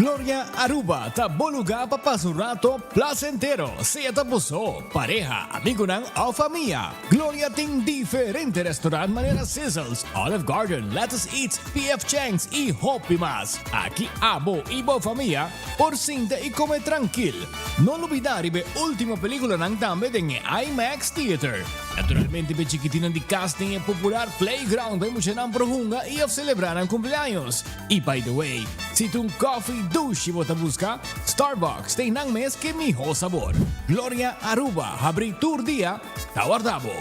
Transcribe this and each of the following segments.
Gloria Aruba, taboluga papasurato placentero, siya tapuso, pareja, amigo ng o familia. Gloria ting diferente restaurant manera Sizzles, Olive Garden, Lettuce Eats, PF Chang's y Hopi Mas. Aquí abo ibo familia, por cinta y come tranquil. No olvidar ibe última película ng dame ng IMAX Theater. Naturalmente be chiquitina di casting e popular playground be mo siya ng prohunga i of celebrar ang cumpleaños. Y by the way, si tung coffee douche mo busca, Starbucks tay nang mes que miho sabor. Gloria Aruba, habri tour dia, tawardabo.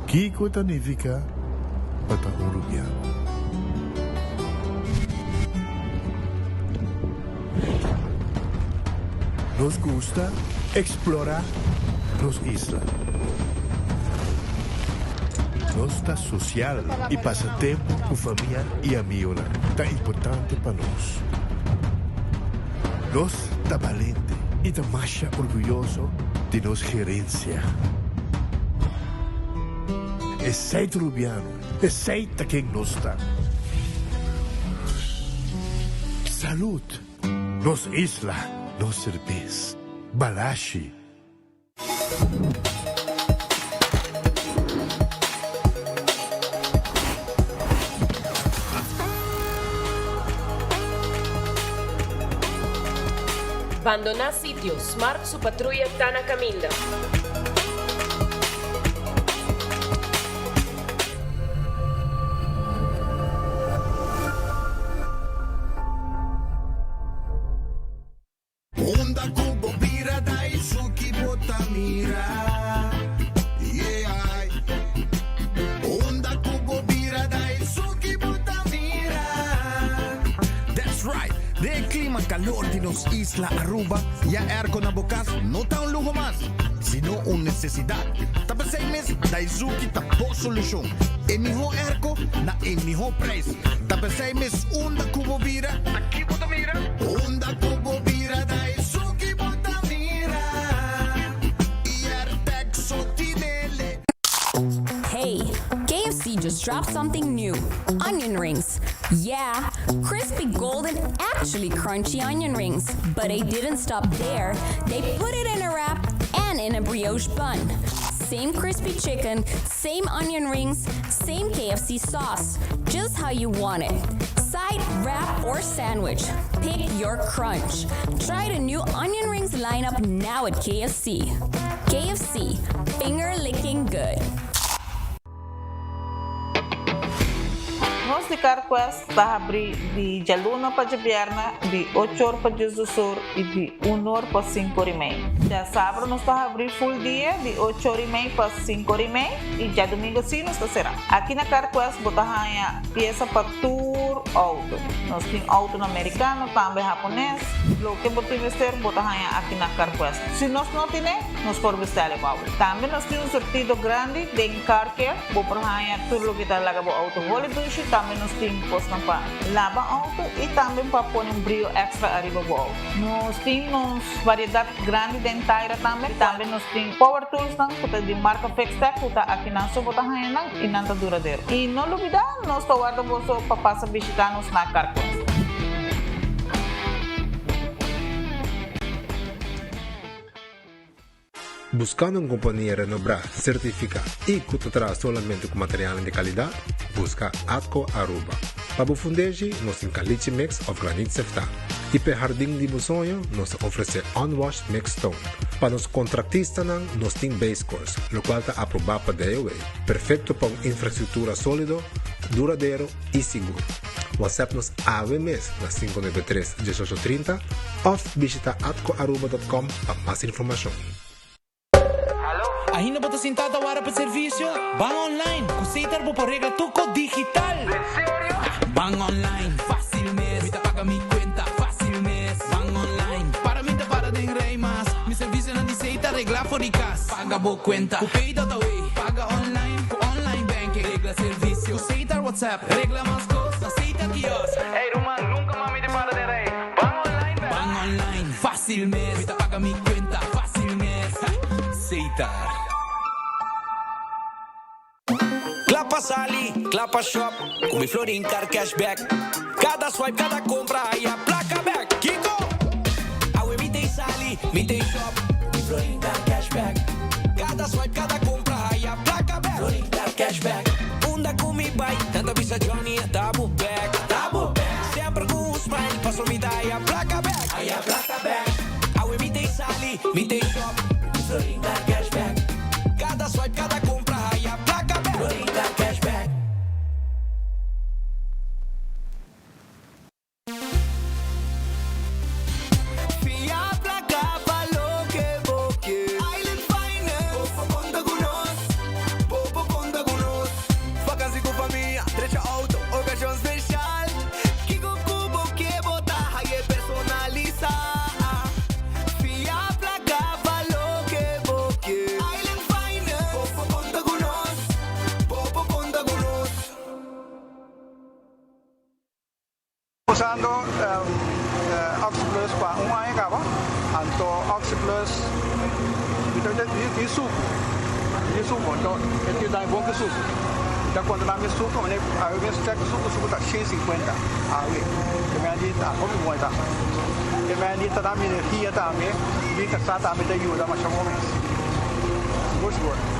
Kiko Tanifica Patahurubiano. Nos gusta explorar los islas. Nossa social e passatempo com família e amigos tá importante para nós. Nós tá valente e tá mais orgulhoso de nossa gerência. Aceita Rubiano, aceita quem nós está. Salud, nos isla, nos cerveza, balashi. Abandonar sitio, Smart su patrulla está na caminda. Onda kubo bira dai suki botamira. Yeah. Onda kubo bira dai suki botamira. That's right. De clima calor de nos Isla Aruba, ya ergo na bokas, no ta un lujo más, sino una necesidad. Tapa 6 meses, Daisuki tapo solución. En mi ho ergo, na en mi ho preço. Tapa 6 meses, onda kubo bira, aqui botamira. Onda kubo bira Daisuki botamira. E ertek sotinele. Hey, KFC just dropped something new. Onion rings. Yeah, crispy golden, actually crunchy onion rings. But they didn't stop there. They put it in a wrap and in a brioche bun. Same crispy chicken, same onion rings, same KFC sauce. Just how you want it. Side, wrap, or sandwich. Pick your crunch. Try the new onion rings lineup now at KFC. KFC, finger licking good. Hos de Carquest está abrir de dia luna para dia viernes, de 8 horas para dia do sur e de 1 hora para 5 horas e meia. Dia sábado nós está abrir full dia, de 8 horas e meia para 5 horas e meia e dia domingo sim nós está será. Aqui na Carquest botar a peça para tour auto. Nós temos auto americano, também japonês. O que botar vestir botar aqui na Carquest. Se nós não temos, nós podemos vestir o auto. Também nós temos um sortido grande de car care, botar tudo que está lá o auto. Holiday também nós temos posto para lavar auto e também para pôr brilho extra arriba do auto. Nós temos variedade grande de inteira também. Também nós temos power tools que de marca Fextec, que está aqui na sua botar e não está duradouro. E não olvidar, nós estamos guardando para passar visitar-nos na Carquest. Buscando uma companhia renombrada, certificada e que te traz somente com material de qualidade, busca Atco Aruba. Para o fundejo, nós temos caliche mix of granite sefta. E para o jardim de sonho, nós oferecemos unwashed mix stone. Para os contratistas, nós temos base course, o qual está aprovado para DOA. Perfeito para uma infraestrutura sólida, duradouro e seguro. WhatsApp-nos AVMS na 593-1830 ou visita atcoaruba.com para mais informação. Ainda bota sentada para o serviço? Van online, Cuseitar po regla tuco digital. ¿En serio? Van online, fácil mes. Mita paga mi cuenta, fácil mes. Van online, para mí te para de rey más. Mi servicio no dice regla fóricas. Paga bo cuenta, Cupay.away. Paga online banking. Regla servicio, Cuseitar WhatsApp. Regla más cosas, Cuseitar kiosк. Hey Roman, nunca mami te para de rey. Van online, fácil mes. Mita paga mi cuenta, fácil mes. Cuseitar. Clapa Sali, Clapa Shop, com mi Florin Car Cashback. Cada swipe, cada compra, aí a placa back. Kiko! Awe mi tem Sali, mi tem Shop, mi Florin Car Cashback. Cada swipe, cada compra, aí a placa back. Florin Car Cashback. Unda com mi pai, tanta visa Johnny, double back. Double back. Sempre com um smile, passo mi dai a placa back. Aí a placa back. Awe mi tem Sali, mi tem Shop, mi Florin Car Cashback. Cada swipe, cada compra, aí a placa back. Florin Car Cashback. Usando Oxyplus para um ano acaba, então Oxyplus itu di suco, então ele dá bom que suco. Então quando lá me suco, eu me check suco está 150 aí, que me ali tá como muito tá, que me ali tá dando energia também, me que está também te ajuda mais ou menos. Good.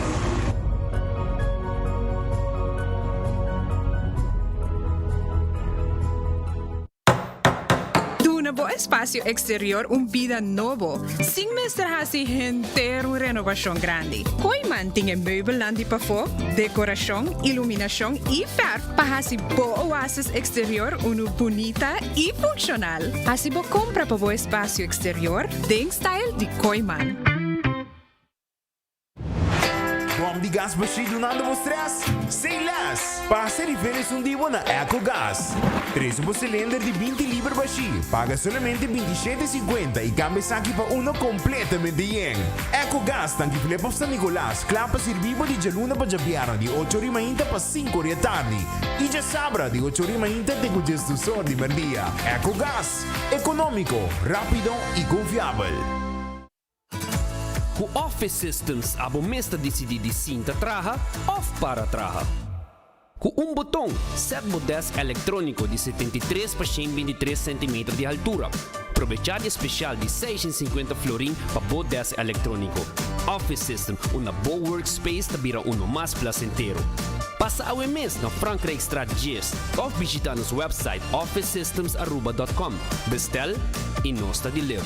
Nuevo espacio exterior, vida novo. Sin mestrarse entero renovación grande. Koiman tiene meubelandi para decoración, iluminación y verf para así bo oasis exterior bonita y funcional. Así bo compra para bo espacio exterior, den style de Koiman. Bom de gás baixinho nada vos stress? Sem less! Passa diferença divo na EcoGás. 3 cilindro de 20 libras baixinho. Paga somente 27,50 e cambia aqui para uno completamente yen. EcoGás tanque Filipe San Nicolás. Clapa servivo de Jaluna para Jabiara de 8h30 para 5h da tarde. E já sabra de 8h30 de congestor de merdia. EcoGás. Econômico, rápido e confiável. O Office Systems abo mesta decidi de cinta traha ou para traha. Com botão, set desk eletrônico de 73 para 123 cm de altura. Aproveitar especial de 650 florin para o desk eletrônico. Office System, uma boa workspace que vira mais placentero. Passa ao mês na Frankrijkstraat Gist ou visita nosso website officesystems.aruba.com. Bestel e nós deliver.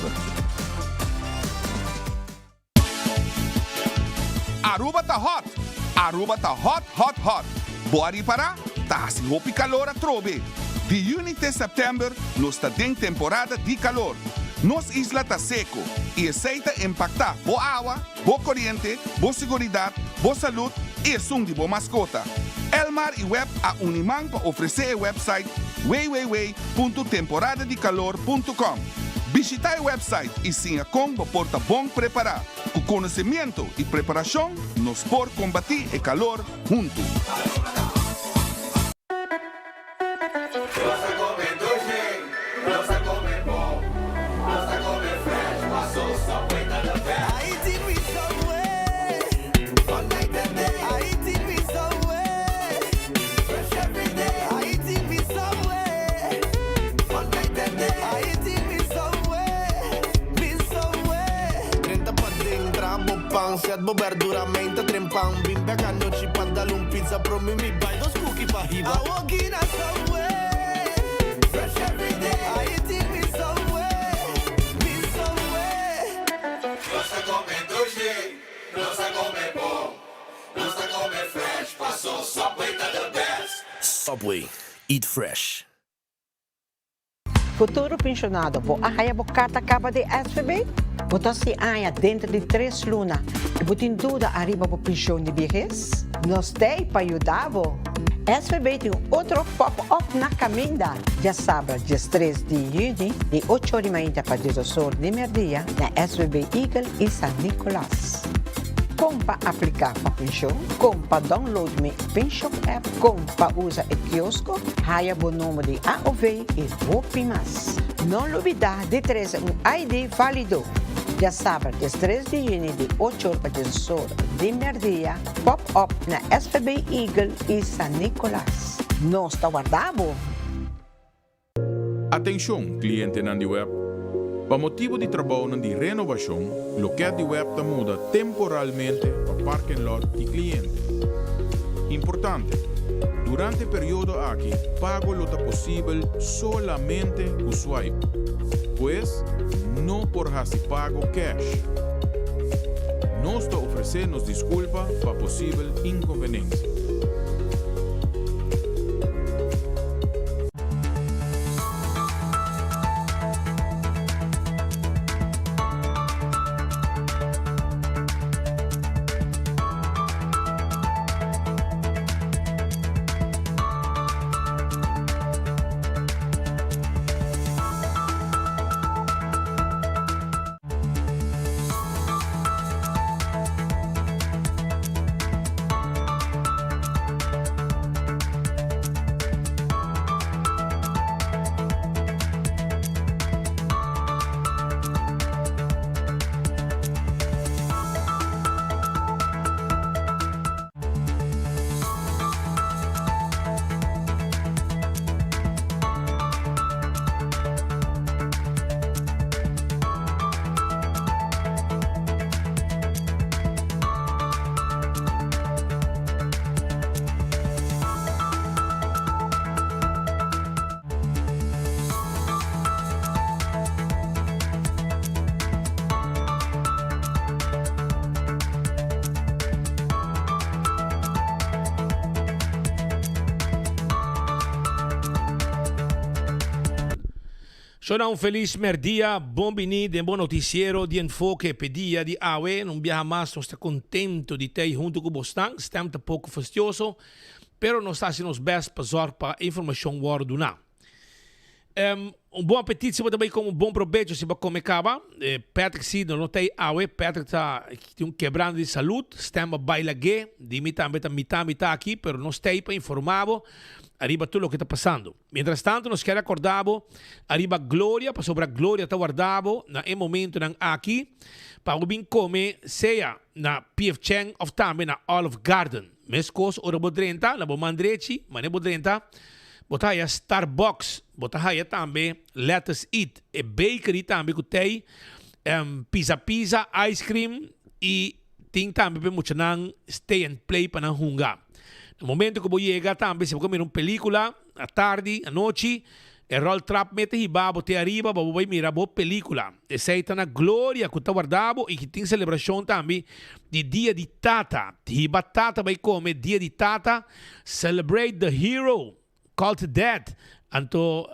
Aruba tá hot! Aruba tá hot! Bora ir para tá assim hopi calor a trobe. De junho até setembro, nós está em temporada de calor. Nos isla tá seco e aceita impactar boa água, boa corrente, boa segurança, boa saúde e som de boa mascota. Elmar e Web a Unimang para oferecer o website www.temporadadecalor.com. Visita o website e sim a combo porta bom preparar. Com conhecimento e preparação, nos por combater o calor juntos. Siat bo verdura menta trempang bimbe canno ci pantalon pizza promi mi buy those cookie for hiba I walk in a subway fresh every day I eat me somewhere Nossa come doce Nossa come bom Nossa come fresh passou Subway tá the best Subway eat fresh Futuro pensionado, vou arraiar a carta capa de SVB? Botar se aia dentro de 3 lunas e botar dúvida arriba para a pensão de vejez? Nós temos para ajudar. SVB tem outro pop-up na caminha. Já sabe, dia 3 de junho, de 8h30 para 18 de meio-dia, na SVB Eagle e San Nicolás. Como para aplicar para a pensão, como para download a pensão app, como para usar o quiosco, raia o número de AOV e ROPIMAS. Não olvidar de trazer ID válido. Já sabe, dia 3 de junho, de 8h para 18 de meio-dia, pop-up na SVB Eagle e San Nicolás. Nós está guardado. Atenção, cliente Nandi Web. Para motivo de trabalho de renovação, o local de web muda temporalmente para parking lot de cliente. Importante, durante o período aqui, pago lo possível solamente com swipe, pois não por se pago cash. Nós oferecemos desculpa para possível inconveniência. Sono un feliz merdia, buon venire, buon noticiero di enfoque pedia di AWE. Non viaja más, non sta contento di te junto con Bostan. Stiamo un poco fastidioso, però non sta sendo best per zorg para informação guarduna. Bom apetite, também com bom proveito se vai comer caba. Patrick se não tem AWE, Patrick tem quebrando de saúde, estamos baila gay, de mitad aqui, pero não está para informar. Arriba tudo o que está passando. Mientras tanto, nós queremos acordar, arriba Glória, para sobre a Glória está guardado, na momento aqui, para o bem comer, seja na P.F. Chang ou também na Olive Garden. Mescos, ora bodrenta, na bomandreci, mas não bodrenta, botar aí a Starbucks, botar aí também Let's Eat, e bakery também que tem, pizza, ice cream, e tem também para muito stay and play para não hungar. No momento que vou chegar também, se vou comer uma película, à tarde, à noite, E roll trap mete hibabo te arriba, babo vai mira bo película. E sei na glória que tá guardado e que tem celebração também de dia de tata. Hiba tata vai comer dia de tata. Celebrate the hero called dad. Anto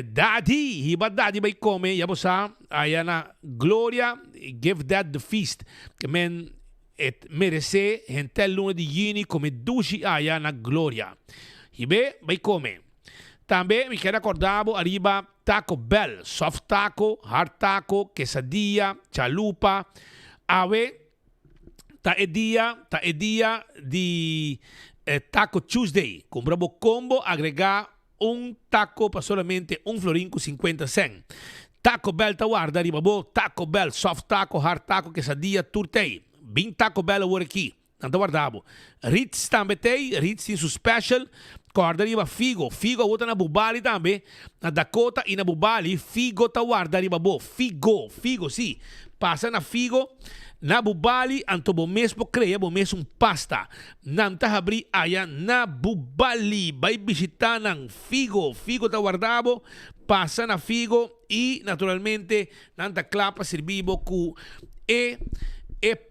daddy, hiba daddy vai comer. Yabo sa aya na glória, give dad the feast. Que men et merece hentel luna de juni come dushi aya na glória. Hibe vai comer. Também me quero acordar arriba Taco Bell, soft taco, hard taco, quesadilla, chalupa. Ave, ta é dia de Taco Tuesday. Compramos combo, agregar taco para solamente $1.50. Taco Bell ta guarda arriba bo, Taco Bell, soft taco, hard taco, quesadilla, turtei. Bem Taco Bell agora aqui. Tanto guardavo. Ritz também tem, Ritz tem seu special. Guarda arriba figo a outra na Bubali também, na Dakota e na Bubali, figo ta guarda arriba bo, figo, sim, passa na figo, na Bubali, anto bo mesmo creia, bo mesmo pasta, nanta abri aya na Bubali, vai visitar ng figo ta guardabo, passa na figo e naturalmente nanta clapa servibo ku e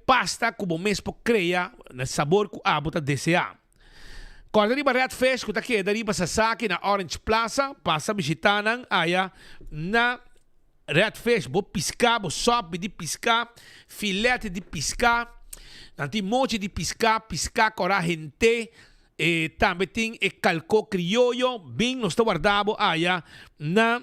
pasta ku bo mesmo creia, na sabor ku abota desear. Quando arriba Red Fish, que aqui arriba Sasaki na Orange Plaza, passa visitando aya na Red Fish, bo piscar, bo sopa de piscar, filete de piscar, nanti mochi de piscar cora gente, e também tem e calco criollo, bem nós guardado aya na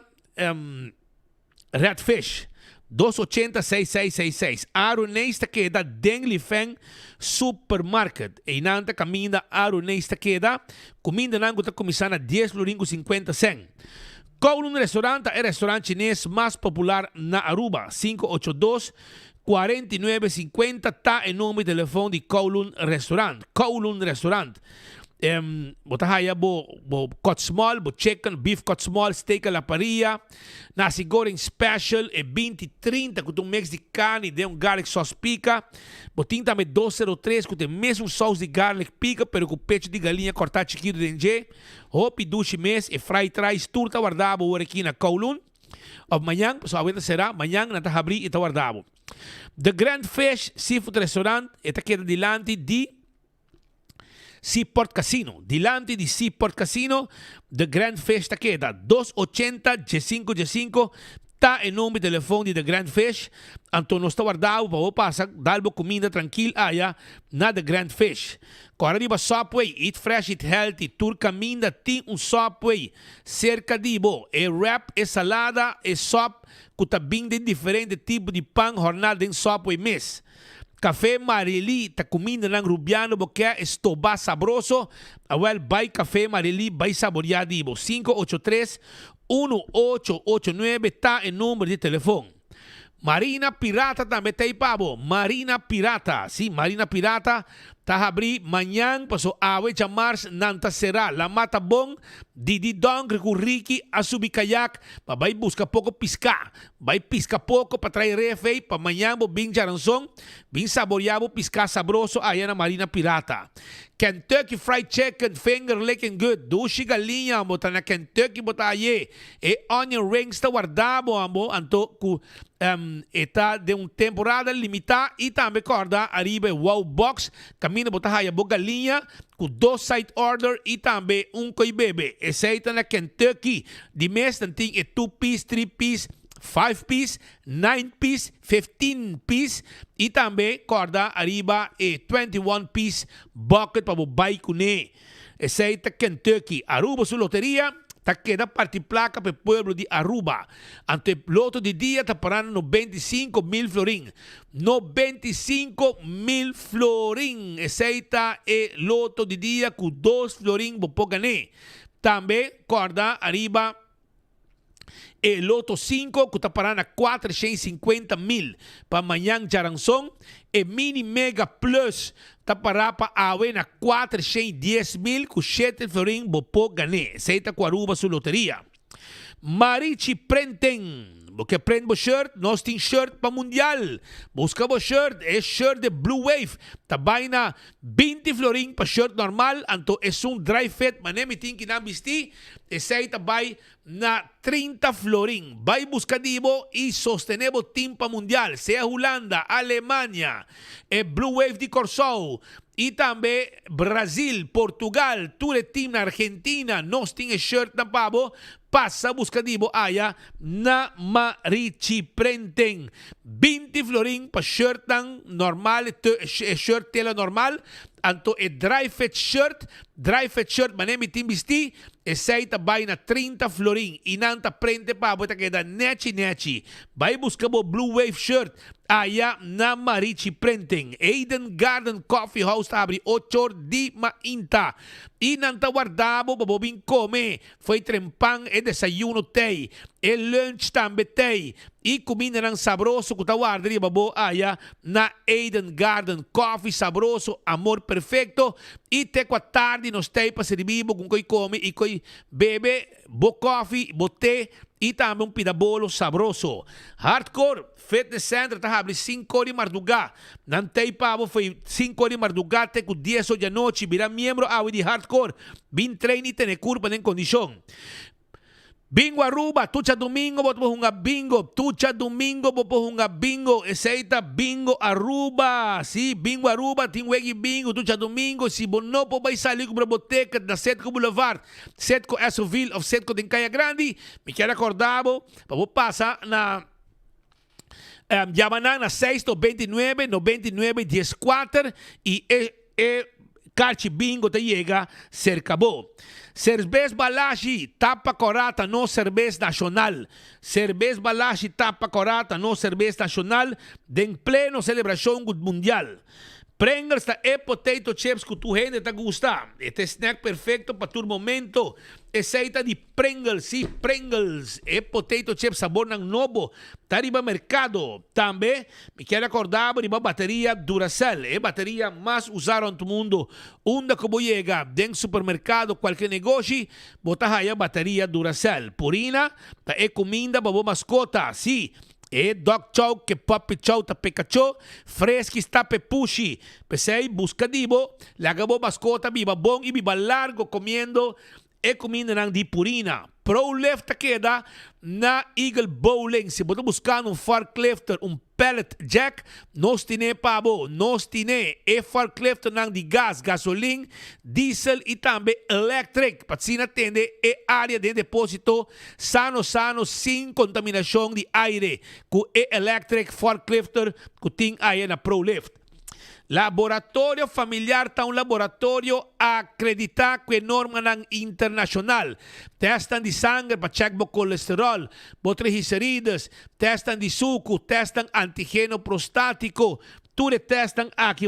Red Fish. 280-6666. Aronesta queda Dengli Feng Supermarket. E nanta caminha Aronesta queda. Comida nango tá começando a $10.50. Kowloon Restaurant é o restaurante chinês mais popular na Aruba. 582-4950 tá em nome de telefone de Kowloon Restaurant. Kowloon Restaurant. Botahaya bo cut small, bo chicken, beef cut small, steak a la parrilla, nasi goreng special e 20-30 com um mix de carne e garlic sauce pica. Botin também 203 com o mesmo sauce de garlic pica, pero com peito de galinha cortado chiquito de hopi dushi mes e fry rice turta guardado o aqui na Kowloon. Amanhã, pessoal, será amanhã na abrir e tá guardado. The Grand Fish Seafood Restaurant está queda dilante de Seaport Casino. Dilante di Seaport Casino, The Grand Fish ta queda 280-G5 tá em nome do telefone de The Grand Fish. Então nós está guardado para passar, dar comida tranquila aya na The Grand Fish. Agora arriba Subway, Eat Fresh, Eat Healthy, Tour Caminda, tem Subway cerca de bo. E wrap, e salada, e sop, que tá bem de diferente tipo de pão jornada em Subway mês. Café Marili, ta comida ng Rubiano, porque estoba sabroso. Awel, bay Café Marili, bay saboreado. 583-1889, tá em número de telefone. Marina Pirata também tem pabo. Marina Pirata. Sim, Marina Pirata. Tá abrir manhã, passou awe chamars nanta será. La mata bom, didi dong, recurriki, asubi kayak. Pa vai busca pouco piscar. Vai pisca pouco para trair refei. Pa manhã, bo bing jaranson. Bing saboreado, piscar sabroso. Aí na Marina Pirata. Kentucky Fried Chicken, finger licking good. Dushi galinha, bota na Kentucky, bota aí. E onion rings, tá guardado, amor. Anto, ku, está de temporada limitada. E também, corda, arriba, wow box. Camina, bota aí, bo galinha. Com 2 side order e também coi bebê. Essa está na Kentucky. De mês, tem 2-piece, 3-piece. 5-piece, 9-piece, 15-piece e também corda arriba e 21-piece bucket para o baicune. Essa é a Kentucky. Aruba sua loteria, tá queda parte placa para o pueblo de Aruba. Ante loto de dia tá parando 95,000 florin. 95,000 florin. Essa é o loto de dia com 2 florin para ganhar. Também corda arriba e loto 5, que está parando a 450,000 para amanhã Jaranson. E mini mega plus está parando para awe na 410,000, com 7 florin bopo gané. Seita com Aruba sua loteria. Marichi Prenten. Porque prende bo shirt, nós tem shirt para mundial. Busca bo shirt, shirt de Blue Wave. Tabay na 20 florin para shirt normal. Anto dry fit, manemi ting kinambisti. Esay tabay na 30 florin. Bay buscadibo y sostenebo team pa mundial. Sea Holanda, Alemania, Blue Wave de Corsou. Y también Brasil, Portugal, ture team na Argentina, nos tiene shirt na pabo, pasa buscadibo aya na marichi prenten. 20 florin pa shirt ng normal, shirt tela normal, anto dry fit shirt manemi team bisti, esay tabay na 30 florin, inanta prente pabo, ta queda nechi. Bay buscabo Blue Wave shirt, aya na marichi prenten. Eden Garden Coffee House abri 8 di mainta. Inanta guardabo babobing come. Foi trempang desayuno tei. Lunch tambe tei. I kumina ng sabroso kutawardri babo aya na Eden Garden Coffee sabroso, amor perfecto. I te tardi nos tei pa servibo kung ko'y come, i ko'y bebe, bo coffee, bo te, e também pidabolo sabroso. Hardcore Fitness Center tahabli 5 de madrugada. Nantei pavo foi 5 de madrugada te com 10 da noite. Vira membro awi de Hardcore. Bin treini tene curva en condição. Bingo Aruba, tucha domingo boto hunga bingo, tucha domingo boto hunga bingo, eseita bingo Aruba, si bingo Aruba tem wegi bingo, tucha domingo, si bono po bay salir com a boteca da Setco Boulevard, Setco Essoville of Setco de Caia Grande, me quero acordado, vou passar na Yamanang na 629 99 14 e Carchi Bingo te llega cerca bo. Cerveza Balashi, tapa corata, no cerveza nacional. Cerveza Balashi, tapa corata, no cerveza nacional. De en pleno celebración mundial. Pringles ta potato chips que tu gente te gusta. Este snack perfecto para tu momento. Aceita de Pringles, sí, Pringles. Potato chips sabor ng novo. Tariba mercado. También me quiero acordar de batería Duracell. Batería más usada en tu mundo. Onda como llega den supermercado, cualquier negocio, botas allá batería Duracell. Purina, ta comida, babo mascota, sí. Dog chow, que puppy chow, ta Pikachu, fresco está pepushi. Pesei, buscadibo, lagabo mascota, viva bom y viva largo comiendo, comida ng di Purina. Pro Lift queda na Eagle Bowling. Se você buscar forklifter, pellet jack, nos tiene pabo, nos tiene forklifter ng di gas, gasoline, diesel e também electric. Patsina tende área de depósito sano, sem contaminação de aire. Com electric forklifter, que tem aí na Pro Lift. Laboratório familiar está um laboratório acreditado com norma internacional. Testam de sangue para checar o colesterol, triglicéridos, testam de suco, testam antígeno prostático. Tudo testam aqui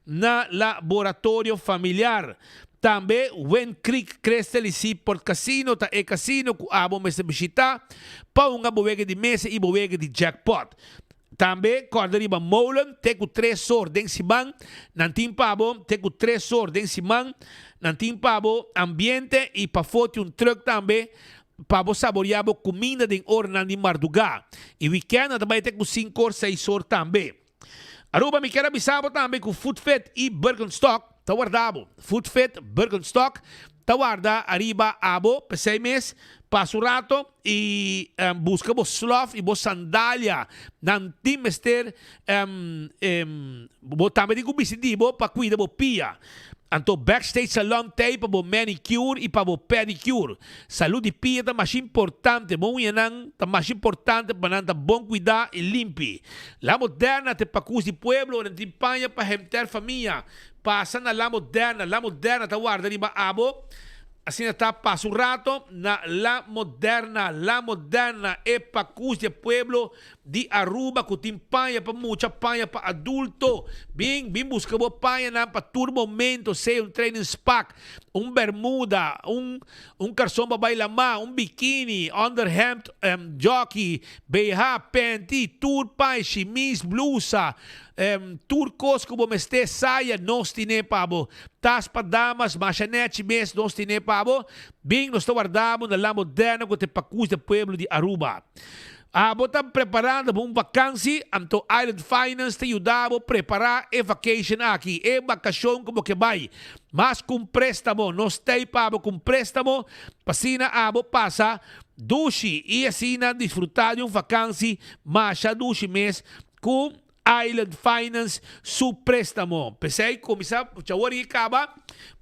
na laboratório familiar. Também, Wen Creek Crestel e Port Casino, ta casino que abo me se visitar, para uma boega de mesa e boega de jackpot. Também, Corderiba Molen, teco 3 sor den simang, nantim pabo, teco 3 sor den simang, nantim pabo, ambiente e pa foto truck também, pabo saboreabo comida den ornan de marduga. E weekend também teco 5 or 6 sor também. Aruba me quero avisar também com Food Fit e Birkenstock, tá guardado. Food Fit, Birkenstock, tá guarda arriba abo, per 6 meses, passa um rato e busca bo sloth e bo sandália nan timester bo também de kubisidibo pa cuida bo pia. Anto backstage salon tay pa bo manicure e pa bo pedicure. Saúde e pia tá mais importante, bom yanang tá mais importante para nanta bom cuidar e limpi. La Moderna te pacus di pueblo na timpanha pa hemter família. Passa na La Moderna tá guarda riba abo. Assim está passo um rato na La Moderna pacus de pueblo de Aruba que tem panha para muita panha para adulto bem busca boa panha na para todo momento sei training spak bermuda calção para bailar biquíni underhemd jockey BH panty tour pai chemise blusa turcos como meste saia nós tine pabo tas para damas machanete mes nós tine pabo bem nós guardamos na La Moderna que te pacus de pueblo de Aruba. Bota preparando para uma vacância, anto Island Finance te ajudava a preparar a vacation aqui, a vacação como que vai. Mas com préstamo, nós tem para com préstamo, pasina abo passa, dushi e assina desfrutar de uma vacância, mas a dushi mês com Island Finance su préstamo. Pensei, começar, chawari acaba,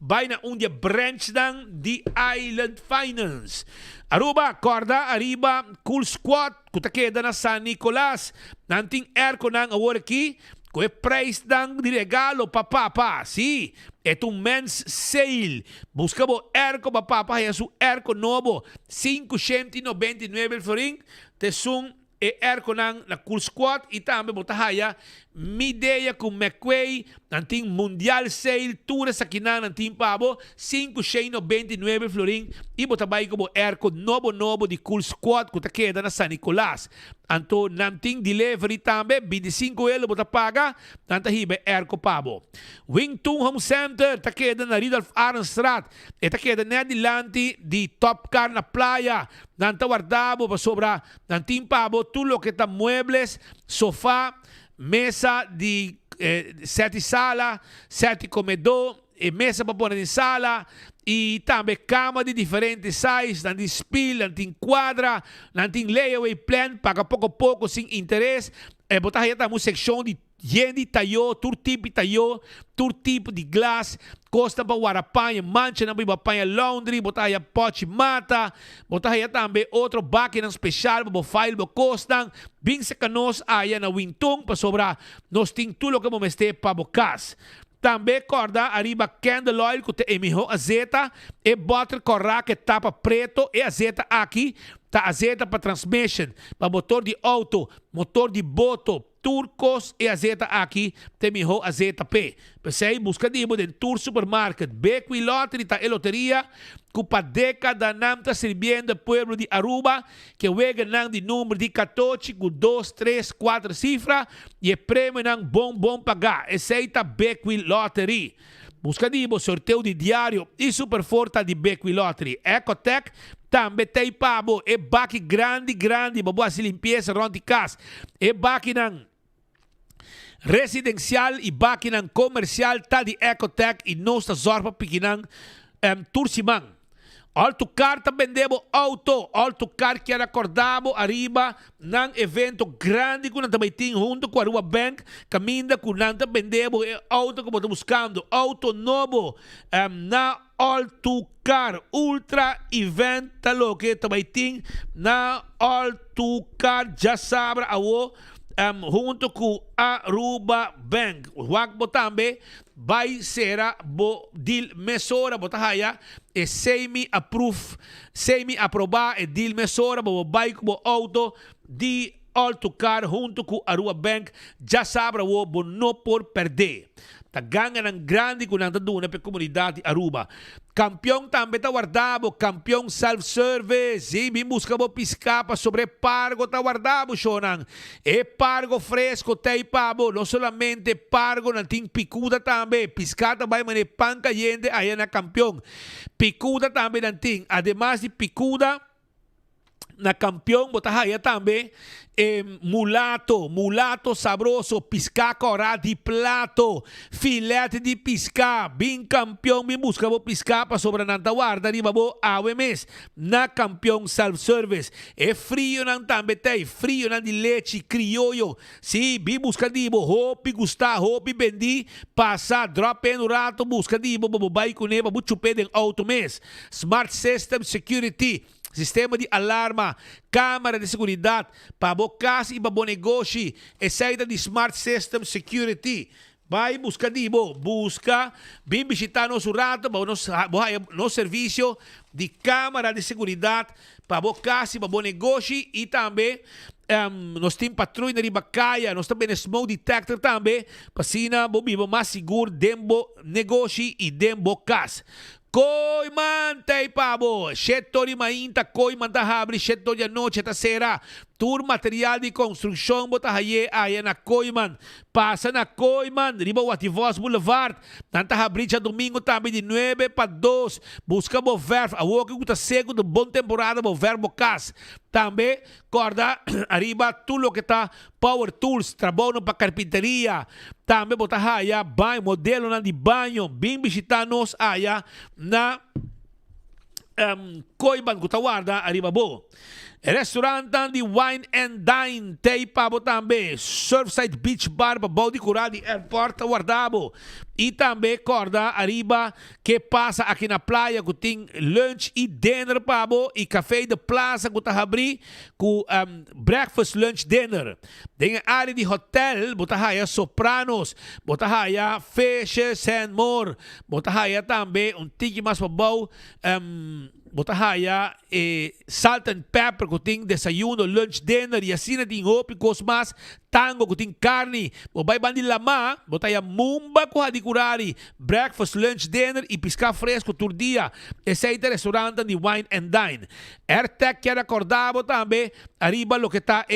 vai na dia branch de Island Finance. Aruba, corda, arriba, cool squad, kuta queda na San Nicolas. Nanting airco nang award aqui, com o price de regalo para papa. Sim, é um men's sale. Busca o airco para papa, é su airco novo, 599 florin, te sum e airco nang na cool squad e também botahaya mideia com McQuay nanting mundial sale tura sa kinang nanting pabo 599 florin e botabay ko airco novo de cool squad kuta queda na San Nicolas anto nanting delivery também 25 euro botapaga nantahibe airco pabo Wingtung Home Center ta queda na Rudolph Arnstrat e ta queda na dilante di Top Car na playa nanta guardabo pa sobra nanting pabo tulo que ta muebles sofá mesa de 7 sala, 7 comedor, e mesa para pôr em sala, e também cama de diferentes sizes, não tem spill, não tem quadra, não tem layaway plan, paga pouco a pouco, sem interesse, e botar aí uma seção de Yendi tayo, tur tipo de glass, costa para guarapanha, mancha na bibapanha laundry, botar aí pote mata, botar aí também outro máquina especial para file para costa, bem secanos aí na Wingtung para sobrar, nós tem tudo que vamos ter para bocas. Também corda arriba candle oil que tem emiho azeta e bottle corra que tapa preto e azeta aqui, tá azeta para transmission, para motor de auto, motor de boto, turcos e azeta aqui, tem emiho azeta P. Pensei, busca de em tour supermarket, Bequi Lottery tá e loteria, cupa década nam tá servindo o pueblo de Aruba, que wega nam de número de 14, com 2, 3, 4 cifras, e prêmio nam bom pagar. Aceita Bequi Lottery. Busca de sorteio de diário e superforta de Bequi Lottery. Ecotec também tem pabo, e baki grande, boa se limpeza ronde casa. E baki nam residencial e baki nam comercial tá de Ecotec e nossa zorpa piquinang tursimang. Alto car também vendemos auto, alto car que era acordado arriba nang evento grande que nós também temos junto com a Rua Bank, caminha com nós também vendemos auto que estamos buscando, auto novo na alto car, ultra event talo que também tem na alto car, já sabe junto com a Aruba Bank. O Wagbo também vai ser deal mesora botahaya e semi aprovar e deal mesora vai com o auto de alto car junto com a Aruba Bank. Já sabe o não por perder. Tá ganha ng grande com nanta doon na comunidade Aruba. Campeão também tá guardado, campeão self-service. E me busca mo piscapa sobre pargo tá guardado, shonan. E pargo fresco tem pabo, não solamente pargo na ting picuda também. Piscata vai mane pan caliente aí na campeão. Picuda também na ting. Además de picuda na campeão botahaya também mulato sabroso, pisca corá de plato, filete de pisca, bem campeão, bem busca bo pisca para sobra nanta guarda ni babo awe mes na campeão self-service. É frio nan também tem, frio nan de leite criollo, sim, bem busca de bo, hopi gustar, hopi bendi, passa, drop no rato, busca de bo, vai com neba, bu chupe den auto mes, smart system security, sistema de alarma, câmara de segurança, para bocas e para bom negócio, e saída de Smart System Security. Vai buscar busca, vem visitar nosso rato, nosso serviço de câmara de segurança, para bocas e para bom negócio, e também nós temos patrulha de bacaia, nós também temos smoke detector também, para sina, mais seguro, dembo negócio e dembo casa. Koi man tay pabo, sheto ni mainta koi man tahabri, sheto ya noche ta sera, Tour material de construção, bota haye aya na Koiman. Passa na Koiman, riba Wativos Boulevard. Nanta habricha domingo também de 9 para 2. Busca bo verf, a woke guta seco de boa temporada bo verbo cas. Também, corda, arriba tudo que tá Power Tools, trabalho para carpinteria. Também bota haia, banho, modelo na de banho. Bem visitar-nos aya na Koiman Gutawarda, arriba bo. Restaurant de Wine and Dine, Tei Pabo também. Surfside Beach Bar, Babau de Curado, Airport, Guardabo. E também, corda, arriba, que passa aqui na praia, que tem lunch e dinner, Pabo. E café de plaza, que tá abri, com breakfast, lunch, dinner. Tem a área de hotel, bota haia Sopranos, bota haia Fishes and More, bota haia também, tiki mais Babau, bota haia salt and pepper, que tem desayuno, lunch, dinner, e assim tem ópicos mas tango, que tem carne, bobay bandi lama, bota haia mumba, ko hadikurari, breakfast, lunch, dinner, e piscar fresco, tur dia. Esse é o restaurante de Wine and Dine. Airtech, que era acordado também, arriba, lo que está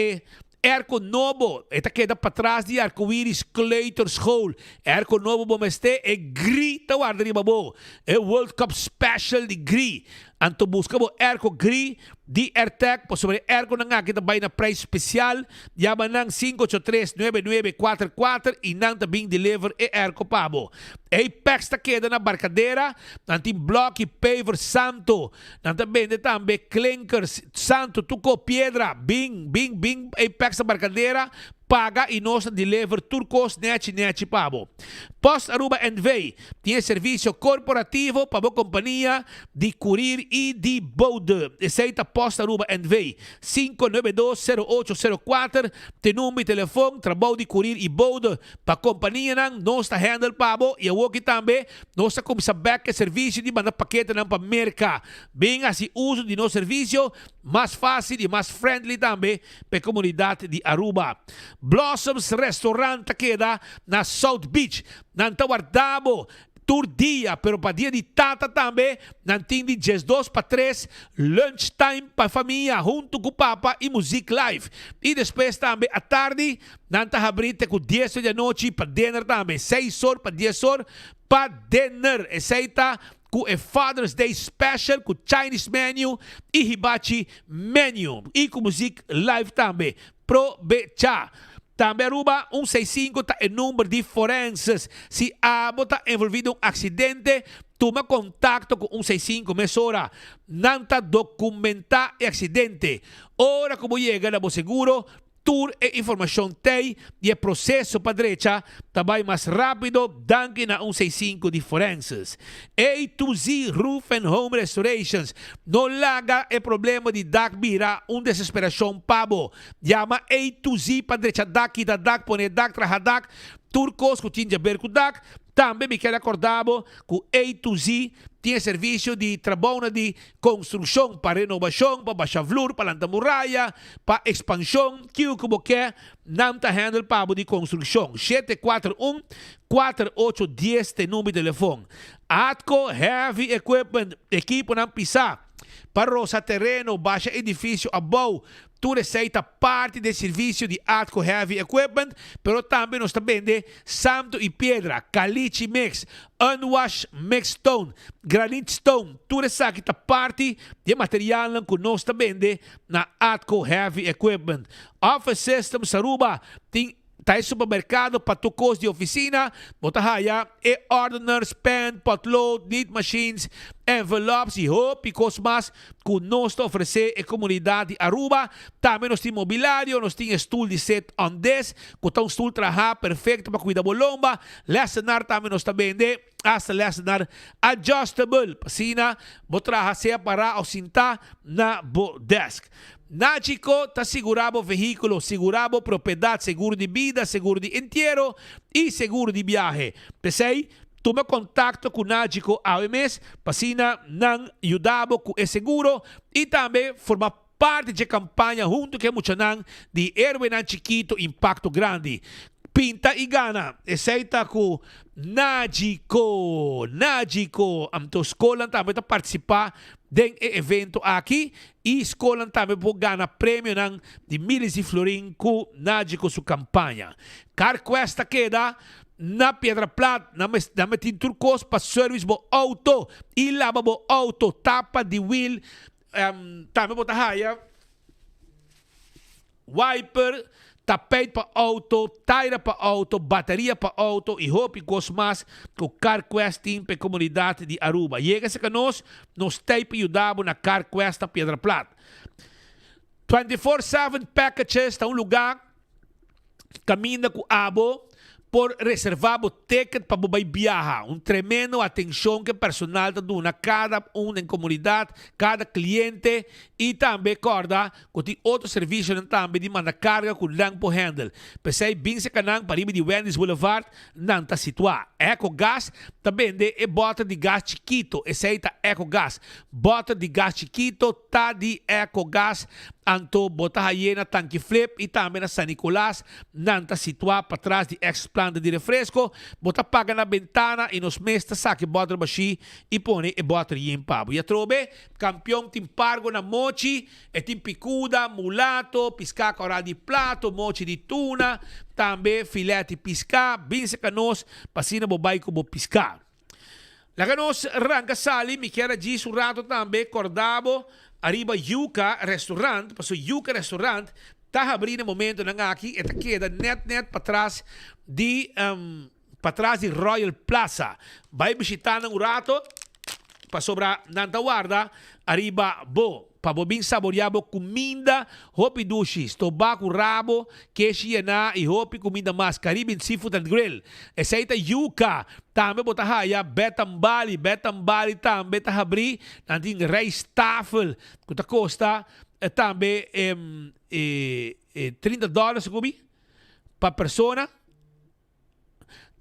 Erco Novo, esta queda para trás de Arco-Íris Claytor School. Erco Novo, bom este, grita o arriba, bo. World Cup Special de gri. Anto busca bo Erco gri di Airtech po sobre Erco na nga kita bay na price special. Yaman ng 583-9944 e nang tabing deliver Erco pabo. Apex ta queda na barcadeira, nanti block e paver santo. Nanta bende tambe clinkers santo tuco piedra, bing Apex ta barcadeira. Paga e nós deliver turcos nete pabo. Post Aruba Envy tem serviço corporativo para a companhia de courier e de bode. Aceita Post Aruba Envy 592-0804. Tem número de telefone, trabalho de courier e bode para a companhia não nós está handle pabo e o que também nós está começando a back serviço de mandar paquete não para merca. Bem assim uso de nosso serviço mais fácil e mais friendly também para a comunidade de Aruba. Blossoms Restaurant queda na South Beach, nanta Guardabo, tour dia, pero para dia de tata também, nantin de 12 para 3, lunchtime para família, junto com o papa e music live. E depois também, à tarde, nanta abrite com 10 da noite para dinner também, 6 horas para 10 horas para dinner. Aceita com o Father's Day Special, com Chinese menu e hibachi menu. E com music live também. Provecha. Também Aruba 165 está em número de forenses. Se abo está envolvido em um acidente, toma contato com 165 mesora. Não está documentar o acidente. Ora como chega no seguro, tour e informação tem e o processo para direita também mais rápido danke na 165 de forenses. A to Z Roof and Home Restorations. Não laga o problema de dak bira desesperação pabo. Llama A to Z para direita dak, kita dak, pone dak, traha dak, turcos, que tinha ver com dak. Também me quero acordar que A to Z tem serviço de trabalho de construção para renovação, para baixar flor, para lançar muralha, para expansão, que o que quer, não está handle para de construção. 741-4810 tem número de telefone. Atco Heavy Equipment, equipo não pisar. Para roça terreno, baixa edifício, abou. Tu receita parte do serviço de Atco Heavy Equipment, pero também nós vende santo e pedra, caliche mix, unwashed mix stone, granite stone. Tu receita parte de material que nós vende na Atco Heavy Equipment. Office System Saruba tem supermercado para tucos de oficina, botahaya, e-ordiners, pen, potload, knit machines, envelopes e roupas mais que nós oferecemos à comunidade Aruba. Também nós temos mobiliário, nós temos stool de set on desk, que está stool trabalhar perfeito para cuidar da lomba. Lessenar também nós também vende, hasta lessenar adjustable, pasina, botraha seja para ao sentar na desk. Nachico está segurado o veículo, segurado propriedade, seguro de vida, seguro de entierro e seguro de viaje. Pensei, toma contato com o Nachico AMS, pasina não ajudado com o seguro e também forma parte da campanha junto com o Muchanan de Erwin Chiquito Impacto Grande. pinta e gana. Essaita com Nagico. Am to escola também tá participar de evento aqui e escola também pode ganhar prêmio de milhas de florim com Nagico sua campanha. Carquesta queda na Pedra Plata, na metin turcos para service bo auto e lava bo auto, tapa de wheel, também bota raia, wiper, tapete para auto, tire para auto, bateria para auto e roupa e mais com CarQuest para a comunidade de Aruba. Chega-se que nós temos ajudado na CarQuest Pedra Plata. 24/7 packages, está um lugar caminha com abo por reservar o ticket para você viajar. Tremendo atenção que personal está dando a cada em comunidade, cada cliente e também, corda, que tem outro serviço também de mandar carga com lang por handle. Pensei, bem se canang para ir de Wendy's Boulevard, não está situado. EcoGas também é bota de gás chiquito. Esse aí está EcoGas. Bota de gás chiquito, tá de EcoGas. Anto bota hiena tanque flip e também na San Nicolás não está situado para trás de ex-planta de refresco, bota paga na ventana e nos mestres saque bota baixi e põe e bota em pabo. E a trobe, campeão tim pargo na mochi, e tim picuda, mulato, pisca cora de plato, mochi de tuna, também filete pisca, binse canos, pasina bobai como pisca. Laganos ranca sali, mi chiara gi su rato também, cordabo, arriba Yuka Restaurant, passou Yuka Restaurant, está abrindo momento na aqui, e queda net para trás de Royal Plaza. Vai visitar um rato, para sobrar nanta guarda, arriba bo, para bobin saborear comida, hopi dushis, tobaco rabo, queixe na e hopi comida mais, Caribbean Seafood and Grill. Essa aí tá Yuka, também botar raia, Betambali também tá abrir, nanting rice tafel, que tá costa, também $30 comi, para persona,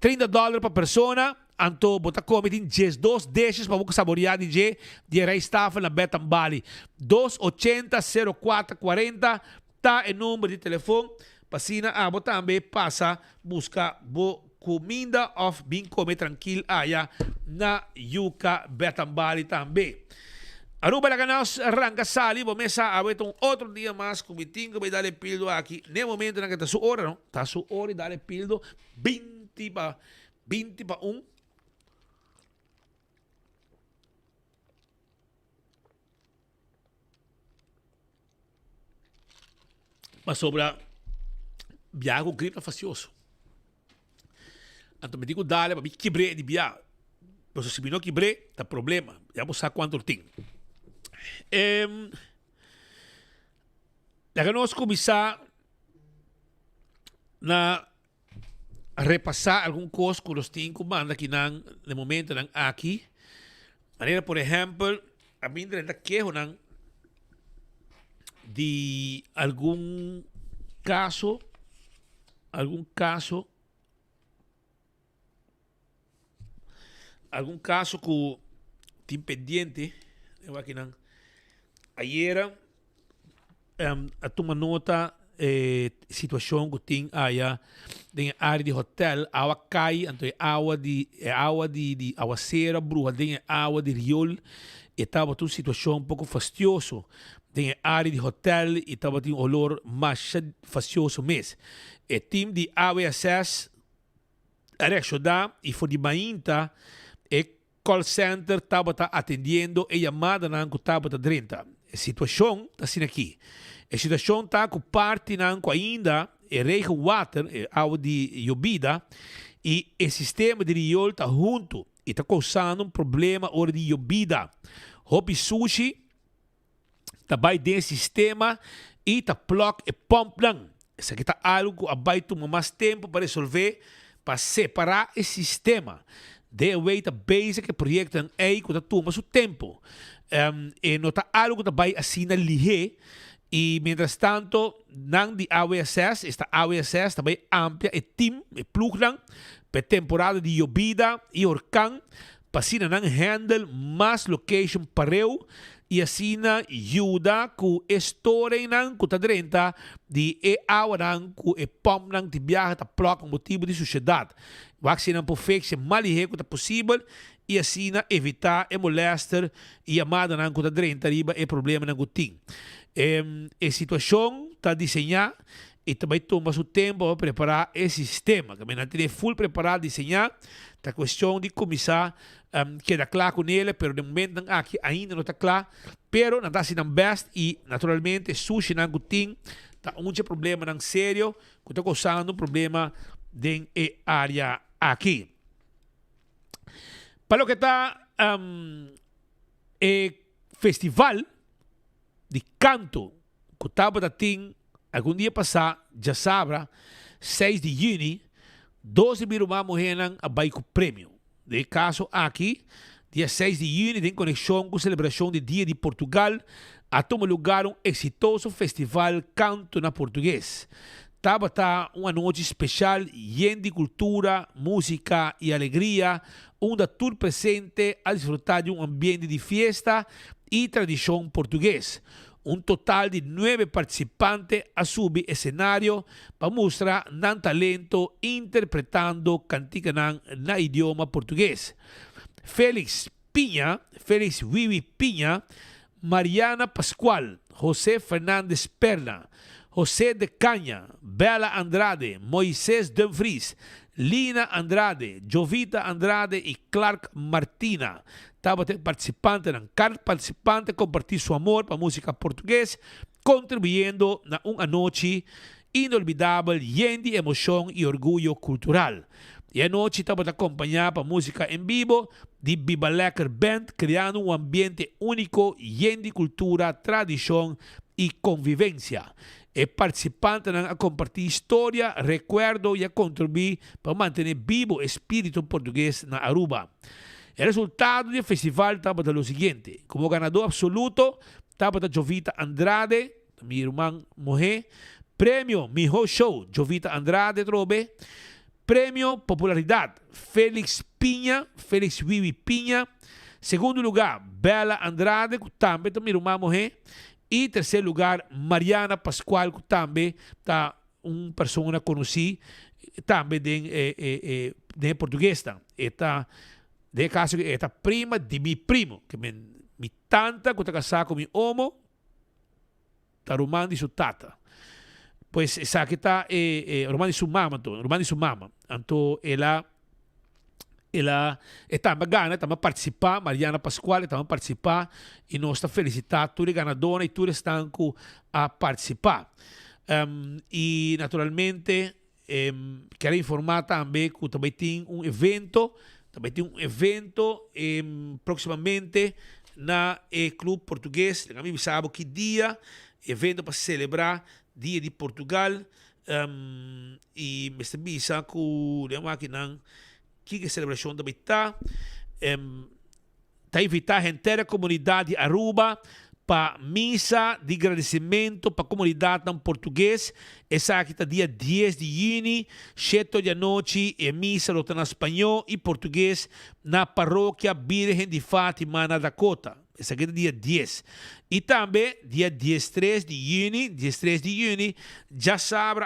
$30 para persona. Anto bota come tin 2 dishes para você saborear de rice tafel na Betambali 280-0440 tá em número de telefone passina abo também passa busca bo comida of bem comer tranquilo aya na Yuka Betambali também. Aruba la ganas arranca sali, vou começar a ver outro dia mais com o tingo vai dar pildo aqui. No momento na que tá sua hora, não? Tá sua hora e dar pildo 20 para 1. Mas sobra viajar com gripe facioso. Então me digo dale, para me quebrei de viajar. Mas se me não quebrei, tá problema. Já vou saber quanto tem. Já nós começar a repassar algum coisa que nós temos comanda aqui no momento aqui. Maneira, por exemplo, a mim ainda quero de algum caso que tem pendiente, eu aqui não. Ayer a tomar nota situação que tem aí na área de hotel, água cai, então água de aguaceira, bruxa, tem água de riol, e estava uma situação um pouco fastidioso. Tem área de hotel e estava tem olor mais fastidioso mesmo. E time de AWSS ajudar e foi de mainta e call center estava atendendo e chamada não estava dentro. A situação está assim aqui. A situação está com parte não ainda e rainwater, água de llovida e o sistema de riol está junto e está causando problema hora de llovida. Hopi sushi também desse sistema e tá plug e pump não. Isso aqui tá algo que vai tomar mais tempo para resolver, para separar esse sistema. De way tá basic que projeto aí que tá tomando seu tempo. E não tá algo que vai assim na lihe. E mientras tanto, não de AWSS, esta AWSS também amplia e team e plug não, para temporada de llovida e orkan, para assim não handle mais location para eu. e assim ajuda ku história nang ku tadrenta di awa nang ku pom nang ti biyahe ta plok motivo de sociedade. Vaccina por fake malihe ku ta possível e assim evitar molestar e amada nang ku tadrenta riba problema nang guting. Situação tá desenhar e também toma seu tempo para preparar esse sistema. Que não tem full preparado desenhar, tá questão de começar queda claro com ele, pero de momento aqui ainda não está claro, pero não está sendo best e naturalmente sushi não tem tá problema não sério, que está causando problema de área aqui. Para o que está festival de canto que estava tem algum dia passado, já sabe, 6 de junho, 12 mil mulheres a baixo prêmio. De caso aqui, dia 6 de junho, em conexão com a celebração do Dia de Portugal, a tomar lugar exitoso festival Canto na Português. Estava uma noite especial, de cultura, música e alegria, onde tudo presente a desfrutar de ambiente de festa e tradição português. Total de 9 participantes a subir escenario para mostrar nan talento interpretando cantiga na idioma português. Félix Wiwi Pinha, Mariana Pascual, José Fernández Perla, José de Caña, Bela Andrade, Moisés Dumfries, Lina Andrade, Jovita Andrade e Clark Martina. Estava participante, cada participante compartir seu amor para a música portuguesa, contribuindo na uma noite inolvidável, cheia de emoção e orgulho cultural. E a noite estava acompanhada para música em vivo de Biba Lekker Band, criando um ambiente único, cheio de cultura, tradição e convivência. E participantes a compartir história, recuerdo e a contribuir para manter vivo o espírito português na Aruba. O resultado do festival estava o seguinte: como ganador absoluto, estava a Jovita Andrade, minha irmã morreu, prêmio Miho Show, Jovita Andrade, trobe, prêmio Popularidade, Félix Wiwi Pinha, segundo lugar, Bela Andrade, que também minha irmã morreu, e terceiro lugar, Mariana Pascual, que também está uma pessoa conhecida, também de português, está de caso que esta prima de mi primo, que mi tanta que está casada com mi homo, está romando de su tata. Pues esa que está romando de su mama, então ela está gana, está participar, Mariana Pascual está participar e nós está felicitar toda ganadora e todos estão a participar. E naturalmente quero informar também que também tem evento. Também tem evento proximamente na Clube Português. Nós sabemos que dia, evento para celebrar Dia de Portugal. E me sabia que a celebração também está. Está invitar a inteira comunidade de Aruba para missa de agradecimento para a comunidade em português. Essa aqui está dia 10 de junho, 7 da noite, e missa em espanhol e português na paróquia Virgem de Fátima, na Dakota. Essa aqui é dia 10. E também, dia 13 de junho, já sabe,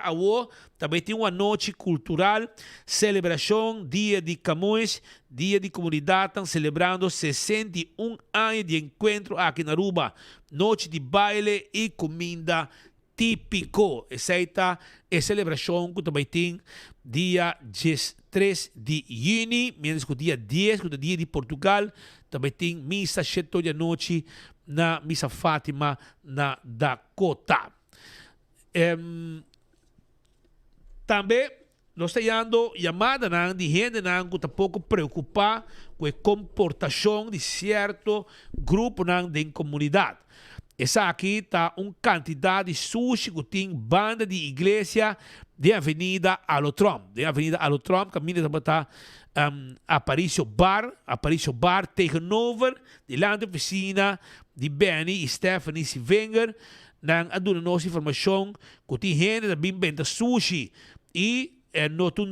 também tem uma noite cultural, celebração, dia de Camões, dia de comunidade, estão celebrando 61 anos de encontro aqui na Aruba. Noite de baile e comida típico. Essa é a celebração que também tem dia 13 de junho, menos que o dia 10, que é o dia de Portugal, também tem missa 7 da noite na Missa Fátima, na Dakota. Também nós estamos dando chamada de gente que está pouco preocupada com a comportação de certo grupo da comunidade. Essa aqui está uma quantidade de sushi que tem banda de igreja de Avenida Alotrom. De Avenida Alotrom, caminho para Aparicio Bar, tegenover de lá da oficina de Benny e Stephanie Sivenger. Nang aduna nossa informação que tem gente que vende sushi e nota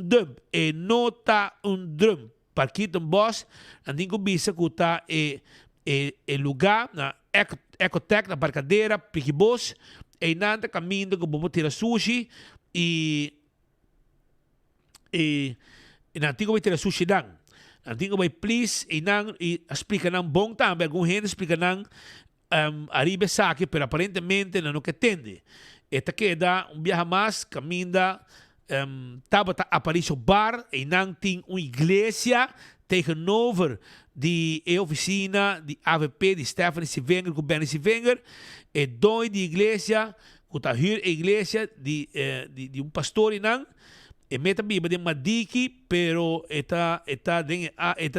drum. Parquito em boss, andinho bisa que está lugar na Ecotec na Barcadeira, Piquibos, e nanta caminho que vamos tirar sushi e na antigo vai tirar sushi dan. Antigo vai please e explica nang bom também, algum gente explica nang arriba saque, pero aparentemente não que tende. Esta queda viaja mais, caminha tava apareceu bar e nang ting uma igreja tegenover die oficina de AVP de Stephanie Sivenger com Benny Sivenger e dois de igreja que tá hier igreja de pastor e nang e meta biba de madiki pero eta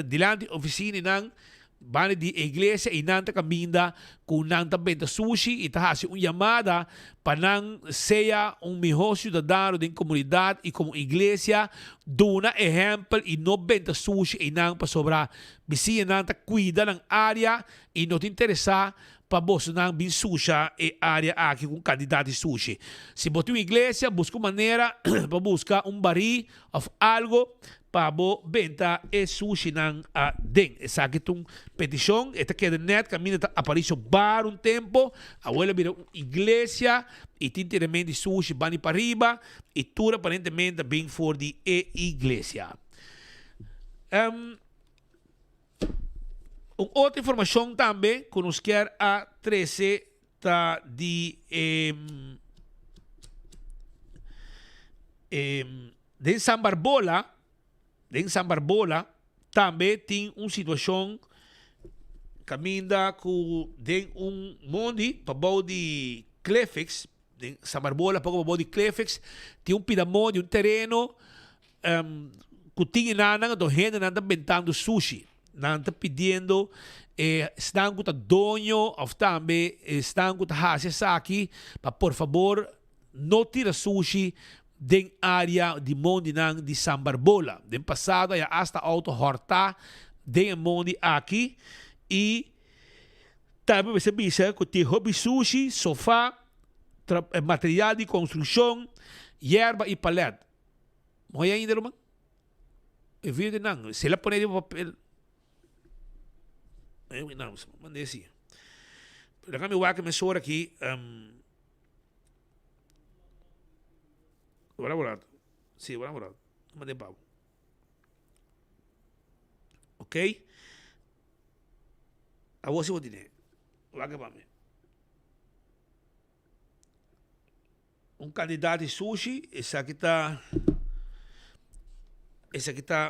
dilante oficina e nang bani di iglesia e nanta caminda com nanta benta sushi e tá hasi chamada para não seja melhor cidadão da comunidade e como igreja dona exemplo e não benta sushi e não para sobrar vizinha nanta cuida na área e não te interessar para você não vir sushi e área aqui com candidato de sushi. Se botar uma igreja, busca maneira para buscar barril ou algo para venda e sushi nang ding. Essa aqui é uma petição. Esta queda net caminho apareceu bar tempo. Agora vira uma igreja e tem de sushi bani para arriba e tudo aparentemente bem for de igreja. Uma outra informação também que nos quer a 13 tá de San Barbola também tem uma situação caminha com mundo para o de Clefix, de San Barbola para o de Clefix, tem pidamão de terreno que tinha nada, do gente nada inventando sushi. Não está pedindo, estão com o dono, ou também estão com a raça aqui, para por favor, não tira sushi da área de Mondinang de San Barbola. No passado, já hasta auto horta de Mondi aqui, e também você vê que tem hobby sushi, sofá, material de construção, erva e palete. Mas ainda, irmão? Eu vi de não, se ela põe de papel. Não, mandei assim. Déjame igual que me sobra aqui. Bora. Sim, bora. Mandei pau. Ok? A você vou dizer. Vai que vamos. Candidato de sushi. Esse aqui está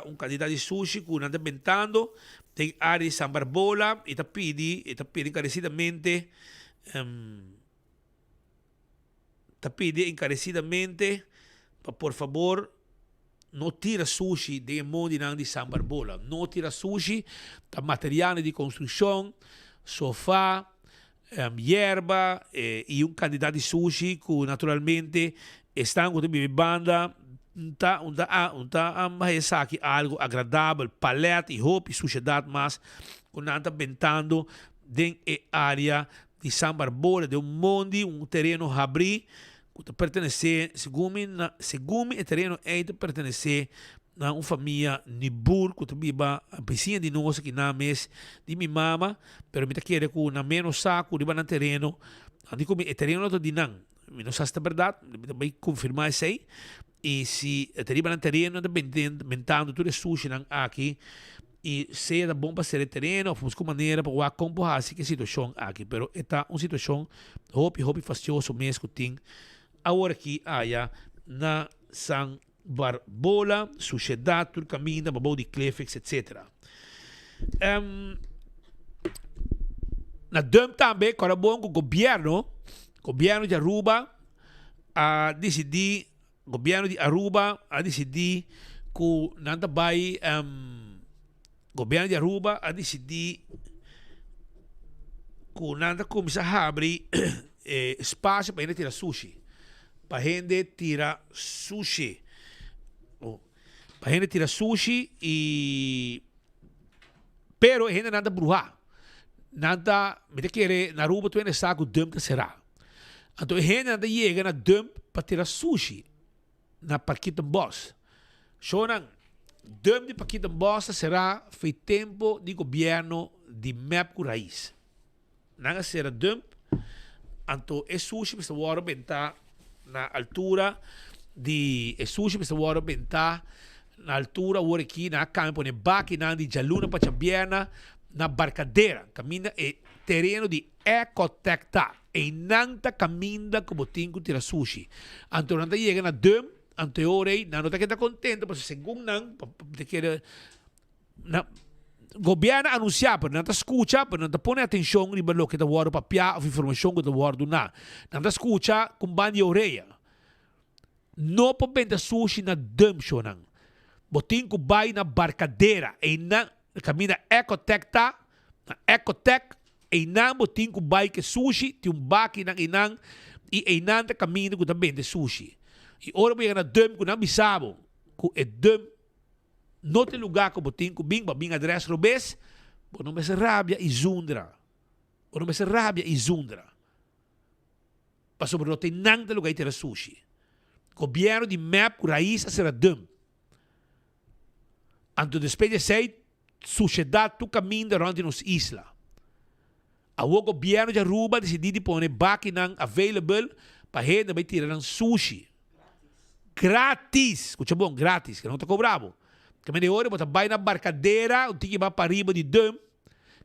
um candidato de sushi que não está inventando. Tem área de San Barbola e está pedindo encarecidamente para por favor não tira sushi de Mondinang de San Barbola, não tira sushi da material de construção, sofá, erva e candidato de sushi que naturalmente estão com a banda mas aqui algo agradável, palete e roupa e sociedade, mas quando está ventando dentro da área de San Barbola, de monte, terreno abri, que pertence, segundo o terreno pertence a uma família Nibur, que viva a vizinha de nós, que não é de minha mama, mas me quer que na menos saco, riba no terreno, andi como o terreno não de não, não sei se é verdade, vai confirmar isso aí. E se teriba no terreno, inventando tudo sushi aqui, e se é bom para ser terreno, fomos com maneira para comportar assim que situação aqui, pero esta uma situação hobby fastioso mesmo que tem agora aqui na San Barbola, sociedade, tudo caminho, babou de Clefix, etc. Na DEM também, agora bom que o governo de Aruba a decidir. O governo de Aruba a decidir que nada vai governo de Aruba a decidir que nada começa a abrir espaço para gente tirar sushi. Para gente tirar sushi. Para gente tirar sushi e pero a gente nada brujar. Nada, me querer na Aruba tu ainda sabe o dump será. Então a gente nada chega na dump para tirar sushi. Na Paquita Boss. Shonan, dump de Paquita Boss será foi tempo de governo de MEP com raiz. nanga ser dump, anto e sushi precisa waro benta na altura di e sushi precisa waro benta na altura waro aqui na campo ne baki na di jaluna pachabiana na barcadeira, caminha e terreno di ecotecta e nanta caminha como tingo tira sushi. Anto nanta chega na dump, ante orei, na nota que tá contente, porque segundo não, de que na governo anunciar, pero não tá escuta, pero não tá põe atenção riba lo que tá waro papia of informação que tá waro na. Não tá escuta com bandi oreia. No po benda sushi na dump show nang. Botin ko bay na barcadeira e na camina ecotecta, na ecotec e na botin ko bay que sushi ti um baki nang inang e nan ta camina ko também de sushi. E ora mo na dump ko na bisabo ko e dump no te lugar ko botin ko bing adres robes, bo no mes rabia e zundra. O no mes rabia e zundra. Passo por no te nang te lugar tira sushi. Governo de map com raiz a ser dump. Anto despeje sei sociedade tu caminho durante nos isla. O governo de Aruba decidiu pôr baki nang available para rede vai tirar nang sushi. Grátis. Escuta bom, grátis, que não tá cobrado. Caminho de hora, bota vai na barcadeira, o tiki vai para riba de dump.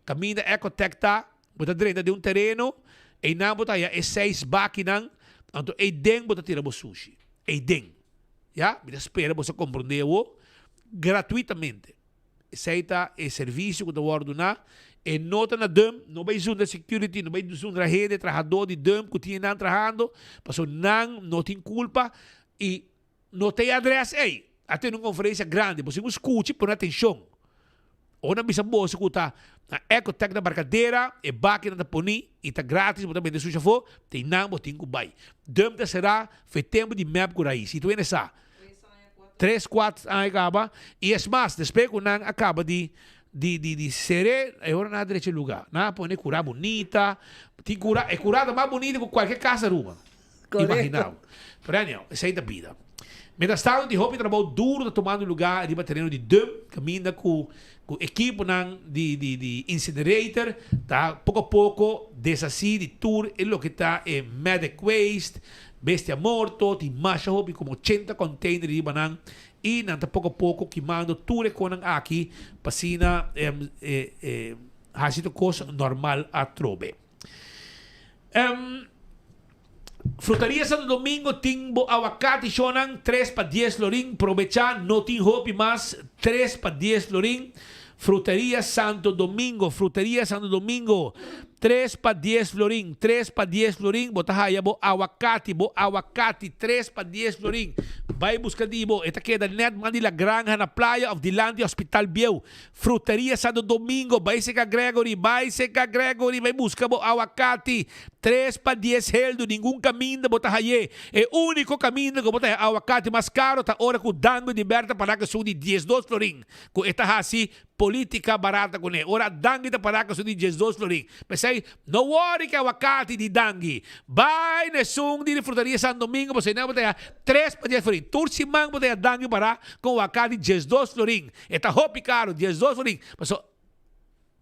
Caminho da ecotecta, bota dentro de um terreno, e não bota aí é 6 baki nang, anto e den bota tirar o sushi. E den. Ja? Me espera você compreender o gratuitamente. Aceita o serviço que eu vou ordenar e nota na dump, não vai usar security, não vai usar a rede, trabalhador de dump que tinha não trabalhando, passou não tem culpa e não tem adresse. Ei, até numa conferência grande, você não escute, põe atenção. Ou na missa boa, você escuta na ecotec da barcadeira, e baki na poni, e está grátis, mas também de suja for, tem não, tem que vai. Dump será, foi tempo de map por aí. Se tu ainda sabe. 3, 4 anos acaba, e é mais, depois que não acaba de ser, agora na direita lugar. Não, põe cura bonita, tem cura, é curada mais bonita que qualquer casa rua. Imaginava. Porém, essa é a vida. Mientras tanto, de roupa trabalho duro, tomando lugar de terreno de dump, caminha com equipe de incinerator, tá pouco a pouco, desassi de tour, e lo que está é medic waste, bestia morto, tem marcha roupa como 80 containers de banana, e nanta pouco a pouco, queimando tudo com aqui, passina, hasito coisa normal a trobe. Frutaria Santo Domingo timbo aguacate shonan 3 para 10 lorin provecha no tin hopi más 3 para 10 lorin Frutería Santo Domingo 3 para 10 florín 3 para 10 florín botahaya bo aguacate 3 para 10 florín vai buscar dibo esta queda net mandi la granja na playa of Dilandi Hospital Bieu Frutería Santo Domingo vai seca Gregory vai buscar bo aguacate 3 para 10 heldo nenhum caminho botahaya é único caminho que botahaya aguacate mais caro tá hora com dando de berta para que sou de 12 florín com esta assim política barata com ele. Ora, dangi da paraka so di 12 florin. Pensei, no worry que aguacate di dangi. Vai nessun di Frutaria San Domingo, você não botar 3 para 10 florin. Tursi mang botar dangi para com aguacate di 12 florin. Eta hopi caro, 12 florin.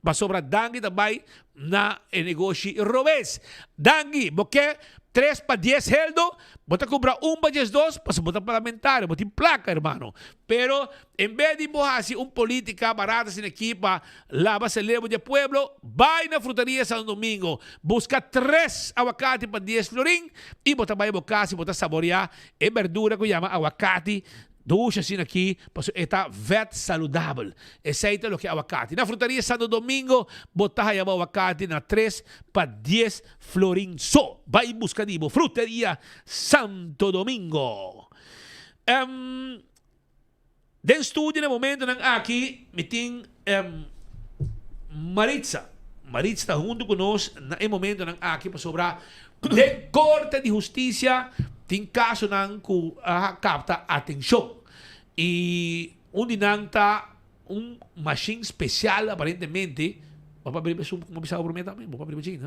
Mas sobra dangi também na negócio robês. Dangi, porque 3 para 10 heldo, bota cobrar 1 para 12, passa bota parlamentar, bota em placa, hermano. Pero, em vez de bohasi política barata sin equipa, lava se levo de pueblo, vai na Frutaria Santo Domingo, busca 3 aguacate para 10 florin, e bota vai bocasi, bota saborear, e verdura que chama aguacate, ducha assim aqui, está vet saudável. Aceita o que é aguacate. Na Frutaria Santo Domingo, botar aí o aguacate na 3 para 10 florin só. Vai buscar dibo. Frutaria Santo Domingo. Den estúdio, no momento, aqui, me tem Maritza. Maritza está junto conosco, no momento, aqui, para sobrar de Corte de Justiça, tem caso que capta atenção. E onde não está machine especial, aparentemente, vou abrir como pensava por mim também, vou abrir machine,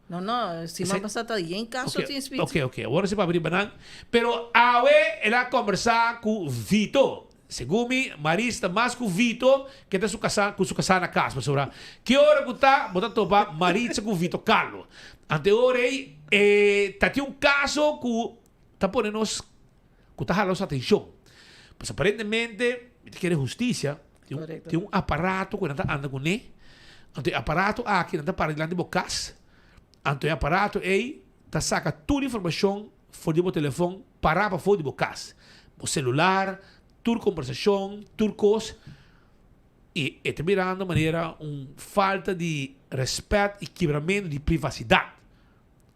não? Não, se vai passar aí em caso tem espírito. Ok, agora se vai abrir banana. Pero ela conversar com Vito, Segumi, Marisa mais com Vitor, que está com sua casa na casa. Sobre que hora que está, bota topa Marisa com Vitor Carlos. Anterior aí, tá tem caso que tá ponendo que tá jalando atenção. Pues aparentemente, quer justiça, tem aparato que anda com ele. Então, aparato aqui anda para diante do casa. Então, aparato aí, tá saca toda a informação fora do telefone para fora do casa. O celular, toda conversação, tudo coisa. E está mirando de maneira falta de respeito e quebramento de privacidade.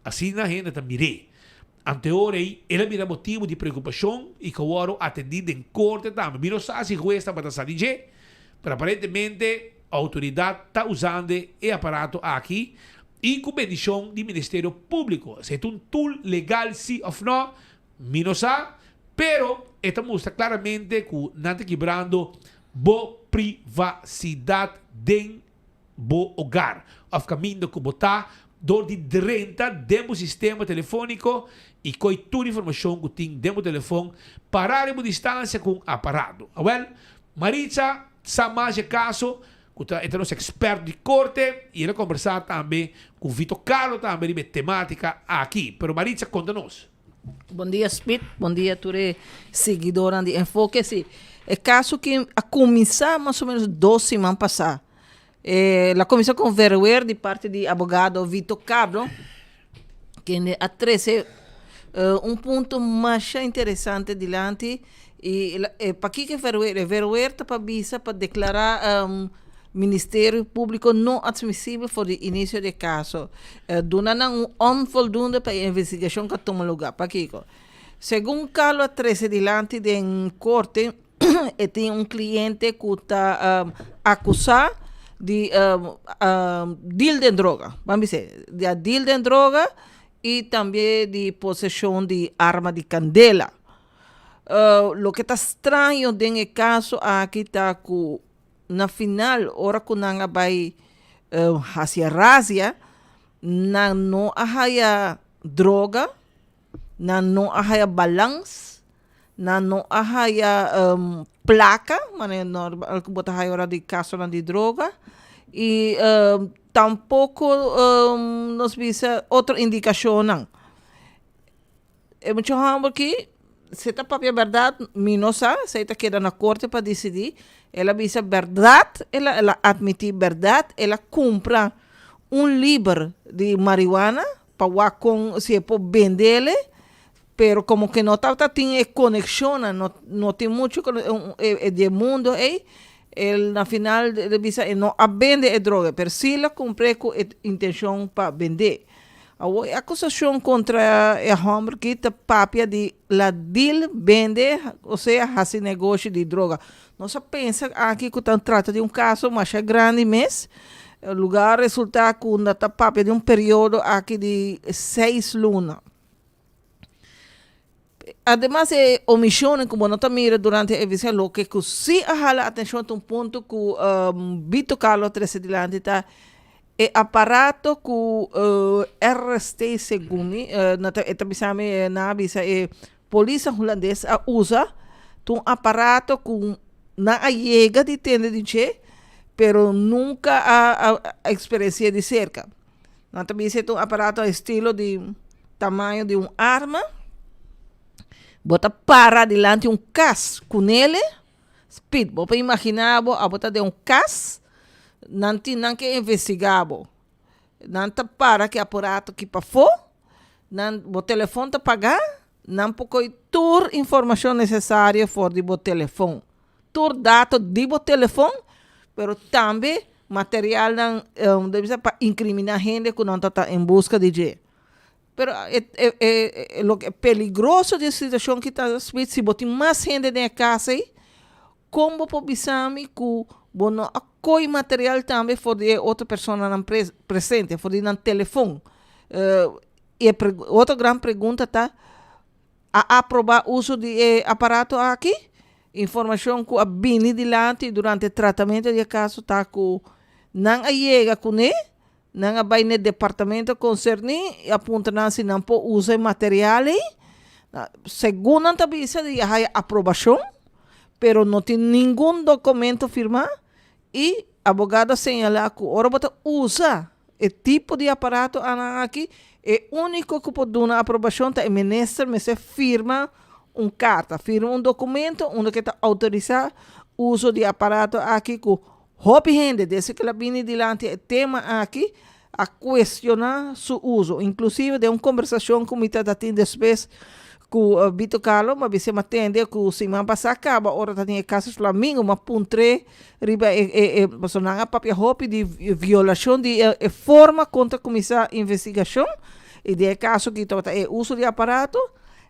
Assim a gente também mirei. Anterior aí, ele mira motivo de preocupação e que agora atendido em corte também. Miro se juez está para sair de, mas aparentemente a autoridade está usando o aparato aqui e com bendição do Ministério Público. Se é um tool legal sim ou não, não sabe, pero esta mostra claramente que não está quebrando a privacidade do hogar. O caminho que botar door die renta demo sistema telefônico e coi toda a informação que tem demo telefone parar em distância com aparato. Well, Maritza, sa mais caso, que é nosso experto de corte e ele conversar também com Vitor Carlos também de temática aqui. Pero Maritza, conta-nos. Bom dia, Speed. Bom dia, ture seguidora de Enfoque. Sim, é caso que a começar mais ou menos 2 semanas passadas. La comisión con Verweer de parte de abogado Vitor Carlos, que a 13 un punto más interesante delante y para que Verweer está para visa para declarar Ministério Público não admissível por o início de caso, donando onvoldoende para a investigação que toma lugar. Para que segundo Carlos 13 delante de corte, tem cliente que está acusado de deal de droga, vamos dizer, de deal de droga e também de possessão de arma de candela. Lo que está estranho nesse caso aqui está que na final, hora que nanga vai hacia razia, não há droga, não há balance, não há placa, maneira normal que botar hora de caso de droga e tampouco nos visa outra indicação não. É muito raro que se está para a verdade, minosa, se está queda na corte para decidir, ela visa verdade, ela admite verdade, ela compra livro de marihuana para com se pode vender, pero como que não está tem conexão, não tem muito de mundo aí, na final ele visa não vende droga, pero se ela compra com intenção para vender. A acusação contra o homem que está papia de la deal vende, ou seja, faz negócio de droga. Nós pensa aqui que trata de caso mais grande, mas o lugar resulta que está papia de período aqui de 6 lunas. Además de omissões, como nós mira durante a visita, lo que se jala atenção a ponto que Vitor Carlos 13 delante está e aparato que RST segundo na avisa polícia holandesa usa aparato que não chega de tenda de che, pero nunca a experiência de cerca. Não também é aparato estilo de tamanho de arma, bota para delante cas com ele, speed, vou imaginar a bota de cas. Não tem que investigar, não tá para que aparato que para for, não o telefone tá pagar, não pode toda informação necessária for de o telefone, todo dado de o telefone, pero também material não deve para incriminar gente que não está em busca de gente. Pero lo que é peligroso de situação que está se botar mais gente na casa aí, como pobisami que bueno, acolhe material também for de outra pessoa não presente, for de no telefone. E outra grande pergunta tá a aprovar o uso de aparato aqui? Informação que a bini delante durante o tratamento de caso tá que não chega com ele, não vai no departamento concernido e aponta se não pode usar material aí. Segundo a tabela de aprovação, pero não tem nenhum documento firmado e a abogada señala que ora bota usa o tipo de aparato aqui é único que pode dar uma aprovação tá o ministro me se firma carta, firma documento onde que está autorizar o uso de aparato aqui com hobby gente desde que ela vem dilante o tema aqui a questionar seu uso, inclusive de uma conversação com o Mitatin depois com o Vito Carlos, mas você me atende que semana passada acaba, ora tá tinha casos Flamengo, mas puntre riba personal papel hobby de violação de forma contra começar a investigação e de caso que é uso de aparato,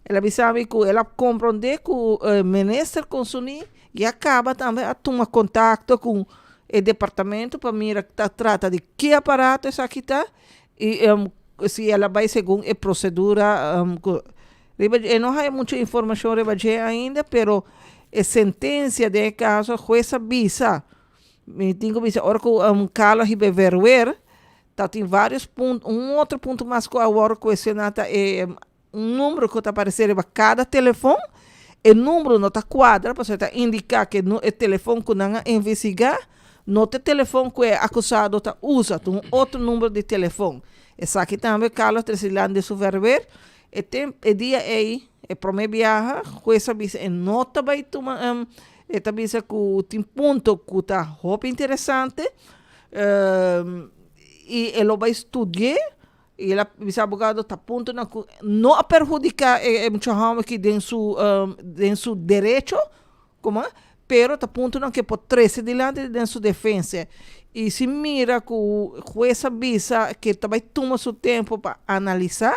ela sabe que ela compreende que o ministro consumir e acaba também a tomar contato com o departamento para mirar que trata de que aparato essa aqui está e se ela vai segundo a procedura não há muita informação ainda, pero a sentença de caso jueza visa me tenho visa ora que Carlos Ribeverwer tem vários pontos, outro ponto mais que agora questionado é número que está aparecendo para cada telefone, o número não está quadra, para você indicar que o telefone que não investigar, não tem telefone que é acusado tá usa outro número de telefone. Essa aqui também Carlos Tresilhão de Superver, e dia aí, é para me viajar, coisa bisa, e nota vai tomar, esta bisa que tem ponto que está muito interessante, e ele vai estudar, e ela bisa abogado está ponto não a perjudicar muita gente que tem seu direito, como pero está ponto que pode trazer dilante de sua defesa. E se mira que o juiz avisa que vai tomar seu tempo para analisar,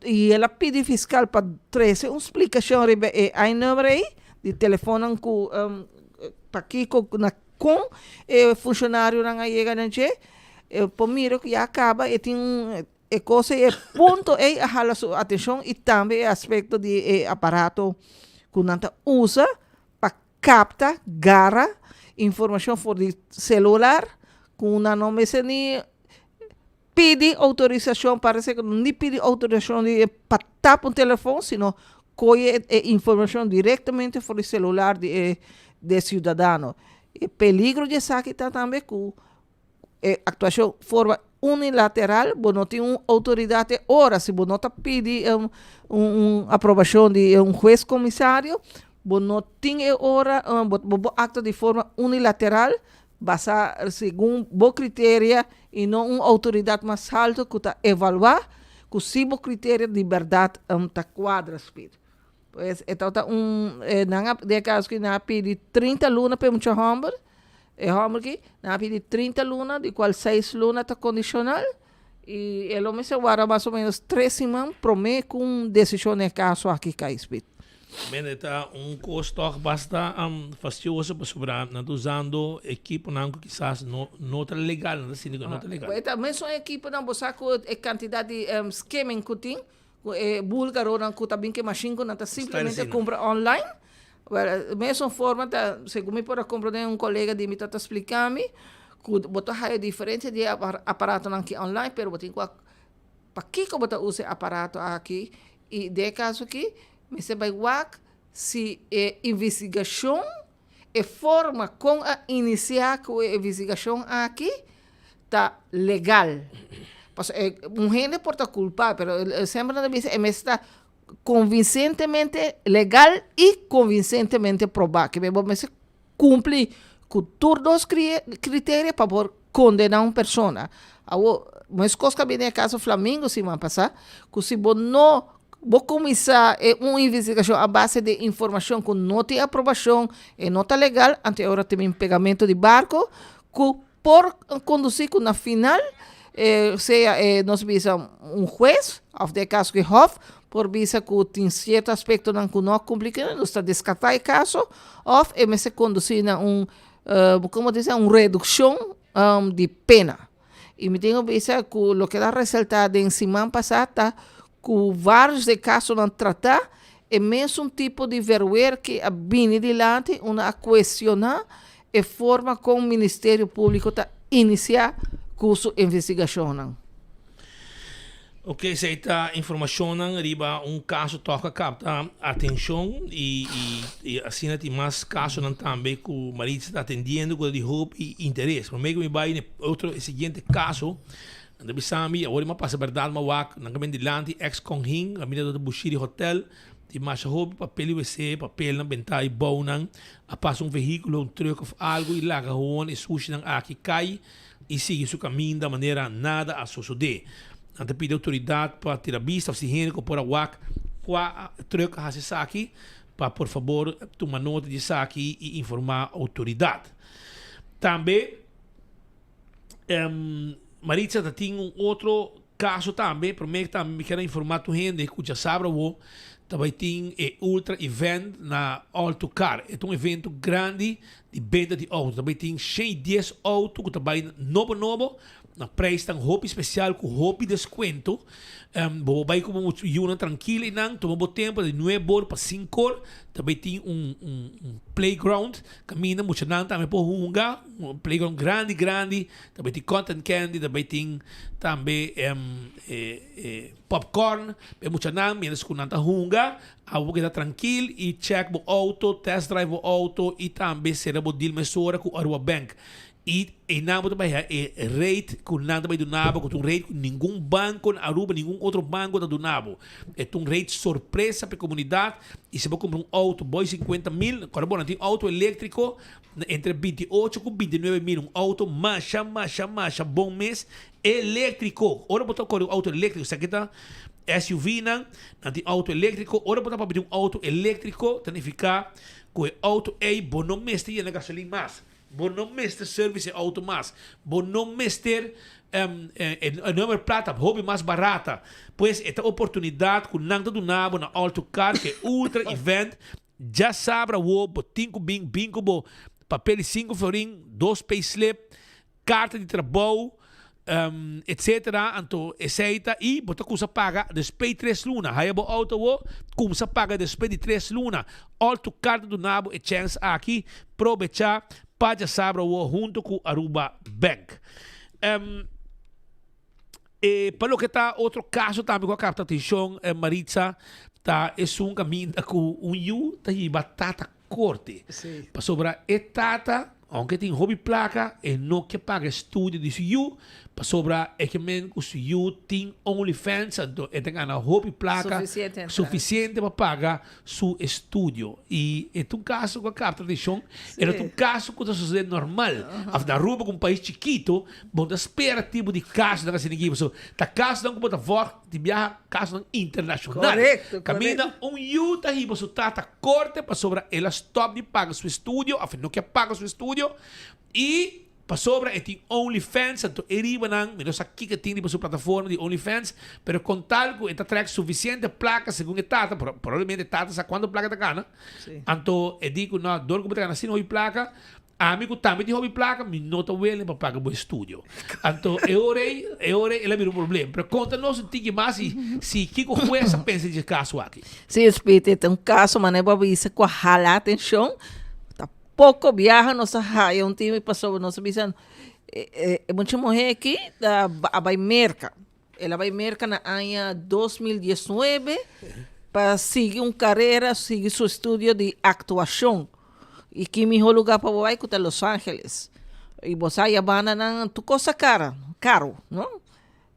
e ela pede fiscal para trazer uma explicação aí número aí de telefone com para aqui com funcionário não chega não che por mira que já acaba e tem coisa é ponto aí a hala sua atenção e também aspecto de aparato que não usa para captar garra informação por de celular com não me se nem pede autorização, parece que não pede autorização para tapar um telefone, senão colhe informação diretamente por o celular de cidadão. E peligro de saque está também com actuação forma unilateral, não tem uma autoridade ora, se não pede uma aprovação de juiz comissário, não tem ora acto de forma unilateral, basar segundo bom critério e não uma autoridade mais alta que está evaluar que se o critério de liberdade está quadra speed. Pois então tá de caso que na pedi 30 luna para muita homem que na pedi 30 luna de qual 6 luna está condicional e ele me se guarda mais ou menos 3 semanas promete com decisão de caso aqui cai speed. Men está custo bastante fastidioso para sobrar, não usando equipo não que quizás não está legal, não está legal. Então, mesmo a equipe não você com a quantidade de scamming que tem, búlgaro não que também que machine não está simplesmente compra online. Mesmo forma tá, segundo me pode compreender colega de mim tá explicando que botar a diferença de aparato não que online, pero botar para que botar usa aparato aqui e de caso aqui mas vai se a investigação e forma com a iniciar com a investigação aqui está legal. Porque gente pode estar culpada, mas sempre não diz está convincentemente legal e convincentemente probado. Que você cumpre com todos os critérios para poder condenar uma pessoa. Mas coisa que vem no caso Flamengo semana passada, que se não vou começar uma investigação à base de informação que não tem aprovação e não está legal, até agora tem pegamento de barco, que por conduzir que na final, nós visa um juiz, of the caso que Hof, por visa que tem certo aspecto que não cumpre, nós está descartar o caso, e me se conduzir a como dizer, uma redução de pena. E me tenho visa que o que dá resultado em semana passada, que vários de casos não tratar, é mesmo um tipo de vergonha que vem adiante, a questionar a forma como o Ministério Público está iniciar com sua investigação. Ok, se esta información arriba un caso toca capta atención y así no tiene más casos también que Maritza está atendiendo con el hope y interés. Pero me va en otro siguiente caso. De bisami, agora uma passa verdade ma wak, nang kami dilanti ex kong hing, kami na do Bushiri Hotel, di masha hobi papel UC, papel ng bentay bow nang apas veículo, um truck of algo e laga gewoon e sushi ng aki kai e sigue su caminho da maneira nada a suceder. Ante pide autoridade para tirar vista oxigênico por a wak, qua truck hasi saki, para por favor tomar nota de saki e informar a autoridade. Também Maritza tem outro caso também, para mim também me quero informar a gente que já sabe também tem ultra event na Alto Car. É um evento grande de venda de autos. Também tem 110 autos que também novo na preço tão roupa especial com roupa desconto. Vai como uma tranquila e não toma tempo de 9 horas para 5 horas. Também tem playground, caminha muito não também por um playground grande. Também tem cotton candy, também tem popcorn, é muito não, menos com nanta hunga, a boca está tranquilo e check o auto, test drive o auto e também será o deal mesora com a bank. E nada também é rate com nada também do nabo, com um rate com nenhum banco na Aruba, nenhum outro banco do nabo. É um rate surpresa para a comunidade. E se você comprar um auto, boy 50 mil, agora tem auto elétrico entre 28 com 29 mil, um auto macha, bom mês, elétrico. Ora botar o auto elétrico, isso aqui tá SUV não tem auto elétrico. Ora botar para pedir um auto elétrico, significa que o auto é bom não mês tem na gasolina mais. Bom não mestre serviço auto mais. Bom não mestre número plata, hobby mais barata. Pois esta oportunidade com nada do nabo na Alto Car, que é ultra event, já sabe o botinho bingo bo papel 5 florin, 2 payslip, carta de trabalho, etc. Então, aceita e bota coisa paga despeito 3 luna. Aí o auto começa paga despeito 3 luna. Alto Car do nabo e chance aqui aproveitar para saber junto com Aruba Bank. Para o que está outro caso também com a capta atenção, Maritza, tá é um caminho com um tá aí batata corte. Para sobrar etata, aunque tem hobby placa, e não que paga estúdio de you, para sobrar é que men com you tem OnlyFans, então é tem uma hobby placa suficiente para pagar seu estúdio. E é um caso com a capta atenção, é um caso que está sucedendo normal. Na Aruba, com um país chiquito, bom, da espera tipo de caso da seguinte, so, tá caso não como da voz de viajar, caso não internacional. Correto. Camina you tá aí, você tá corte para sobrar ela stop de pagar seu estúdio, afinal não quer pagar seu estúdio e para sobra tem OnlyFans, então eriba nang, menos aqui que tem sua plataforma de OnlyFans, pero com tal que esta track suficiente placa segundo tata, provavelmente tata sabe quando placa tá cana. Então eu digo na dor que tá assim hobby placa, amigo também de hobby placa, me nota well para pagar o estúdio. Então eu orei, ele vira um problema. Pero conta-nos um tique mais se Kiko Jueza pensa de caso aqui. Sim, Espírito, tem um caso, mas não é isso com a atenção. Pouco viaja nossa raia, um time passou nossa visão. Muita mulher aqui vai merca. Ela vai merca na ano 2019 para seguir uma carreira, seguir seu estudo de atuação. E que melhor lugar para vai que Los Angeles. E você aí abana na tu coisa caro, não?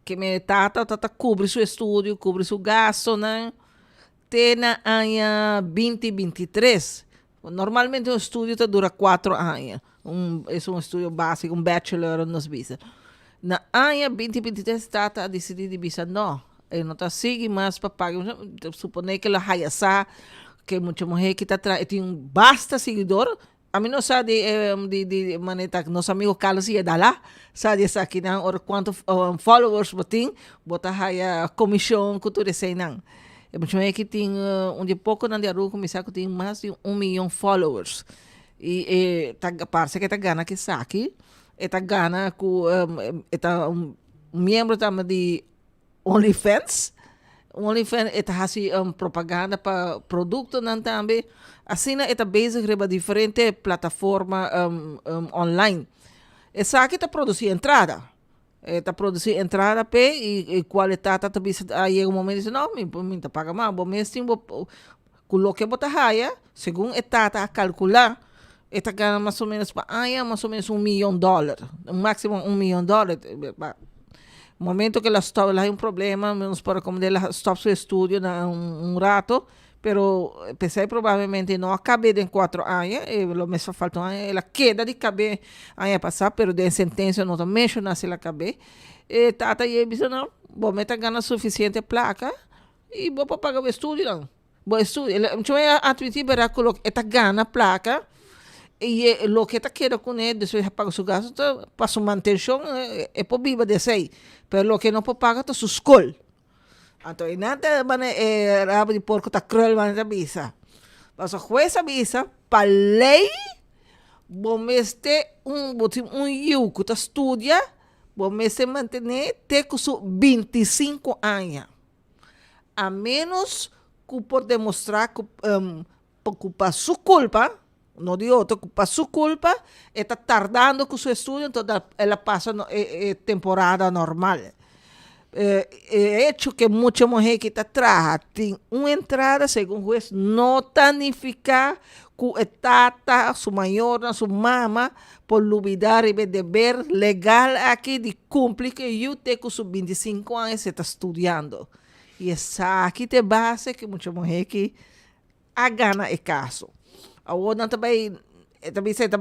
Que me tata cobre seu estudo, cobre seu gasto, né? Tem na ano 2023. Normalmente um estúdio dura 4 anos. É um estúdio básico, um bachelor nos visa. Na ano 2023 está decidido de visa, não. Ele não está seguindo mais para pagar. Supone que ela haiasa, que muita mulher que está tem basta seguidor. A mim não sabe de maneira que nosso amigo Carlos ia dar lá. Sabe essa aqui, não? Ou quanto followers botem, botar a comissão que tu recebe, não. É muito que tem onde pouco na Aruba começar que tem mais de 1 milhão de followers e parece que tá ganha que saque tá ganha com tá membro também de OnlyFans tá assim propaganda para produto não também assim tá basic reba diferente plataforma online essa aqui tá produzindo entrada Está produzindo entrada P e qualidade também aí um momento diz não, me tá paga mais, bom mês tem coloque bota raia, segundo etata a calcular, eta ganha mais ou menos para mais ou menos $1 million, máximo $1 million. Momento que ela stop, lá é problema, menos para como ela stop seu estudo rato, pero pensei provavelmente não acabei em 4 anos, e lo mesmo falta ela queda de caber aí passar, pero de sentença não mexo na se ela caber. E tata e disse não, bom, meta ganha suficiente placa e vou pagar o estudo não. Bom estudo, ela tinha atividade para colocar esta ganha placa e lo que está queda com ele, depois paga seu gasto, para sua manutenção é por viva de sei, pero lo que não pode pagar é sua escola. Então, nada rabo de porco está cruel, mas a visa. Mas a jueza visa, para lei, bom este um yuco que estudia, bom este manter até com 25 anos. A menos que por demonstrar que por sua culpa, não de outro, que por sua culpa, está tardando com seu estudo, então ela passa temporada normal. Hecho que muita mulher que está atrás tem uma entrada, segundo o juiz, não tanificar que tata, sua maior, sua mama, por olvidar e dever legal aqui de cumprir que eu tenho com 25 anos está estudando. E essa aqui tem base que muita mulher que a gana é caso. Agora também está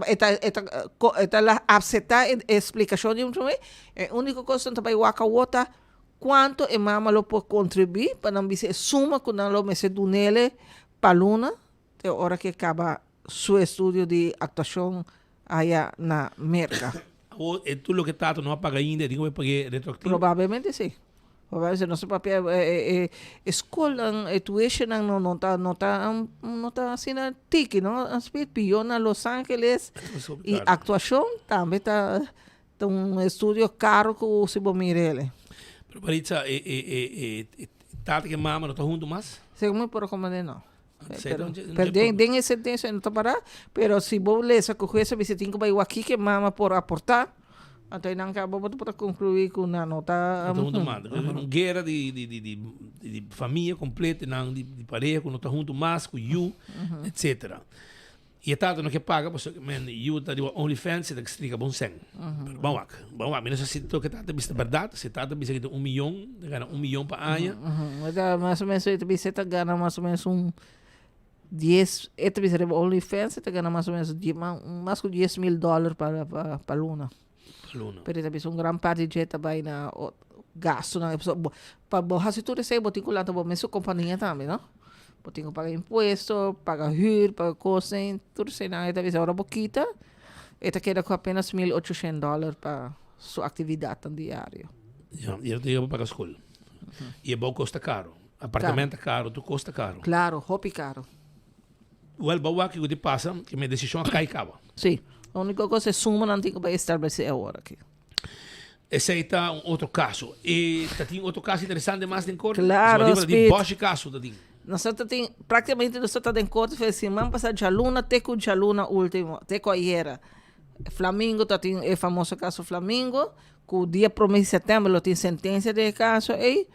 aceitar a explicação de um também. A única coisa também o outra quanto a mama lo pode contribuir para não se suma que não lo mese do nele para aluna até a hora que acaba seu estudo de atuação aí na América. Ou tu lo que tato não paga ainda, digo pagar retroativo? Provavelmente sim. Provavelmente não se papel escola tuition não tá assim na tique, não? Aspect pior na Los Angeles e atuação também tá um estudo caro que se bom mirele. Pero Maritza, tata que mama não está junto mais? Segundo por recomendar não. Tem essa sentença não está para, pero se vou ler essa coisa, você tem que vai aqui que mama por aportar. Então não acaba para concluir com a nota. Não está junto mais. Uma guerra de família completa, não de pareja, não está junto mais com you, etc. E a tata não quer pagar, porque you está de OnlyFans, está que explica bom sangue. Vamos lá, mas se tu que tata vista verdade, se tata vista que $1 milhão, ganha $1 milhão para ano. Mais ou menos você ganha mais ou menos 10, esta vez OnlyFans, você ganha mais ou menos mais de $10 mil para aluna. Pero também um grande parte de também na gasto na pessoa. Para borrar se tudo isso, botinho lá também mesmo companhia também, não? Botinho paga imposto, paga hyr, paga coisa, tudo isso na talvez agora boquita. Esta queda com apenas $1.800 para sua atividade diária. E eu tenho para a escola. E é bom custa caro. Apartamento caro, tu custa caro. Claro, hobby caro. Well, bawa que eu passa, que minha decisão cai cava. Sim. A única coisa é suma não tem que estabelecer agora aqui. Esse aí está outro caso. E tem outro caso interessante mais em corte? Claro, de boche caso, tá nós tem praticamente nós estamos em corte, foi semana passada de aluna, até com de aluna último, até com a era. Flamengo, tem o famoso caso Flamengo, que o dia 1 de setembro tem sentença de caso aí.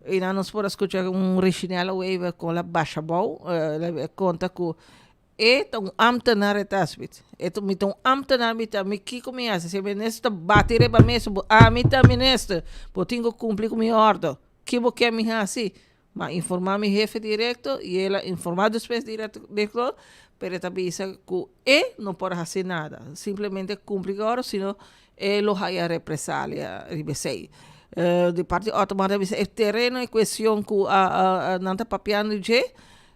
E nós podemos escutar original wave com a baixa boa, conta que um ambtenaar het aspect. Met ambtenaar me kiko me asa. Se minister batire ba mesmo, minister, botingo cumprir com minha ordem. Que bo quer me assim? Mas informar meu jefe direto e ela informar depois direto, pero também isso que não pode fazer nada. Simplesmente cumprir agora, senão ele vai represália, ribesei. De parte automática, o terreno é questão que não está papiando de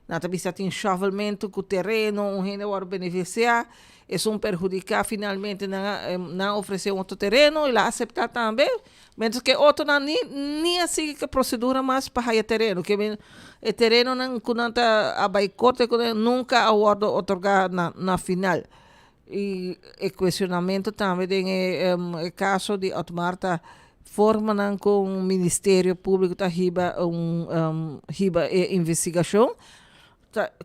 nata bisa tem enxovalmento com o terreno, gente vai beneficiar, é perjudicar finalmente não oferecer outro terreno e lá aceitar também, menos que outro não nem assim que procedura mais para o terreno, que o terreno não está a baicote nunca a ordem otorgar na final. E o questionamento também tem o caso de Otmarta forma com o Ministério Público da riba investigação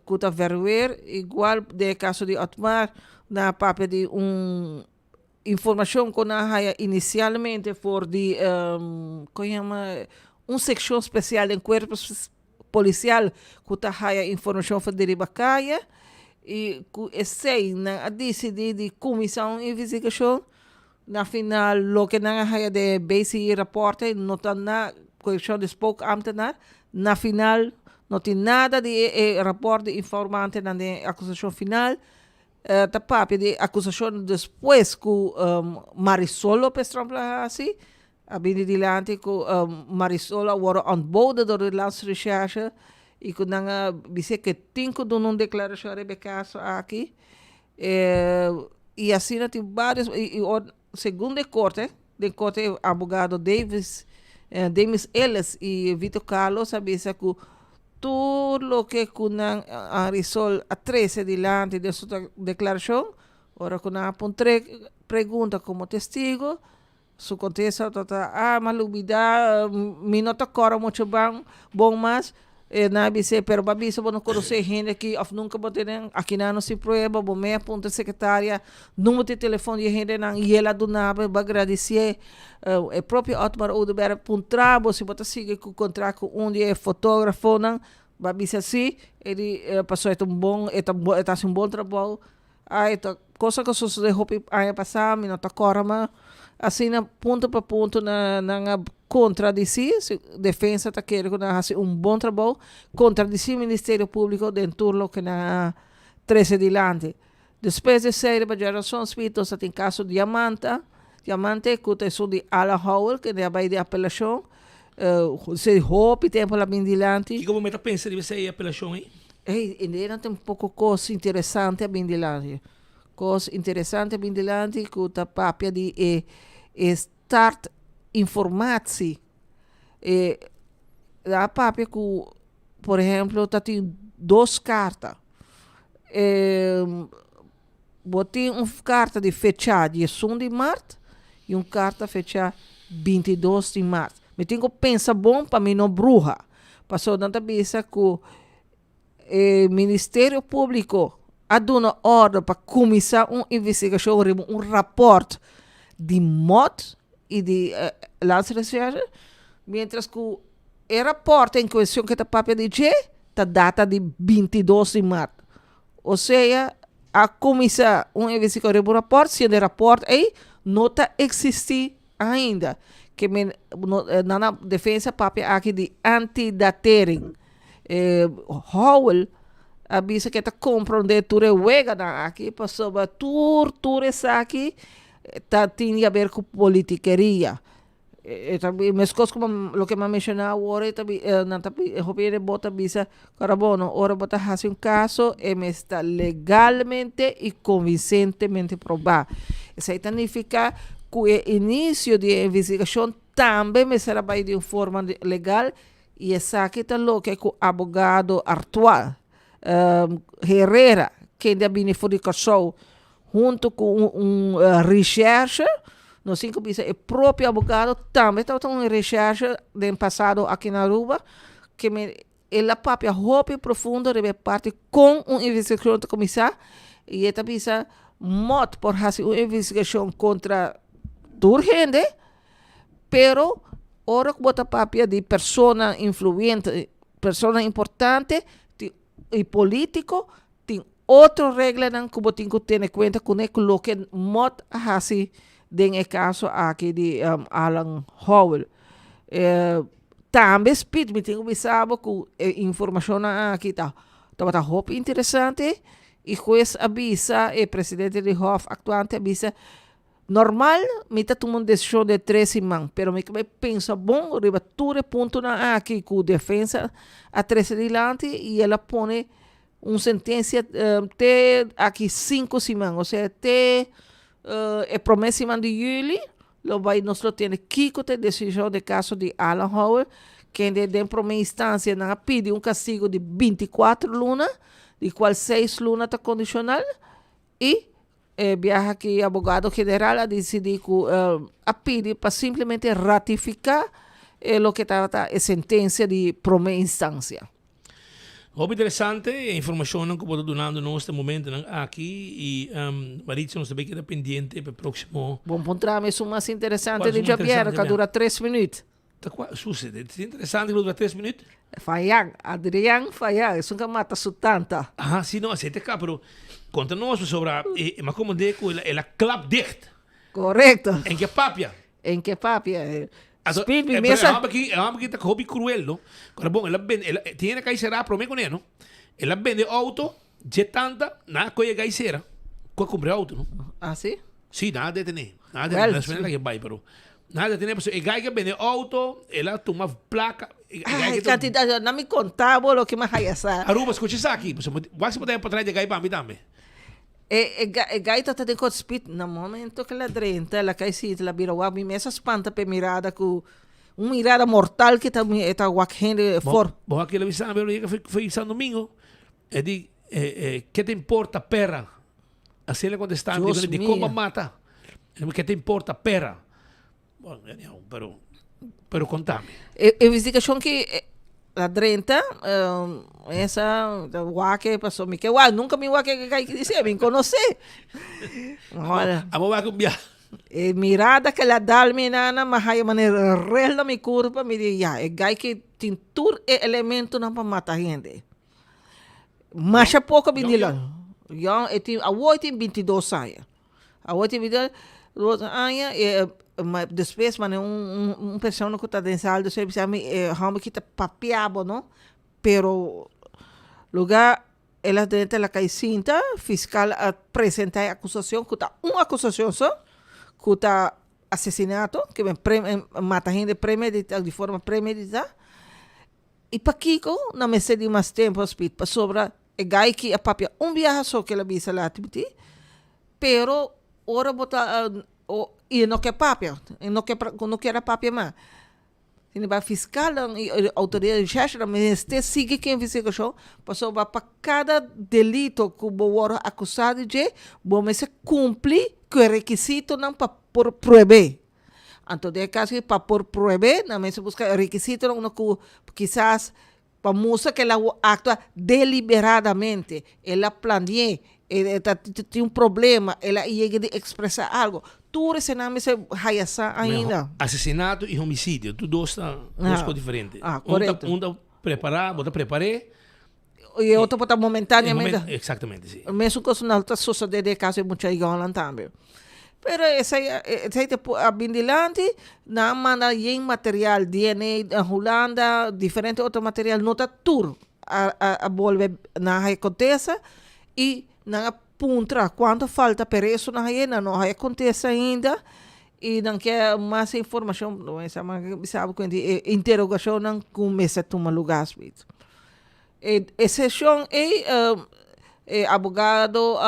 que está ver igual de caso de Otmar na papel de información que haya inicialmente por de una sección especial en cuerpos policial que haya información para derivar calle e esse na decidir de comissão de investigação na final lo que na haya de base reporte não está na questão de spoke ambtenaar na final não tem nada de reporte de informante na de acusação final tá papel de acusação depois que Marisol Lopes Trompa assim a bem dilante que Marisol agora ontboden door de Landsrecherche e que nanga disse que tem que dar uma declaração de caso aqui e assim tem vários e segundo a corte abogado Davis Ellis e Vitor Carlos sabia que tudo o que a Marisol a 13 dilante de sua declaração ora que na pergunta como testigo su contesta malubida mi não tá cora muito bom mas na ABC pero babisa não conhecer gente aqui of nunca botar aqui não se prueba bom meia ponta secretária número de telefone de gente não e ela do nada para agradecer o próprio Otmar Odeberg pontrabo se botar sigue com o contrato onde é fotógrafo não babisa assim ele passou um bom um bom trabalho coisa que sucedeu ano passado mi não tá cora mas assim ponto para ponto na contra de si defesa está querendo fazer bom trabalho contra de si Ministério Público dentro do que na 13 dilante depois de ser para geração Spito tem caso Diamante que é de Alan Howell que é a de apelação se hope tempo lá bem dilante e como meta pensa de ser apelação aí ainda tem pouco coisa interessante bem dilante coisa interessante bem dilante que tá papia de start informatie a papia que por exemplo tá tem duas cartas botei carta de fecha de 1 de março e carta fecha 22 de março me tenho que pensar bom para mim não bruxa passou tanta vez que o Ministério Público a dona ordem para começar uma investigação rapport de modo e de Landsrecherche, mientras que o rapport em questão que está papel de está data de 22 de março. Ou seja, a começar uma investigação de rapport, se o rapport aí não está existir ainda, que na defesa papel aqui de anti-datering. Howell avisa que está compreendendo tudo wega na aqui passou para tudo isso aqui tem a ver com politiqueria também mas coisas como o que me mencionava agora também não também eu bota visa carbono ora bota fazer caso e está legalmente e convincentemente provado isso significa que o início de investigação também me será de forma legal e essa aqui está o que o advogado atual Herrera, que ainda bem foi de caso junto com recherche, no 5 bisa o próprio advogado também está uma recherche do passado aqui na Aruba, que ela própria roupa profunda de parte com uma investigação de começar e esta bisa modo por fazer uma investigação contra urgente, pero ora que bota papel de persona influente, persona importante e político tem outra regra que você tem que ter em conta com o que mod assim no caso aqui de Alan Howell também speed me tenho que saber que informação aqui tá roupa interessante e juiz avisa o presidente de Hof atuante avisa normal me está tomando decisão de 13 man pero me pensa bom riba tudo ponto na aqui com defesa a 13 dilante e ela põe sentença até aqui 5 semanas ou seja até a promessa de julho lo vai nós tem que ter decisão de caso de Alan Howell que de primeira instância não pede castigo de 24 lunas de qual 6 lunas está condicional e viaja que o advogado general a decidir a pedir para simplesmente ratificar o que estava a sentença de primeira instância. Hobby interessante, informazione che potete donando in questo momento aqui e Maritza non sta bem pendiente per il prossimo. Bom encontrarmos isso mais interessante Quase de mais Javier, interessante, que dura 3 minutos. Succede, è interessante che dura 3 minuti? Fayang, Adrián Fayang, isso nunca mata su tanta. Ah, sì, no, siete qua, però conta noi sopra, ma come dico, è la club dicht. Corretto. In che papia? In che papia? Speed mi mesa. Aqui tá hobby cruel, no? Quando bom, ela tiene que será pro me con no? Ela vende auto, J80, na coisa que será. Qual comprei auto, no? Ah, sim? Sim, nada de ter. Nada de ter que vai, pero nada de ter, e gai que vende auto, ela toma placa. Ai, quantidade, não me contava o que mais ia essa. Aruba, escute isso aqui, você pode para trás de gai para mim também. Gaita tá com speed no momento que ela drenta, ela cai se ela vira o me essa espanta pe mirada com mirada mortal que tá walkando for. Bom, aquele visão, eu foi São Domingo. É de que te importa perra? Assim ele contestando, de como mata. Que te importa perra? Bom, pero contame. Eu investigação que la drenta, essa wake passou me que nunca me wake que disse me conhecer. Olha, a vai cambiar. Mirada que ela dá me nana, mas aí maneira real na minha curva me diz já, é gai que tem tur elemento não para matar gente. Mas é pouco me diz lá. Já a oi tem 22 anos. A oi tem 22 anos mas depois mano pessoa que está dentro do serviço home que está papiabo não pero lugar ela dentro da caicinta fiscal apresentar acusação que está uma acusação só que está assassinato que mata gente de forma premeditada e para Kiko não me cede mais tempo para sobra gai que a papia viaja só que ela visa lá pero ora botar e não quer papel, não quer papel mais. Se vai fiscal e autoridade de justiça, mas este sigue que investigação, passou para cada delito que o boa acusado de, bom, mas se cumpre com o requisito não para por proibir. Então, de caso para por proibir, não mas busca requisito não que quizás para mostrar que ela atua deliberadamente, ela planeia, ela tem problema, ela ia expressar algo. Tudo esse nome se hayasa ainda. Assassinato e homicídio, tudo dois coisas diferentes. Correto. Bota preparei. E outro bota momentaneamente. Exatamente, sim. Mesmo que não está sucedendo de caso muito igual também. Pero esse a bindilante na manda em material DNA na Holanda, diferente outro material, nota tudo a volver na acontece e na puntra quanto falta para isso não acontece ainda e não quer mais informação não é sabe quando interrogação não começa a tomar lugar exceção é abogado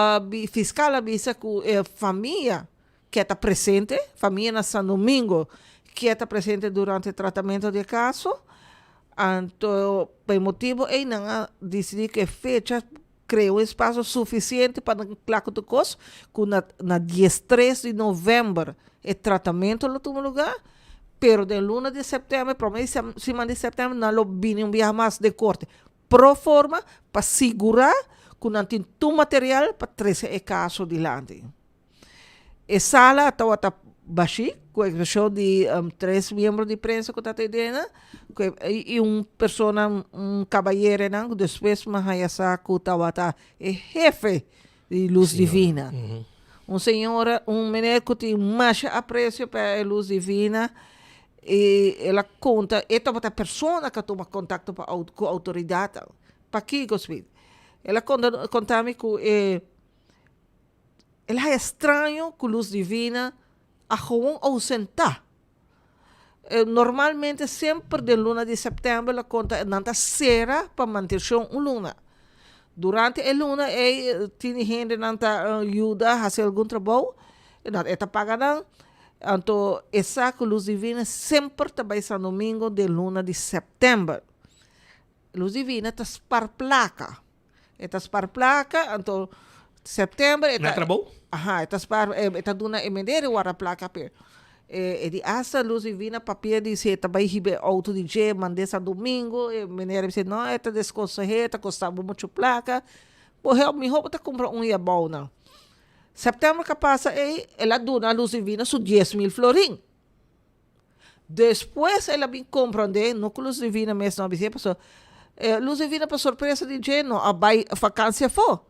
fiscal avisa que família que está presente família na São Domingo que está presente durante o tratamento do caso então por motivo ele não decidiu que fecha criou um espaço suficiente para claro do curso que na 13 de novembro o tratamento no toma lugar pero de luna de setembro promessa semana de setembro não vem viajar mais de corte pro forma para segurar que não tem todo material para trazer o caso adiante e sala está baixi com a expressão de 3 membros de prensa que está tendo e pessoa caballeiro não depois mas já que estava jefe de luz divina senhora menino que tem mais apreço para a luz divina e ela conta esta é a pessoa que toma contato com a autoridade para que gospel ela conta-me que ela é estranho com a luz divina a gewoon ausentar. Normalmente, sempre de luna de setembro, ela conta nanta cera para manter uma luna. Durante a luna, tem gente nanta ajuda a fazer algum trabalho, nanta está pagando. Então, essa luz divina sempre está São Domingo de luna de setembro. Luz divina está para placa. Está para placa, então setembro não trabalho? Está dando a emenda a placa per. de hasta luz divina papel de se também ribe auto de je mandei sa domingo e menere disse não é desconcerreta custava muito placa porra me roupa tá comprar ia bom não setembro que passa ela dona luz divina su 10.000 florin depois ela me compreende no que luz divina mesmo não disse passou luz divina para surpresa de je não a vacância for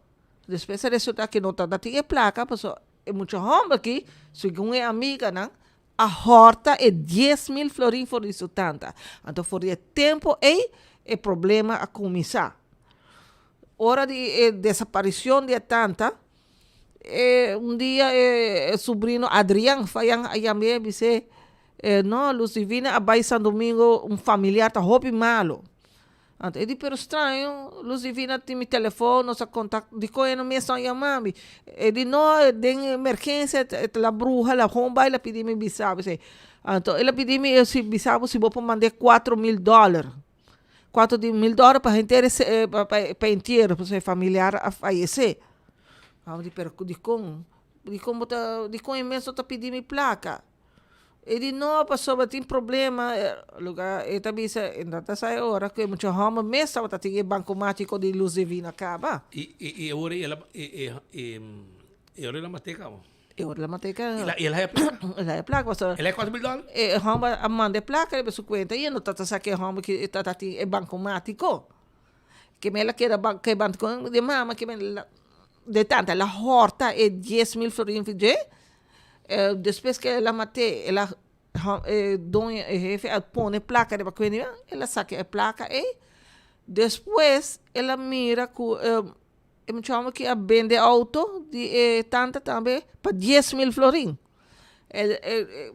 depois resulta que não tá tinha placa passou é muito homem aqui segundo é amiga não a horta é 10.000 florin for isso tanta. Então, for o tempo é problema a começar. Hora de desaparição de tanta, dia o sobrinho Adriano Fayang ayame disse, não, Luz Divina, abai São Domingo, familiar tá roupa malo. Então, é pero estranho, Luz Divina tem meu telefone, nossa contato, de coisa não me são chamando. Ele não, tem emergência, a bruxa, a romba, ela pediu me bisabo. Então, ela pediu me se bisabo, se vou mandar $4.000. $4.000 para gente para inteiro, para ser familiar a falecer. Pero de como imenso tá pedindo me placa. Ele não passou, tem problema. Lugar, ele também disse, ainda sai hora que muita rama mesmo está tendo banco mático de luz divina acaba. E agora ela mateca. Ela mateca. Ela é placa. Ela é placa, pastor. Ela é $4.000. E rama a manda placa, ele 50 e não está saindo que rama que está tendo banco mático. Que me ela quer banco de mama que me de tanta la horta é 10.000 florin de depois que ela mate, ela dona jefe põe placa de bacuinha, ela saca a placa e depois ela mira que me chama que a vende auto de tanta também para 10.000 florin.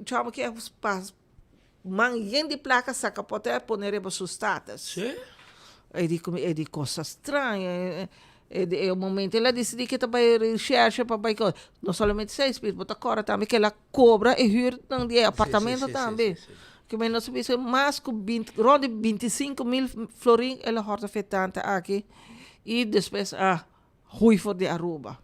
Chama que para manhã de placa saca poder pôr para suas tatas. Sim. É de coisa estranha. É o momento ela decide que também recherche para baixo não somente 6 pisos, mas agora também que ela cobra e hyra de apartamento também. Que mas nós sabemos mais que 25.000 florin ela horta fetanta aqui e depois ruivo de Aruba.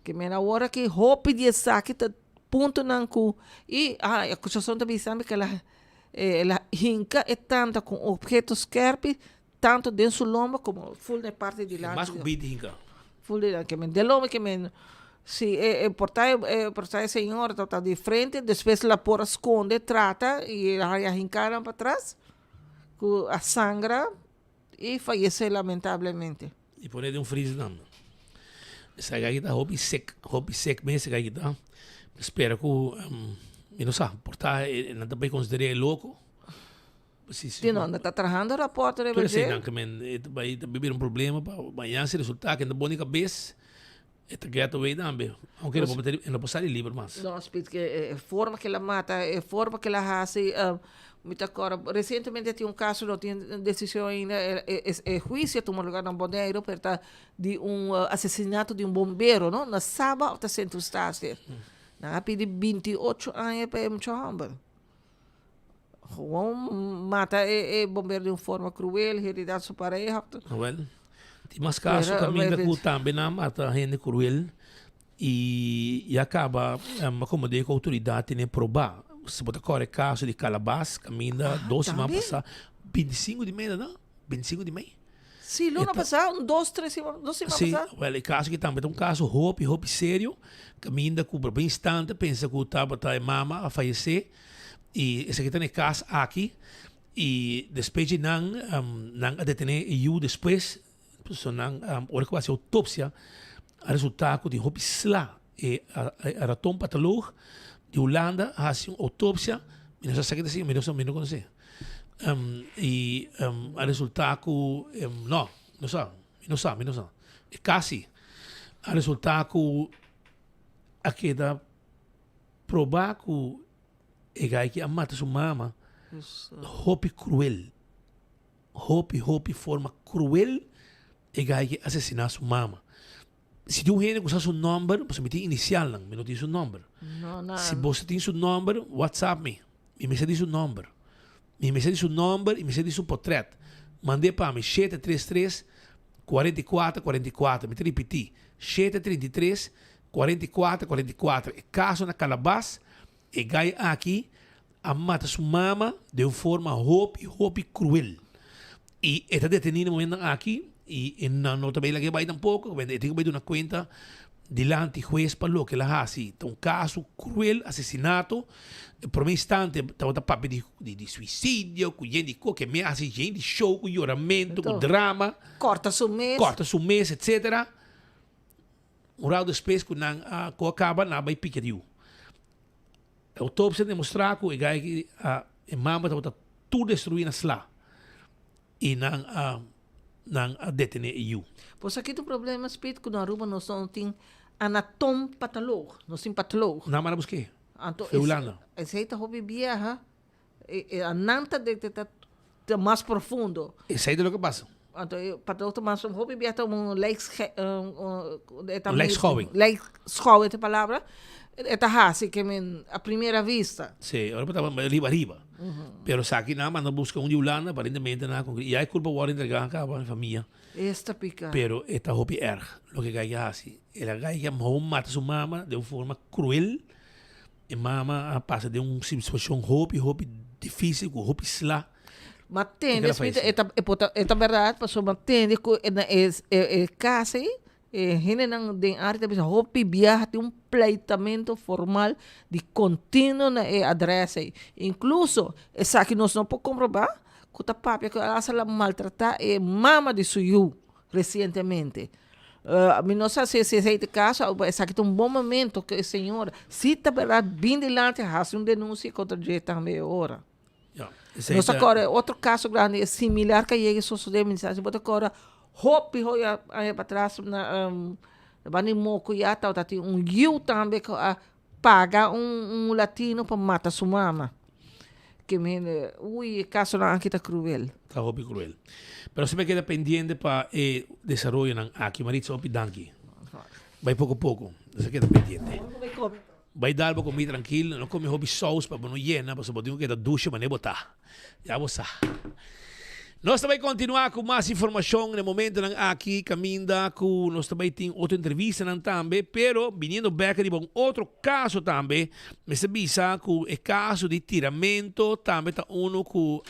Que mas na hora que roupa de saque tá ponto não cu e a acusação também sabe que ela hinca é tanta com objetos querpe tanto dentro do lombo como full de parte de lá. Mais que bidinga. Full de lá que de lombo que se portar senhora está de frente, depois ela por esconde, trata e ela arrancaram para trás, com a sangra e faleceu lamentavelmente. E por aí de freezer não. Essa gaita hobby sec mesmo essa gaita. Espero que não sabe, portar não também considerei louco. De não, está trabalhando a porta de verdade. Não, que vai beber problema para amanhã se resultar que não boa cabeça. Esta gato vai também. Aunque não pode sair livre mais. Não, porque forma que ela mata, forma que ela hace, muita coisa. Recentemente tinha caso, não tinha decisão ainda, juízo tomou lugar no Bonaire, de assassinato de bombeiro, não? Na Saba, ou Centro-Estácio. Na pedi 28 anos para homem. Gewoon mata bombeiro de uma forma cruel, realidade super rápido. Well, tem mais casos também que também não mata gente cruel e acaba acomodando com a autoridade nem provar. Se botar corre caso de Calabás, caminha 12 semanas passar, 25 de meia, não? 25 de meia. Sim, luna passar, 2 semanas passar. Sim, well, o caso que também tem um caso roupa sério, caminha com o instante, pensa que o tabata é mama a falecer. E esse aqui tem caso aqui e depois de não detener e depois hora que vai ser autópsia a resultado de hopisla e a raton patolog de Holanda faz uma autópsia não sei se assim não conhece e a resultado não sabe e quase a resultado aqui da provar que e gai que mata sua mama, hopi cruel, hopi forma cruel, e gai que assassina sua mama. Se de gente usa seu número, você me tem inicial não, me não tem seu número. Se você tem seu número, WhatsApp me diz seu número, me diz seu número e me diz seu portrait. Mandei para mim 733 44 44, me repetir 733 44 44. E caso na Calabás e gai aqui a mata sua mama de uma forma hopi cruel. E está detenido no momento aqui e não também lá que vai tampouco, tem que vai dar uma conta delante juez para lo que la hace. Um caso cruel, assassinato, por um instante, estava papo de suicídio, com gente que me hace gente show, com choramento, com drama. Corta su mês, etc. Um rau depois, quando acaba, não vai pique de a autópsia demonstrar que a mama estava tudo destruída lá. E não detener eu. Pois aqui tem problema, Speed, que na Aruba nós não tem anatom-patolog, nós tem patolog. Não, mas busquei. Feulana. Esse aí está hobby vieja, a nanta de mais profundo. Esse aí é o que passa. Então, patolog mais hobby vieja, Lijkschouwing. Lijkschouwing, é a palavra. É assim que a primeira vista. Sim, agora estava riba. Pero sa akin naman, nabusca Yolanda, aparentemente na kung iya culpa wala entregar ka ba família. Esta pica. Pero esta hopi lo que gaya así. Ela gaya mata su mama de uma forma cruel. E mama passa de uma situação hopi difícil, com hopi slá. Mas tem, é verdade, passou, mas tem, é caso aí. Gente não tem arte, mas hopi viaja tem pleitamento formal de contínuo na adressa. Incluso, essa que nós não podemos comprovar, que a papia que ela se maltratar é mama de suyu recentemente. Não sei se esse caso, essa aqui tem bom momento que a senhora, se está verdade, bem delante, faz denúncia contra a gente também agora. Nós agora, outro caso grande, é similar que chega a sociedade mensagem, mas agora, hopi aí para trás na bani moco ya tá tem you também que paga latino para matar sua mama que caso não aqui tá cruel hopi cruel pero se me queda pendiente para desarrollo aqui Maritza hopi danki vai pouco a pouco se queda pendiente vai dar para comer tranquilo não come hopi sauce para não llena para poder que da ducha mas nem botar já você. Nós também continuar com mais informação no momento aqui, caminda com nós também tem outra entrevista também, pero vindo back de outro caso também, me sabia que o caso de tiramento também está com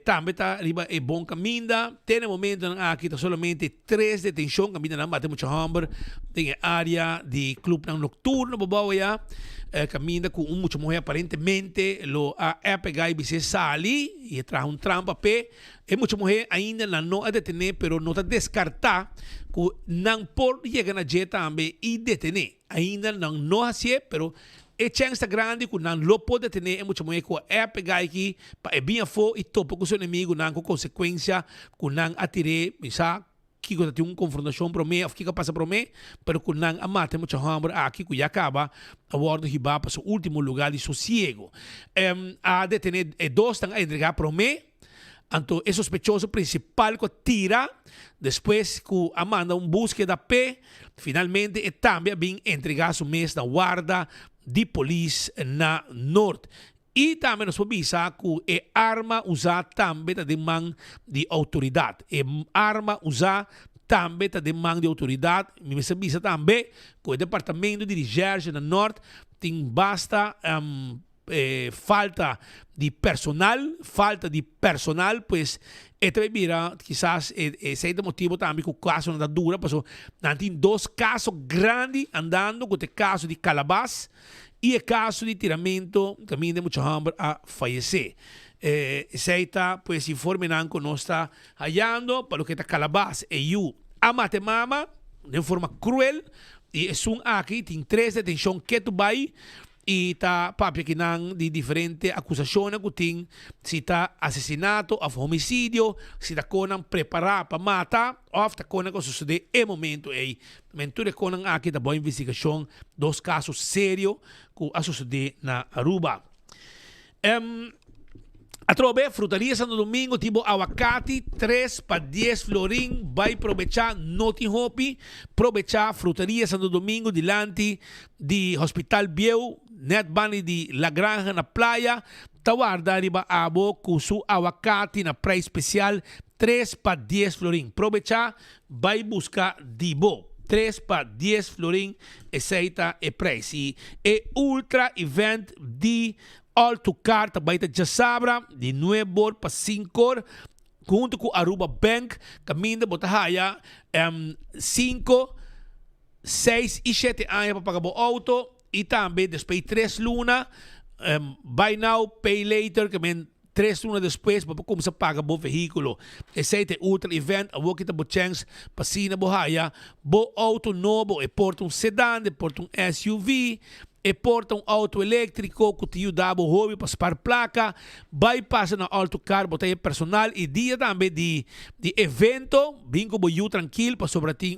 também está riba é bom caminda, tem no momento aqui está somente 3 detenções, caminda não bate muito hambre, tem área de clube noturno, babawa caminda com muita mulher aparentemente a pegar e se sali e traz trampa pe e muita mulher ainda não a detener pero não está descartar que não pode chegar na jet também e detener ainda não assim pero é chance grande que não lo pode detener e muita mulher que a pegar aqui para bem for e topa com seu inimigo não com consequência que não atire bisa que tem uma confrontação para mim, que passa para mim, pero que não amate muito hambre aqui que já acaba a bordo de para o último lugar de sossego. A detener dois estão a entregar para mim, então é sospechoso principal que tira, depois que a manda búsqueda pé, finalmente é também bem entregar o mês da guarda de polícia na norte. E também nós podemos que é arma usada também da demanda de autoridade. É arma usada também da demanda de autoridade. Me sabia também que o Departamento de Rigérgia na Norte tem basta falta de personal, pois é também vira, quizás, esse é o motivo também que o caso não está dura, porque não tem 2 casos grandes andando, com o caso de Calabás, e o caso de tiramento, também de muito hambre a falecer. Seita, pues, informe que nós está hallando, para o que está Calabás e eu a mate mama, de forma cruel, e é aqui, tem 3 detenções que tu vai, e está papi que não de diferentes acusações que tem, se está assassinato, ou homicídio, se está conan preparar para matar, ou está conan que sucede em momento aí. Mentura conan aqui está boa investigação, 2 casos sérios que a suceder na Aruba. A trobe, frutaria Santo Domingo, tipo aguacate, 3 para 10 florim, vai aproveitar, não tem hopi, aproveitar frutaria Santo Domingo, delante de Hospital Bieu, net bani de La Granja na praia, tawarda riba abo com su aguacate na praia especial, 3 para 10 florim. Aproveitar, vai buscar dibo. 3 para 10 florin aceita e preço. E ultra event de Alto Carta baita já sabra de 9 para 5 junto com Aruba Bank caminho botahaya 5, 6 e 7 anos para pagar o auto e também depois 3 lunas buy now, pay later que 3 lunas depois para começar a pagar o veículo. Esse é o outro evento, a vou kita bo chance para sina bohaya, bo auto novo, e porta sedã, e porta SUV, e porta auto elétrico que te ajuda a hobby para spar placa, bypass na alto car, botar personal e dia também de evento, bingo bo you tranquilo para sobrating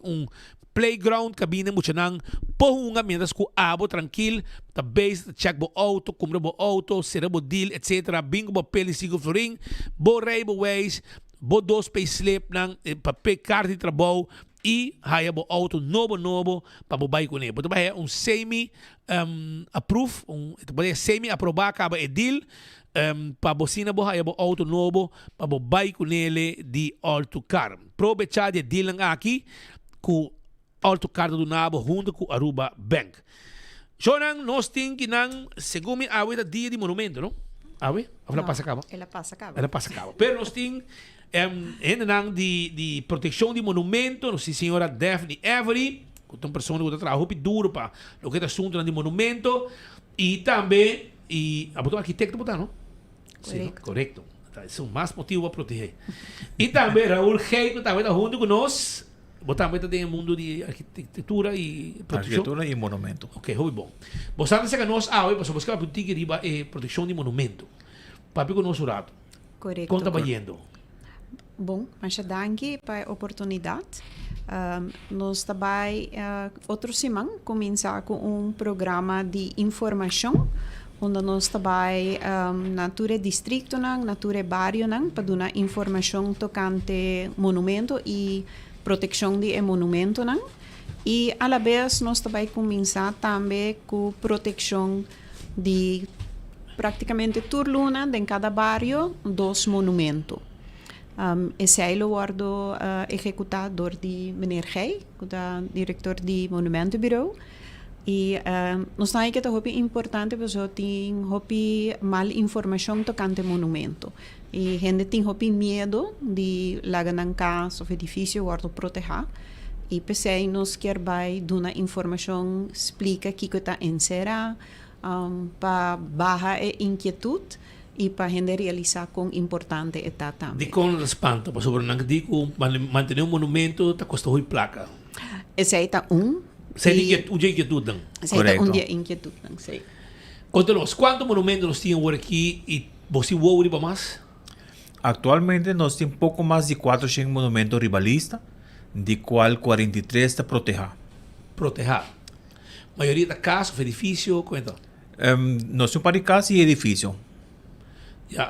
playground cabine mo siya ng pohunga mientras ko abo tranquil ta base check bo auto kumra bo auto sira bo deal etc bingo bo peli sigo floring bo rei bo ways bo dos pay slip ng papel card de trabalho e haya bo auto novo pa bo bay ko ne bo ba semi approve ito ba semi approva ka ba deal pa bocina bo haya bo auto novo pa bo bay ko nele di auto car probe cha de deal ng aki ku Alto Carta do Nabo junto com Aruba Bank. Jonang, nós temos que não, segundo a awe da dia de monumento, não? Awe? Ela passa acaba? Ela passa acaba. Ela passa acaba. Pero nós temos ainda de proteção de monumento, não sei senhora Daphne Avery, que é uma pessoa que trabalha duro para o que é assunto de monumento, e também, a botar arquiteto botar, não? Correto. Correto. Esse é o mais motivo para proteger. E também Raul Rey, que também está junto com nós, botamos também no mundo de arquitetura e proteção. Arquitetura e monumento. Ok, muito bom. Você sabe que nós hoje para buscar para que proteção de monumento. Papi conosco rato. Correto. Conta bayendo. Bom, mas danke para a oportunidade. Nós também outro semana começar com programa de informação onde nós também nature distrito nature bairro para dar informação tocante monumento e proteção de monumento e a la vez nós também começar também com proteção de praticamente turluna em cada bairro 2 monumentos. Esse é o guardo executador de meneer Gey, que é diretor de Monumentenbureau. E nós temos que é importante porque tem mal informação tocante monumento. E a gente tem medo de lagar na casa ou edifício guardo proteger. E pensei nós quer vai dar informação explica que está em será para barra a inquietude e para a gente realizar com importante etapa também. De com espanto, para sobre não digo manter monumento está custa ruim placa. Esse aí está Seria o dia inquietude. Correto. Um dia inquietude, sei. Conta-nos, quantos monumentos nós tínhamos aqui e você ouve para mais? Atualmente nós temos pouco mais de 400 monumentos rivalistas, de qual 43 está protegido. Protegido. Maioria da casa, edifício, conta? Nós temos para casa e edifício.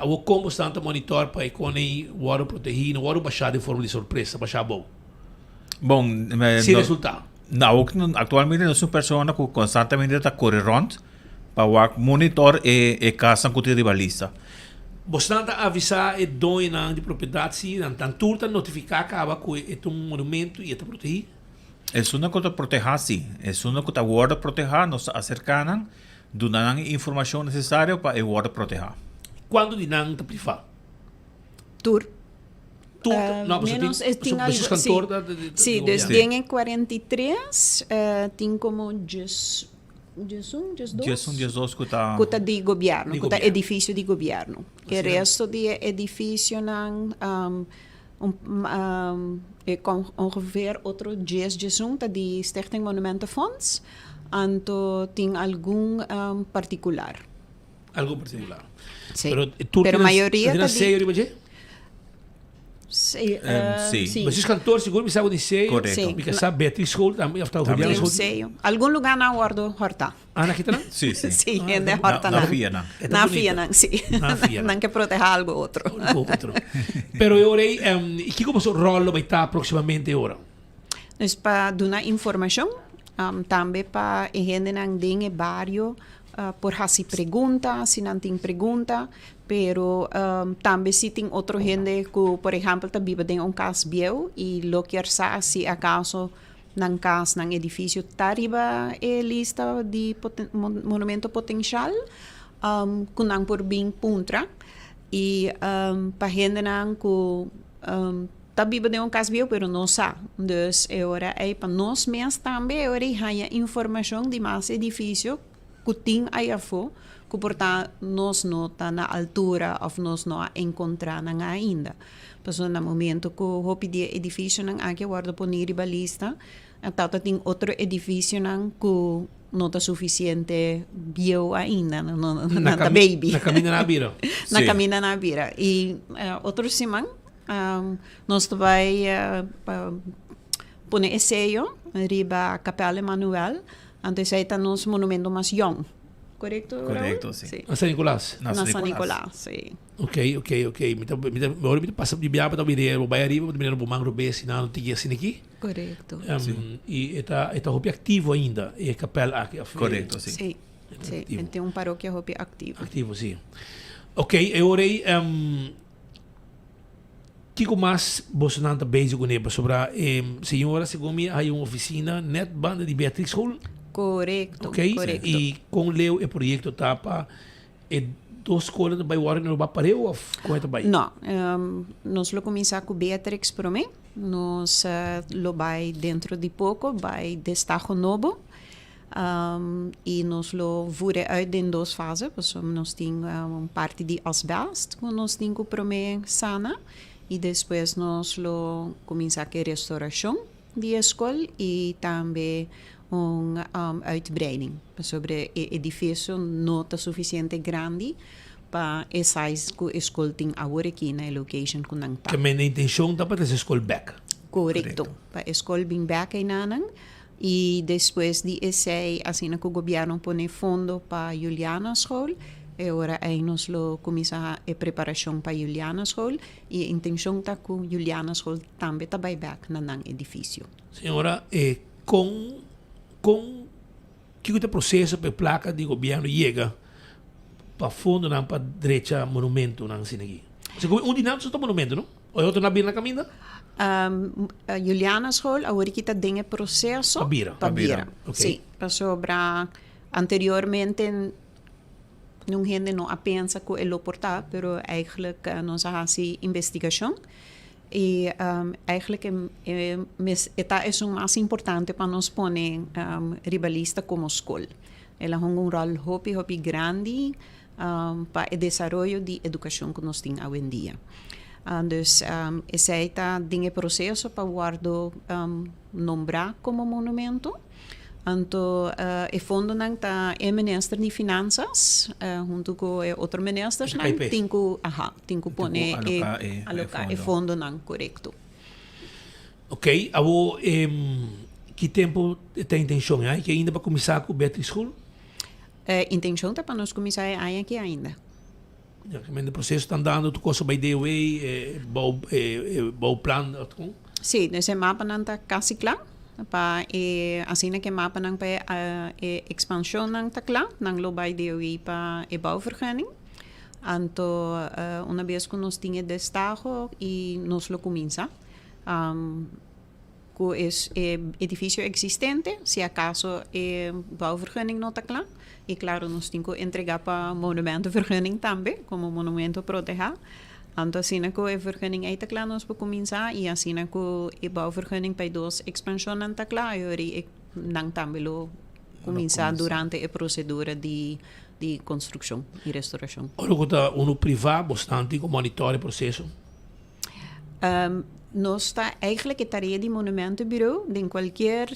O como está no monitor para que o ouro protegido, o ouro baixar de forma de surpresa, baixar bom. Bom, sem resultado. Não, atualmente nós somos pessoas que constantemente está correndo para monitor e casa com o rivalista. Você está avisar e dono de propriedade, se não turta notificar acaba com este monumento e está protegido? É uma coisa proteger, sim. É uma coisa guarda proteger, nos acercam, dando informação necessária para o guarda proteger. Quando de não está privado? Tur. Não, menos você tem cantor sim, desde em 43 tem como 10 12 que está de governo, que está edifício de governo. Que o resto de edifício é ongeveer outro 10 está de Stichting Monumentenfonds, então tem algum particular. Algum particular. Sim. Pero a maioria está de sim. Mas os cantores seguro me sabem de seio. Correto. Porque sabe Beatriz School também está o Juliana School. Algum lugar na guardo horta. Ah, na quitana? Sim. Sim, ainda horta na fiana. Na fiana, sim. Não que proteger algo outro. Pero eu orei, e que como o rolo vai estar proximamente agora? Nós para dar informação, também para a gente não tem barrio por fazer pergunta, se não tem pergunta, pero também se tem outra gente que, por exemplo, vive em caso biel e lo quer saber se acaso ng cas ng edifício tariba lista de monumento potencial kunang por bing puntra e pagenda nang ku tabiba de cas bio pero não sa dus agora para nós mesmos também agora há informação de mais edifício que tem aí afo que portanto nós não tá na altura ou nós não encontrar ainda. Pasó no momento que eu pedi edifício nang aqui guarda por ribalista, então tem outro edifício nang que não está suficiente bio ainda, não tá baby. Na caminha na bira. Na caminha na bira. E outro semana nós vai pôr sello riba Capela Emanuel, antes aí tá nos monumento mais young. Correcto? Correcto, sí. Na San Nicolás. Na San Nicolás, sí. Ok. Agora me passa de biaba da bire, o baiariba, de menino bumang robe sinal tinha assim aqui. Correcto. E está hopi ativo ainda, e capela aqui. Correcto, sim. Sim. Sim, tem paróquia hopi ativo. Ativo, sim. Ok, agora que mais você não está bem com ele sobre a senhora, segundo há uma oficina net banda de Beatrix Hall. Correcto, ok, correcto. E com o projeto tapa duas escolas de Baiuara no Bapareu ou como é que vai? Não, nós lo começar com Beatrix para mim, nós lo vai dentro de pouco, vai destaco novo, e nós lo vure uit em duas fases, porque nós temos parte de asbest, que nós temos para mim sana, e depois nós lo começar com restauração de escola e também uitbreiding. Sobre o edifício não está suficiente grande para essa escola tem agora aqui na location que não está. Que a minha intenção é para essa escola back. Correto. Para a escola bem back em Nanang. E depois de esse, assim que o governo põe fundo para Juliana School, agora aí nós começamos a preparação para Juliana School e a intenção está que Juliana School também está back na edifício. Senhora, com que o processo para placa de governo chega para fundo não para direita monumento não assim aqui. Um dinâmico só monumento, não? Ou outro na bira na caminha? Juliana School agora que está dentro processo para bira. Sim, para sobre anteriormente não gente não pensa que é portar, pero eigenlijk nós fazemos investigação. E eigenlijk esta é o mais importante para nós pôr ribalista como escola. Ela tem rol hopi grande para o desenvolvimento de educação que nós temos hoje em dia. Então, esse está em processo para guardar nombrar como monumento. Então, o fundo está em Ministério de Finanças, junto com outro ministro, tem que pôr alocar o fundo correto. Ok, agora, que tempo tem intenção? Que ainda vai começar com o Beatrix School? Intenção está para nós começar aqui ainda. O processo está andando, tu coisa by the way, bom plano? Sim, esse mapa está quase claro. Pa assim que mapa nang pa expansão nang takla nang lobay de pa bouwvergunning. Anto uma vez que nós tinha destaco e nós lo começa com edifício existente, se acaso bouwvergunning não takla, e claro nós temos que entregar para monumento vergunning também como monumento proteger. Então, assim que a vergunning aí está claro, nós podemos começar e assim que a bouwvergunning para duas expansões está claro, e não também começar durante a procedura de construção e restauração. Olha, que privado bastante que monitora o processo? Nós está eigenlijk a tarefa de monumentenbureau de qualquer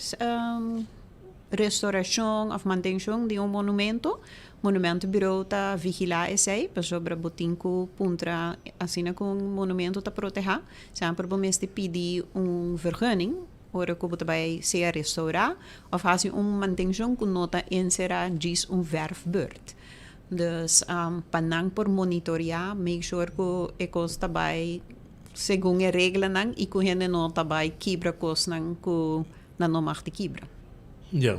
restauração ou manutenção de monumento. Monumentenbureau está vigilar esse para sobre botinco puntra assim com monumento está proteger. Sempre bom este pedir vergunning ora que vai ser restaurar ou fazer manutenção que nota inserar diz verfbeurt. Dus panang por monitorear, make sure que costa vai segundo a regra nang e que gente não tá vai quebra costa nang que não mag te quebra. Ja.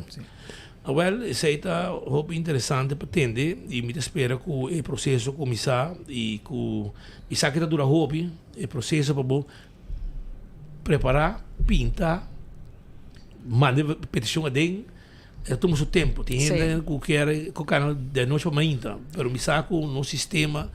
Well, isso aí está interessante para entender e me espera que o processo começar e que isso aqui dura o processo para preparar, pintar, mande petição a den, toma seu tempo. Tem gente que quer colocar de noite para amanhã, pero me saco no sistema,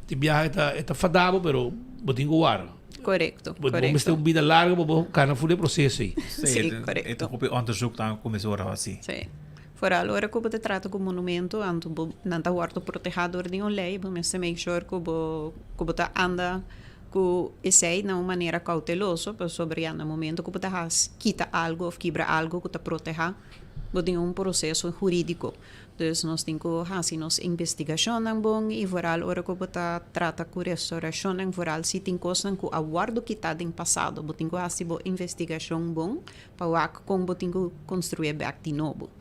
te viaja está fadado, pero botinho o ar. Correcto. Vamos ter uma vida larga para colocar no full processo aí. Sim, correcto. Então, o onderzoek dan começou a assim. Sim. Fora agora que você trata com monumento, anto não está guardo protegedor de uma lei, mas se make sure que você anda com esse na uma maneira cautelosa, para sobre no momento que você quita algo ou quebra algo que te proteja, você tem processo jurídico. Então, nós temos que fazer nossa investigação bom e fora agora que você trata com restauração, fora se tem coisas que a guardo quitado em passado, você tem que fazer uma investigação bom para como você tem que construir back de novo.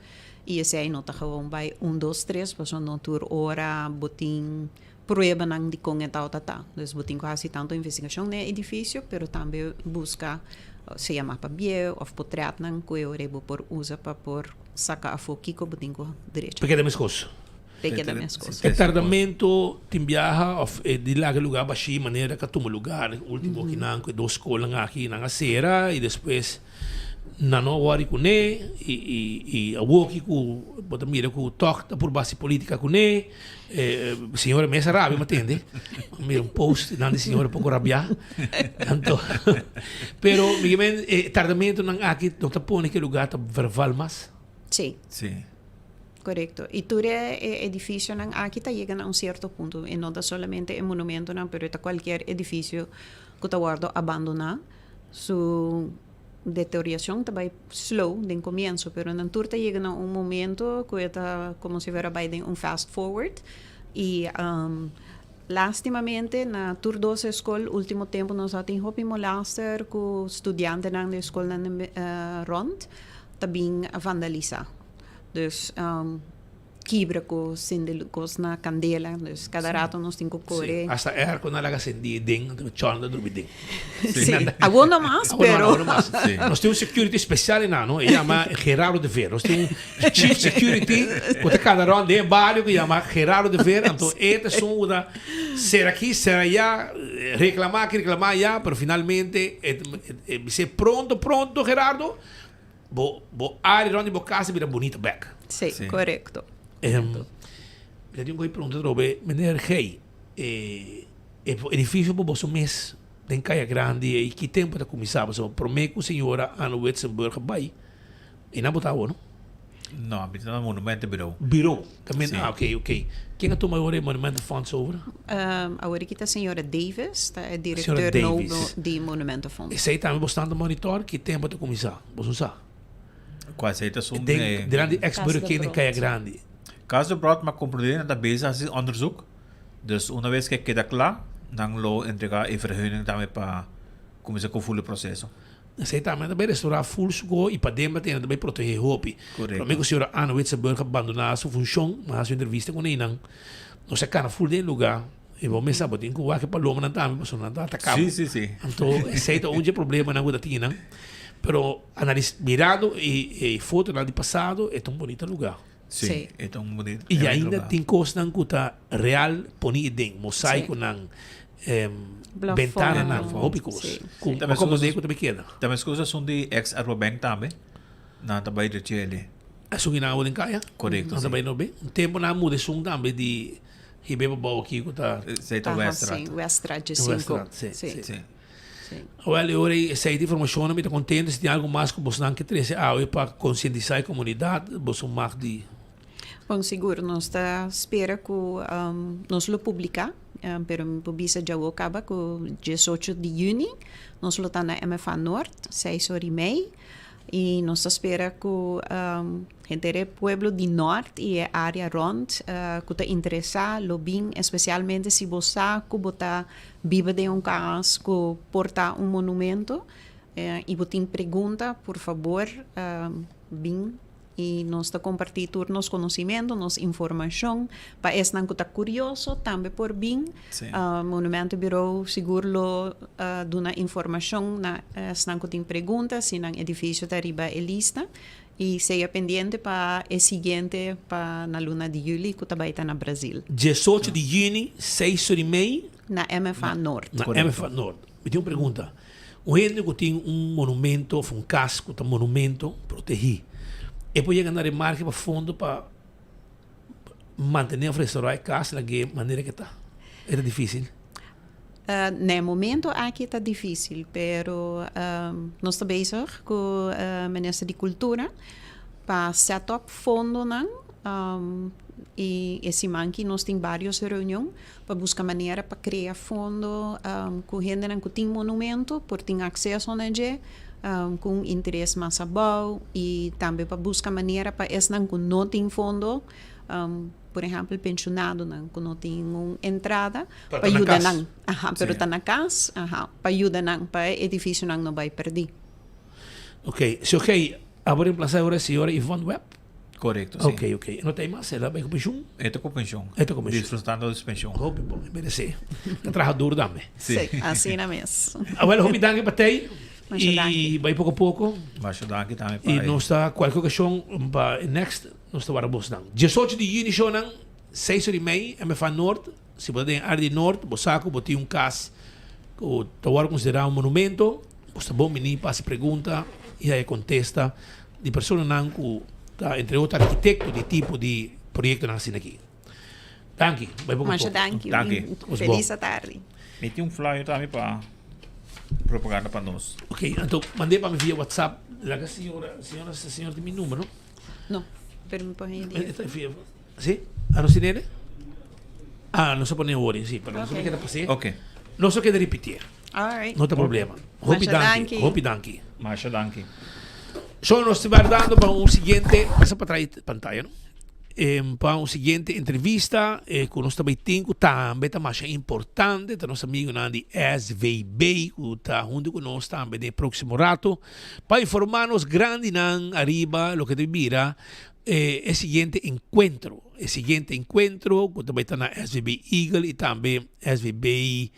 E esse aí não está gewoon bij 1, 2, 3, mas não tur ora botin prueba nang di kong etau tata. Dus botin ko hasi tanto investigação no edifício, pero também busca se llama pa bie of potreat nang ko rebo por usa pa por saca a foki ko botin ko direito. Porque é das coisas. Porque é das coisas. O tardamento tem viaja of de lá que lugar baixi maneira que toma lugar, último que não com 2 escolas aqui na acera e depois na no wari com ne e a woki com bota mira com toque por base política com ne senhora mesa rabia me entende mira post não de senhora pouco rabia tanto pero miguel tardamento não aqui não tá põe que lugar tá verbal mas sim correcto e tu edifício não aqui tá chegando a certo ponto e não tá solamente o monumento não pero tá qualquer edifício que tá guardo abandonar deterioração também slow de começo, pero na turta chega a momento que está como se vera by fast forward e lastimamente na tur 2 escola último tempo nós tem hopi molaster com estudiante na escola na rond também vandaliza. Dus quebra com sindelos na candela, dus cada rato nós temos que correr. Hasta com na laga sendi ding, chorando dormir ding. Sim, agora mais, pero nós temos security especial não, ele chama Gerardo de Ver. Nós temos chief security, que cada ronda de barrio que chama Gerardo de Ver, então este som da ser aqui, ser allá, reclamar já, pero finalmente dizer pronto Gerardo, bo área ronda de casa vira bonita back. Sim, correto. Eu tenho uma pergunta sobre meneer Gey, edifício para você mês tem Caia Grande e que tempo está começando? Você promete que a senhora Anne Witzenburg vai e não botar não? Não, habita no monumento Bureau. Também, ok. Quem é o maior monumento funds over? Agora aqui está a senhora Davis, é diretor novo de monumento funds. E sei também bastante monitor que tempo está começando? Você sabe? Quais aí está grande ex-bureau que tem Caia Grande. Caso de brood, maar concluderen dat bezig is onderzoek. Dus una vez que queda claro, dan lo entrega e vergunning daarmee para começar com o full processo. Sei também também restaurar full sugo e para dentro tem também proteger hopi. Para mim que a senhora Anne Witzenburg abandonar sua função, mas a entrevista com ele não se cana full de lugar. E vou pensar botin com o que paloma não também, mas não atacava. Sim. Então, sei que onde problema não guarda tinha, pero mirado e foto lá de passado é tão bonito lugar. Sim, é tão bonito. E ainda tem coisas que está real poni dentro, mosaico não, ventana não, óbicos. Como digo também queda. Também as coisas são de ex-Arbobank também, na também de Chile. A sua na outra caia? Correto. Não também não bem. Um tempo na muda são também de Ribeiro Bau aqui que está. Seita Westrat. Sim, Westrat de 5. Sim. Olha, eu essa informação me está contente se tem algo mais que você não quer trazer para conscientizar a comunidade, você mais de. Bom, seguro, nós está espera que nós lo publicar, pero me publica já o acaba com 18 de junho, nós lo está na MFA Norte, 6h30, e nós espera que gente do pueblo de Norte e a área rond que está interessado, lo bem, especialmente se você que bota vive de casa que porta monumento e você tem pergunta, por favor, bem. E nós está compartilhando turnos conhecimento, nos informação, para esse não está curioso, também por bem, Monumento Bureau seguro dá informação, se não tem perguntas, se não edifício está arriba a lista, e seja pendente para o seguinte, para na luna de julho, que também está no Brasil. 18 de junho, 6h30? Na MFA Norte. Na MFA Norte. Me tem uma pergunta. gente que tem monumento, um casco, um monumento, proteger. E depois chegar na remarca para fundo para manter o restaurante casa da maneira que está. Era difícil? No momento aqui está difícil, pero nós estamos bezig com o Ministério de Cultura para set up fundo e esse manque nós temos várias reuniões para buscar maneira para criar fundo com gente que tem monumento, por ter acesso a ele, com interesse mais bom e também para buscar maneira para esse que não tem fundo, por exemplo, pensionado que não tem uma entrada para ajudar não, pero está na casa, para ajudar não, para edifício não vai perder. Ok, se agora reemplazar agora a senhora Yvonne Webb? Correcto, sí. Ok. ¿No tem más? ¿Ela vai com pensión? Esta com pensión. Disfrutando de pensión. Hope bom, merece. Trabajador dame. Sí, assim na mesmo. Agora, hope danke para tei. E vai pouco a pouco. Mas danke também para. E nós está qualquer questão para next, nós está para bos dan. 18 de junho shonan 6h30 MFA Norte. Se pode área de Norte, bosaco, boti caso que está considerado monumento. Está bom menino passa pergunta e aí contesta de pessoa não que entre outros arquitetos de tipo de projeto nascem aqui. Danke. Danke. Feliz tarde. Meti flyer também para propaganda para nós. Ok, então mandei para mim via WhatsApp. La senhora tem meu número, não? Não, pero me põe aí. Sim? Não se nele? Não se põe hoje, sim, para não se queda passeio. Ok. Não se queda repetir. Alright. Não tem problema. Hope danke. Masha danke. Só nós estamos guardando para seguinte, passa para trás pantalla, não? Para seguinte entrevista com nós também também está mais importante, está nosso amigo de SVB, que está junto com nós também no próximo rato, para informar-nos grande arriba, o que devira o seguinte encontro, que também está na SVB Eagle e também SVB,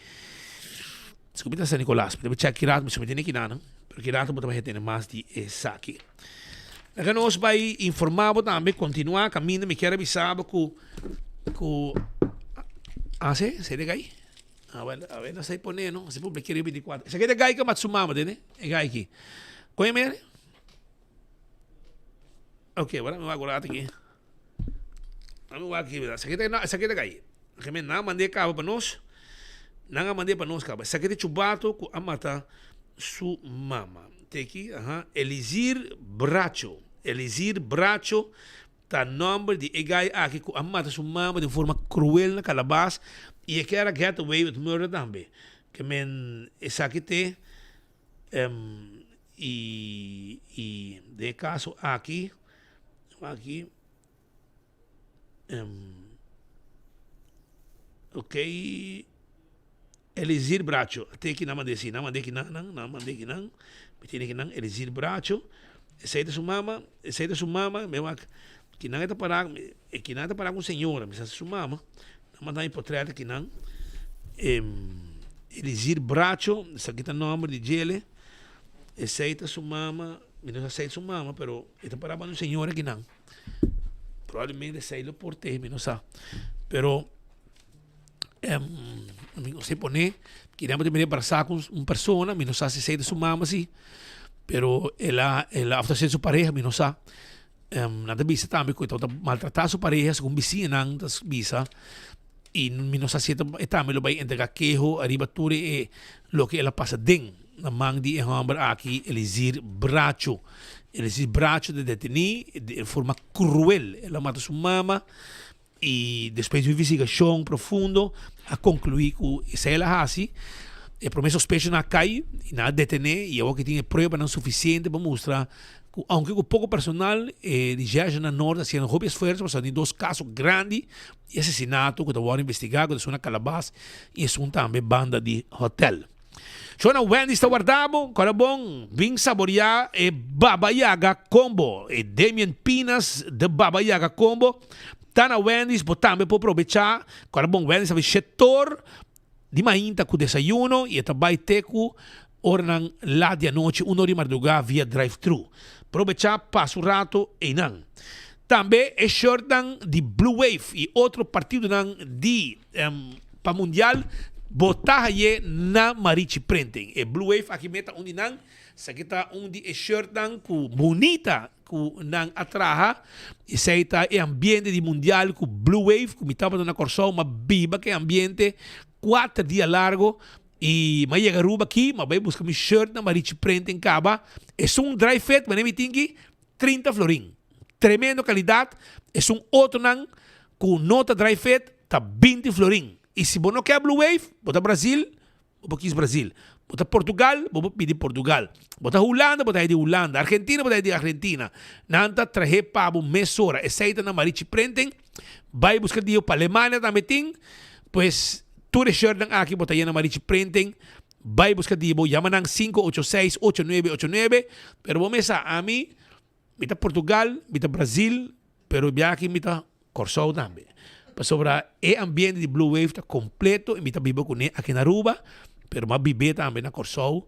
desculpa, San Nicolás, mas também checar mas também tem aqui não? Porque rato também tem mais de essa aqui. Agora nós vai informar também, continuar caminho, me quero avisar que se de gai? A ver, não sei poner, não? Se publica 24. Esse aqui é de gai que matsumama, né? É gai aqui. Conhece? Ok, agora me vou agora aqui. Vamos aqui, esse aqui é de gai. Que me não mandei cabo para nós. Não mandei para nós cabo. Esse aqui é de chubato que amata su mama. Tem aqui, Elisir Bracho, tá nome de egai aqui que amata su mama de forma cruel na calabas e que era get away with murder também. Que men esse aqui tem e de caso aqui ok, Elisir Bracho, até aqui não mandei que não, Elisir Bracho, esse aí da sua mama, meu que não é para com senhora, mas essa sua mama, não mandar em portrait aqui não, Elisir Bracho, esse aqui tá nome de ele, esse aí da sua mama, não sei sua mama, pero é para uma senhora aqui não, provavelmente esse aí lo portei, não sabe, pero não sei poner, queremos também abraçar com uma pessoa, não sabe se sei de sua mama, sim, pero ela after sua pareja, não sabe, nada bisa também, que está maltratar sua pareja, com vizinha, não bisa, e não sabe se também lo vai entregar queijo, arriba tudo é o que ela passa dentro, na mão de homem aqui, Elisir Bracho de detenido, de forma cruel, ela mata sua mama, e depois de uma investigação profunda a concluir que se ela assim é promessa suspeita na cai e nada detener e eu que tinha prova não suficiente para mostrar que aunque com pouco personal de Georgia na Norte haciendo hobby esforços para ter 2 casos grandes e assassinato que estão investigando de uma calabaz e é também banda de hotel. Shona Wendy está guardado, cara bom, vim saborear Baba Yaga Combo e Damien Pinas de Baba Yaga Combo. Tá na Wendy's, também pode aproveitar. Agora, bom, Wendy's é o setor de mainta com desayuno e também tem com ornan lá de noite, 1 hora de madrugada via drive-thru. Aproveitar, passa o rato e não. Também é short de Blue Wave e outro partido de para mundial botar ye na Marichi Printing. E Blue Wave aqui meta undi nang, sa kita undi e shirt nang ku bonita ku nang atraha, e sa ita e ambiente di mundial ku Blue Wave, ku mitapa na Corsão, ma biba que ambiente 4 dias largo. E mas chega ruba aqui, mas vai buscar meu shirt na Marichi Printing caba. É dry fit, mas nem tinha 30 florin. Tremendo qualidade. É outro nang com nota dry fit, tá 20 florin. E se você não quer Blue Wave, bota Brasil, bota Brasil. Bota Portugal, bota pedir Portugal. Bota Holanda, bota de Holanda. Argentina, bota de Argentina. Nanta traje para mesora. Essa aí na Marichi Printing. Vai buscar dio para Alemanha também tem. Pues tu de shirt ng aki bota yan na Marichi Printing. Vai buscar dibo, llama ng 586-8989. Pero bomesa, ami, mita Portugal, mita Brasil, pero biaki mita Corsão também. Sobra e ambiente de Blue Wave tá completo, e mita bibo kune aqui na Aruba, pero ma bibe também na Corsão.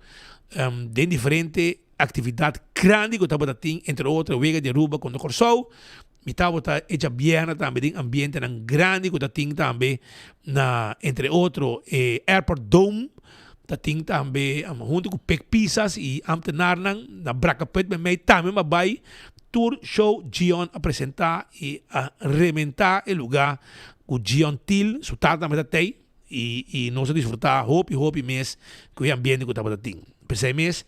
De diferente atividade grande que tá botating, entre outras, wega de Aruba com a Corsão. Mita bota eja biana também, ambiente ng grande que tá ting também, na, entre outros, Airport Dome, tá ting também, junto com Pek Pisas e amtenar na Bracapet, mas também vai tour show Gion apresentar e a reventar o lugar com Gion Til, su tata também tá e nós desfrutar hope mês com o ambiente que tá botating. Pensei mês,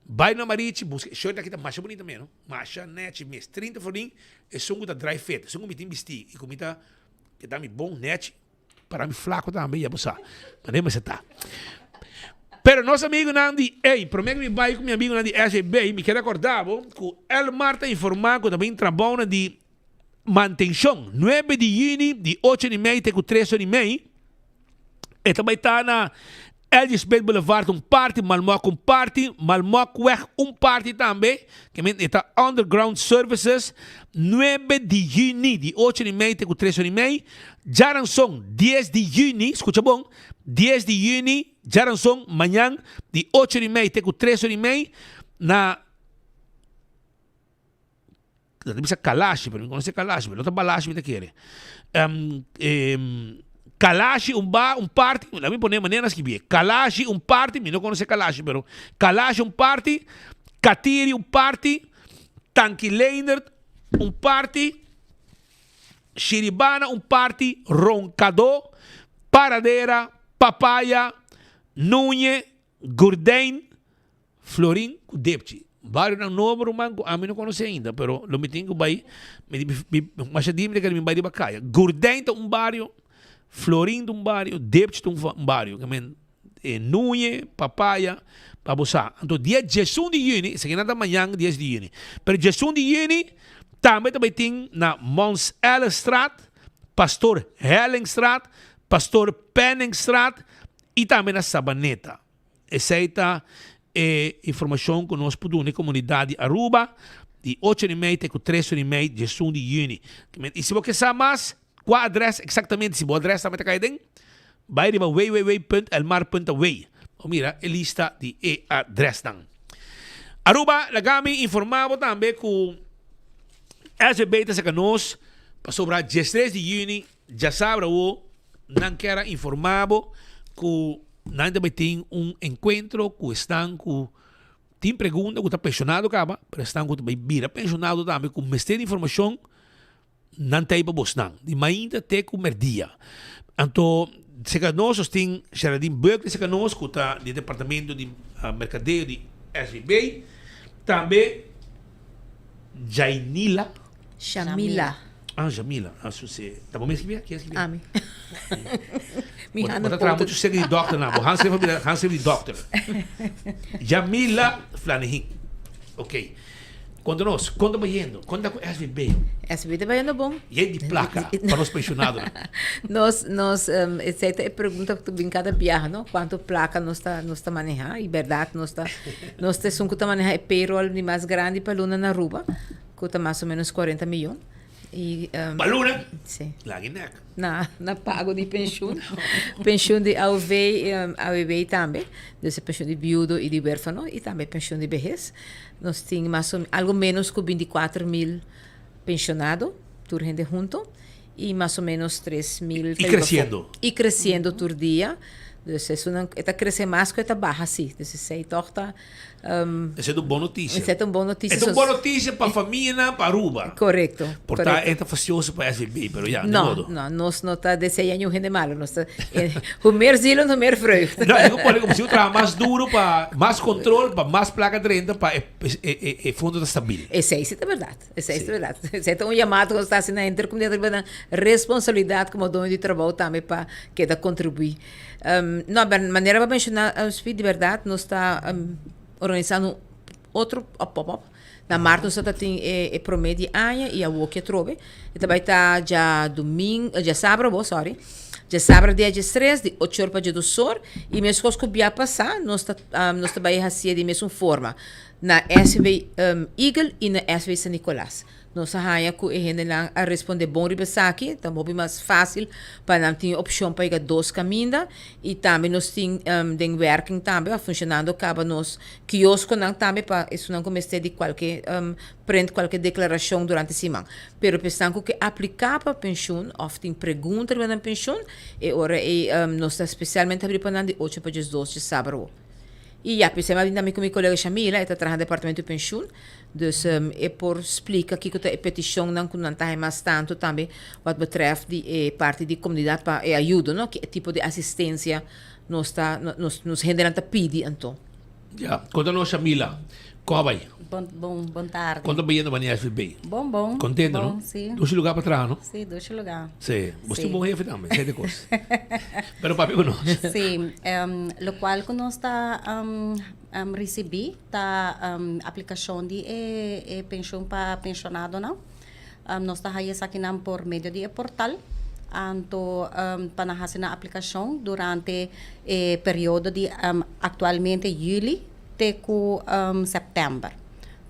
vai na Marichi, busca shirt aqui tá mais bonita mesmo, macha net mês 30 florin, é só da dry fit, só um bitim vestir e comida que dá me bom net para me flaco também já buscar. Mas nem mais tá. Pero nosso amigo Nandi, prometo que vai com meu amigo Nandi SB, me quero acordar, que el Marta informou que também trabalha de manutenção, 9 de junho, de 8h30 até 3h30, e também está na Elgisbeth Boulevard party, Malmoc party, Malmoc Weg party também, que está Underground Services, 9 de junho, de 8h30 até 3h30, Jaranson, 10 de junho, escuta bom, 10 de junho, Jaranson, manhã, de 8h30 até 3h30, na Kalashi, pero não conhece Kalashi, pero não está Balashi, me quer. Kalashi, party, la me pone maneiras que vi. Kalashi, party, me não conhece Kalashi, pero Kalashi, party, Katiri, party, Tanquilaner, party, Shiribana, party, Roncador, Paradera, Papaya, Núñez, Gurdain, Florim, Depchi. Bairro ng novo man ko amin não conhece ainda, pero lo me tenho vai, mas já dime que me vai de Bacaya. Gurdain tá bairro, Florim tá bairro, Depchi tá bairro, que Núñez, Papaya, Babusa. Então dia 16 de junho, se nada amanhã 10 de junho. Pero 16 de junho também tem na Mons Ellenstraat, Pastor Hellingstraat, Pastor Penningstraat e também na Sabaneta. Essa é informação que nós podemos na comunidade Aruba, de 8h30 até 3h30 de 16 de junho. E se você sabe mais, qual a adressa exatamente, se a adressa também está caindo, vai para www.elmar.way. Mira, a lista de adressa. Aruba, lagami, informavo também que SB está sacando sobre a 13 de junho, já sabe, não quero informavo que nós também tem encontro que estão com tem pergunta que está pensionado acaba, mas estão com também vira pensionado também com mestre de informação não tem para você de manhã até com merdia. Então se que nós tem Geraldine Berkeley se que nós que está do departamento de mercadeio de SB também Jainila Shamila. Jamila, você tá bom mesmo que é? Ami. Vou tratar muito de doctor na, Hans de doctor. Jamila Flanagan. Ok. Quando vai indo? Quando é SVB? SVB vai indo bom. E é de placa para os pensionados. Nós essa é a pergunta que tu cada viagem, não? Quanto placa nós está manejando? E verdade nós temos que manejar payroll de mais grande para Luna na Aruba, que está mais ou menos 40 milhões. Baluna? Sim. Laginek. Na pago de pensão. Pensão de AVB também. Desse pensão de viúdo e de huérfano. E também pensão de vejez. Nós temos algo menos que 24 mil pensionados. Toda gente junto. E mais ou menos 3 mil. E crescendo. E crescendo todo dia. Dus está crescendo mais que está baixa, sim. Dus sei toch tá. Essa é uma boa notícia. Essa é uma boa notícia. É uma boa notícia para a família, para Aruba. Correto. Portanto, é facioso para a SVB, mas já, não, nós não está desejando gente mal. O meer zielen, o meer vreugde. Não, eu pode como se eu trabalhar mais duro, para mais controle, para mais placa de renda, para o fundo estável. Essa é verdade. Essa é verdade. Essa é um chamado que está sendo na intercomunidade, responsabilidade como dono de trabalho também para que da contribuir. Não, a maneira para mencionar o speed de verdade, nós está organizando outro pop-up. Na março nós está tem promédio aia e a walk trove. E também está já domingo, já sábado, já sábado dia 13 de 8 horas para dia do sol e mesmo coisa que vai passar, nós também fazia de mesma forma na SV Eagle e na SV San Nicolás. Nós saia que a gente a responder bom ribesaki, também mais fácil para não ter opção para ir dois caminhos e também nós tem den working também funcionando acaba nos quiosco não também para isso não começar de qualquer prende qualquer declaração durante a semana. Pero pensando que aplicar para pensão, ou tem pergunta para a pensão, e ora nós especialmente abrir para de 8 para 12 de sábado. E já pensei também com minha colega Shamila, está trabalhando no departamento de pensão, dus é por explicar aqui que a petição não está mais tanto também, wat betreft de parte de comunidade para ajuda, não? Que tipo de assistência nos gente pede então. Já, conta-nos Shamila, como vai? Bom tarde. Quando vai indo para a SVB? Bom. Contente, bom, não? Sim. Dois lugares para trás, não? Sim, 2 lugares. Sim. Você é bom jefe também, sei de coisas. Pero papi conosco. Sim, lo qual que nós está recebi tá aplicação de pensão para pensionado, não? Nós está aí aqui por meio de portal. Anto panahasi na aplicação durante período de atualmente julho até setembro.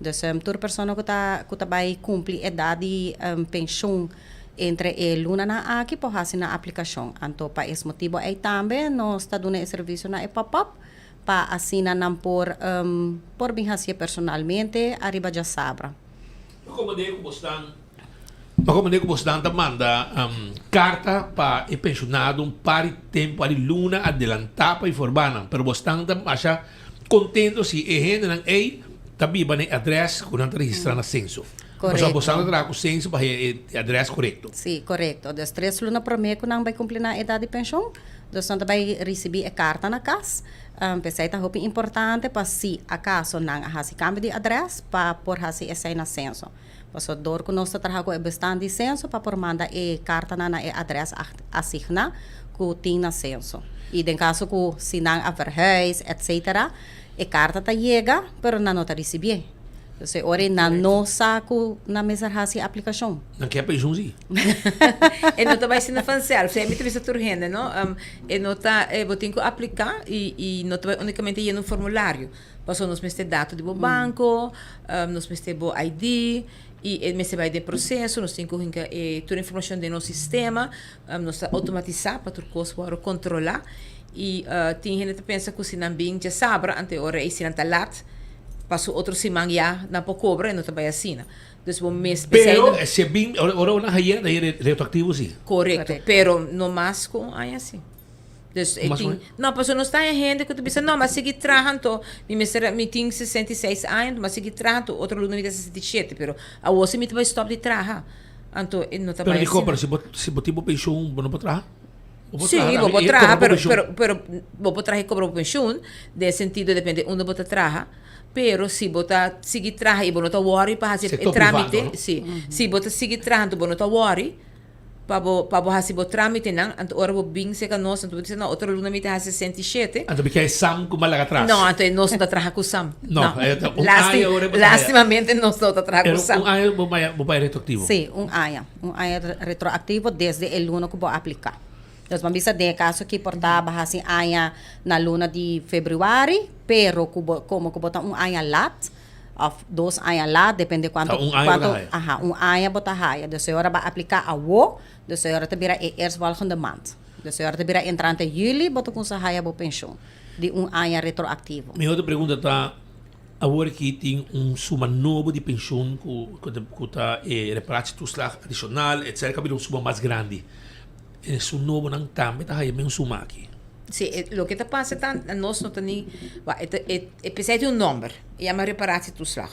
Dus toda pessoa que vai cumprir a idade de pensão entre luna na aqui por fazer na aplicação. Então, para esse motivo aí também nós está dando serviço na pop-up para assinar não por bem fazer personalmente arriba já sabra. Como digo, você manda carta para o pensionado para o tempo de luna adelantar para informar, mas você está contente se a gente não é também vai na adresse que não está registrado no censo. Correto. Mas você está com o censo para a adresse correto. Sim, correto. Das 3 lunas por mês que não vai cumprir na idade de pensão, você vai receber a carta na casa. Pensei que é importante para se acaso não há cambio de adresse para por fazer esse na censo. Você dor que nós trabalhamos é bastante de censo para por mandar a carta na adresse assignada que tem na censo. E em caso que se não há verhuis, etc., a carta chega, mas não está recebendo. Então, ora na nossa na mesa a aplicação. Não quer pensão sim. E não está mais na fancial, você é muito vista turgente, não? E não está, eu tenho que aplicar e não está unicamente ir no formulário. Passou nos meus dados do banco, nos meus ID. E me vai de processo, nós temos que toda a informação do nosso sistema, nós automatizar para tudo controlar. E tem gente que pensa que se não bem já sabe, ante hora e se não está lá, passou outro semana já não pode cobrar e não está assim. Então, mês pero se bem, ora uma raia daí retroativo sim. Correto, pero no mais com aí assim. Não, porque não está em gente que tu pensa, não, mas seguir trajando, me tem 66 anos, mas seguir trajando, outro aluno me tem 67, pero a você me vai stop de trajar. Então, não está bem. Pero se você tipo pensão, não pode trajar? Sim, vou trajar, pero vou trajar cobrar pensão, de sentido depende onde você traja. Pero se você seguir trajar e você não worry para fazer trâmite, se você seguir trajando, você não worry. Para fazer o trâmite, não, agora vou bem ser que nós, então não, outro aluno me tem 67. Então porque é Sam como lá atrás. Não, então nós não trabalhamos com Sam. Não, lastimamente nós não trabalhamos com Sam. AIA vai retroativo. Sim, AIA retroativo desde o ano que vou aplicar. Então, vamos ver de caso que portava assim AIA na luna de fevereiro, pero como que botar AIA lat. Of 2 anos lá, depende quanto ano bota raia. A senhora vai aplicar a o, a senhora te vira eerst volgende maand. A senhora te vira entrante julho, bota com essa raia para pensão de ano retroativo. Minha outra pergunta está, agora que tem suma novo de pensão que está reparado toeslag adicional, etc, que é suma mais grande. Esse novo não também está aí bem suma aqui. Sim, lo que passa é nós não temos, precisa de um número, é uma reparatietoeslag.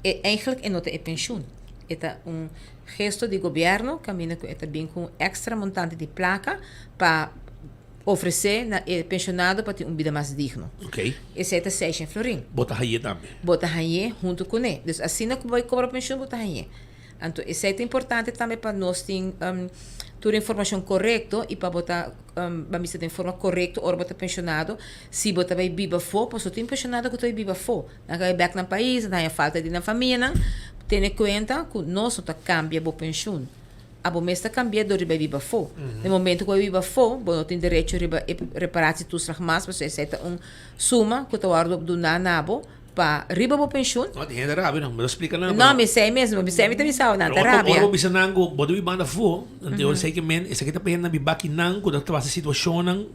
Eigenlijk é nota pensioen. É gesto de governo caminha bem com extra montante de placa para oferecer na pensionado para ter vida mais digno. Ok. Esse é 600 florim. Bota aí também. Bota aí junto com ele. Então, assim que vai cobrar pensão, bota aí. Então, isso é importante também para nós ter toda a informação correta e para botar vamos ter forma correta ou botar pensionado. Se botar vai viva for, posso ter pensionado que estou viva for. Na vai back no país, na falta de na família, tenha em conta que nós não cambia a pensão. A bomesta cambia do riba viva for. No momento que eu viva for, não tem direito a reparar-se tudo mais, você aceita suma que eu guardo do nabo para riba a pensão. Não, tem rápido, não me explica nada. Não, me sei mesmo, me sei, me tem saúde, não, rápido. Ora, bisa nango, bodo vi banda for, eu sei que men, essa que tá pegando na bibaki nango, da tua situação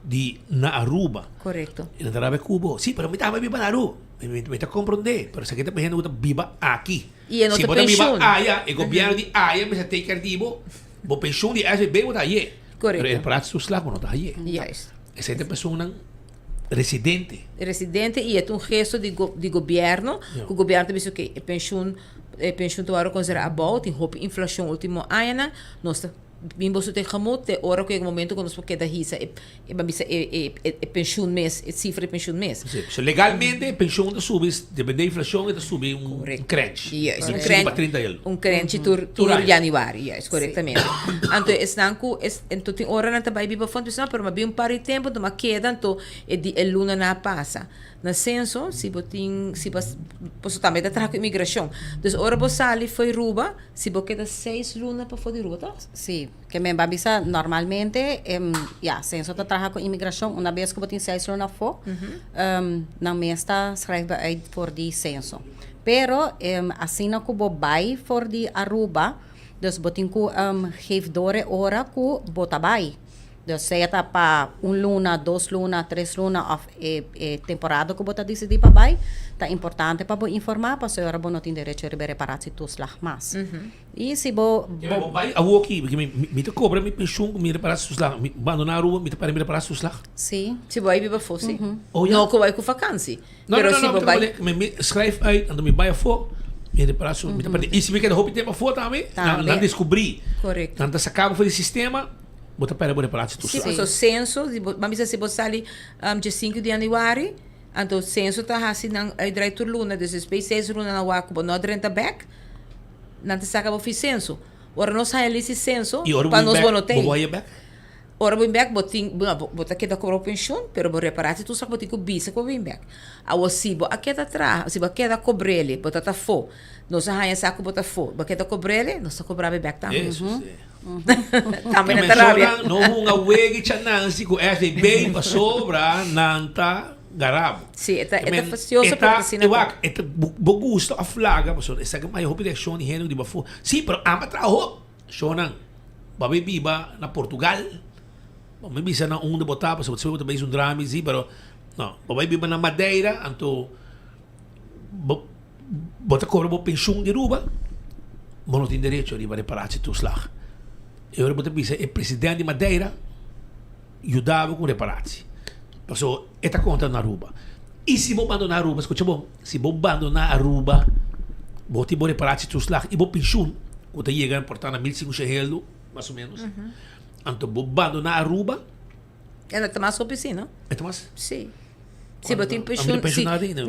de na Aruba. Correto. E na Aruba Cubo. Sim, pero me tá viva na Aruba. Me tá compreender, pero essa que tá pegando da biba aqui. E não se tem boda pensão. Biba aya, o governo de aya me take care dibo, bo pensão de SB boda aí. Correto. Pero el prato sus lago não tá aí. Yes. Essa é pessoa residente. Residente e é um gesto de governo, que o governo disse que a pensão tu agora considera a boa, tem roupa inflação último ano, nós bimbo su te jamut te ora que momento quando se queda hisa pensão mês, cifra de pensão mês. So, legalmente pensão da subis, depende da inflação, da subir crunch. Yes, um crunch tur januário, yes, corretamente. Então então tem hora na tabai biba fonte, pero mas bem par de tempo, de uma queda, então é luna na passa. Na censo, se posso também da trago imigração. Então, ora você ali foi ruba, se você queda 6 lunas para fora de ruba, tá? Sí, que me babisa normalmente, censo te traja com imigração, uma vez que eu tenho 6 lunas for, na mesta schrijven uit voor die censo. Pero, assim na kubo bay voor die Aruba, dus botin ku geef dore ora ku botabay. Dus seja para luna, 2 luna, 3 luna of temporada que você decide para vai, tá importante para informar para a senhora não tem direito a reparar se tudo lá mais. E se vai a aqui, me te cobra me pensão me reparar se tudo lá, me abandonar a rua, me te para me reparar se tudo lá. Sim. Se vai viver fosse. Não que vai com vacância. Pero se vai me escreve aí, então me vai a for. Me reparar se me te para. E se me quer roupa tempo for também, não descobrir. Correto. Então se acaba o sistema. Bota para reparar tudo. Sim, o censo, vamos dizer se você ali de 5 de januário, então o censo está assim na direito luna, desses 6 luna na Waco, não renta back, não te saca o censo. Ora nós sai ali esse censo, para nós bonotar. Ora o back bota que da cobrar pensão, pero vou reparar tudo só botar com bisa com o back. A o sibo a que da tra, se a que da cobrele, bota tá fo. Nós sai saco bota fo, a que da cobrele, nós cobrar back também. Também na Tarabia. Não uma wegi chanansi com esse bem para sobra nanta garabo. Sim, é facioso para assim. É bogusto a flaga, mas essa que mais roupa de chão de de bafo. Sim, pero ama traho. Shonan. Babe biba na Portugal. Me bisa na de botar, porque você vai ter um drama sim, pero não. Babe biba na Madeira, então bota cobra bo pensão de ruba. Não tem direito a reparar-se tudo lá. Eu vou dizer, o presidente de Madeira ajudava com reparar-se. Passou, esta conta na Aruba. E se vou abandonar a Aruba, escuta bom, se vou abandonar a Aruba, vou ter reparar-se tudo lá, e vou pensão, quando chega, portanto, a 1.500 mais ou menos. Então, vou abandonar a Aruba. Ela está mais sobre si, não? É mais? Sim. Se botar em pensão,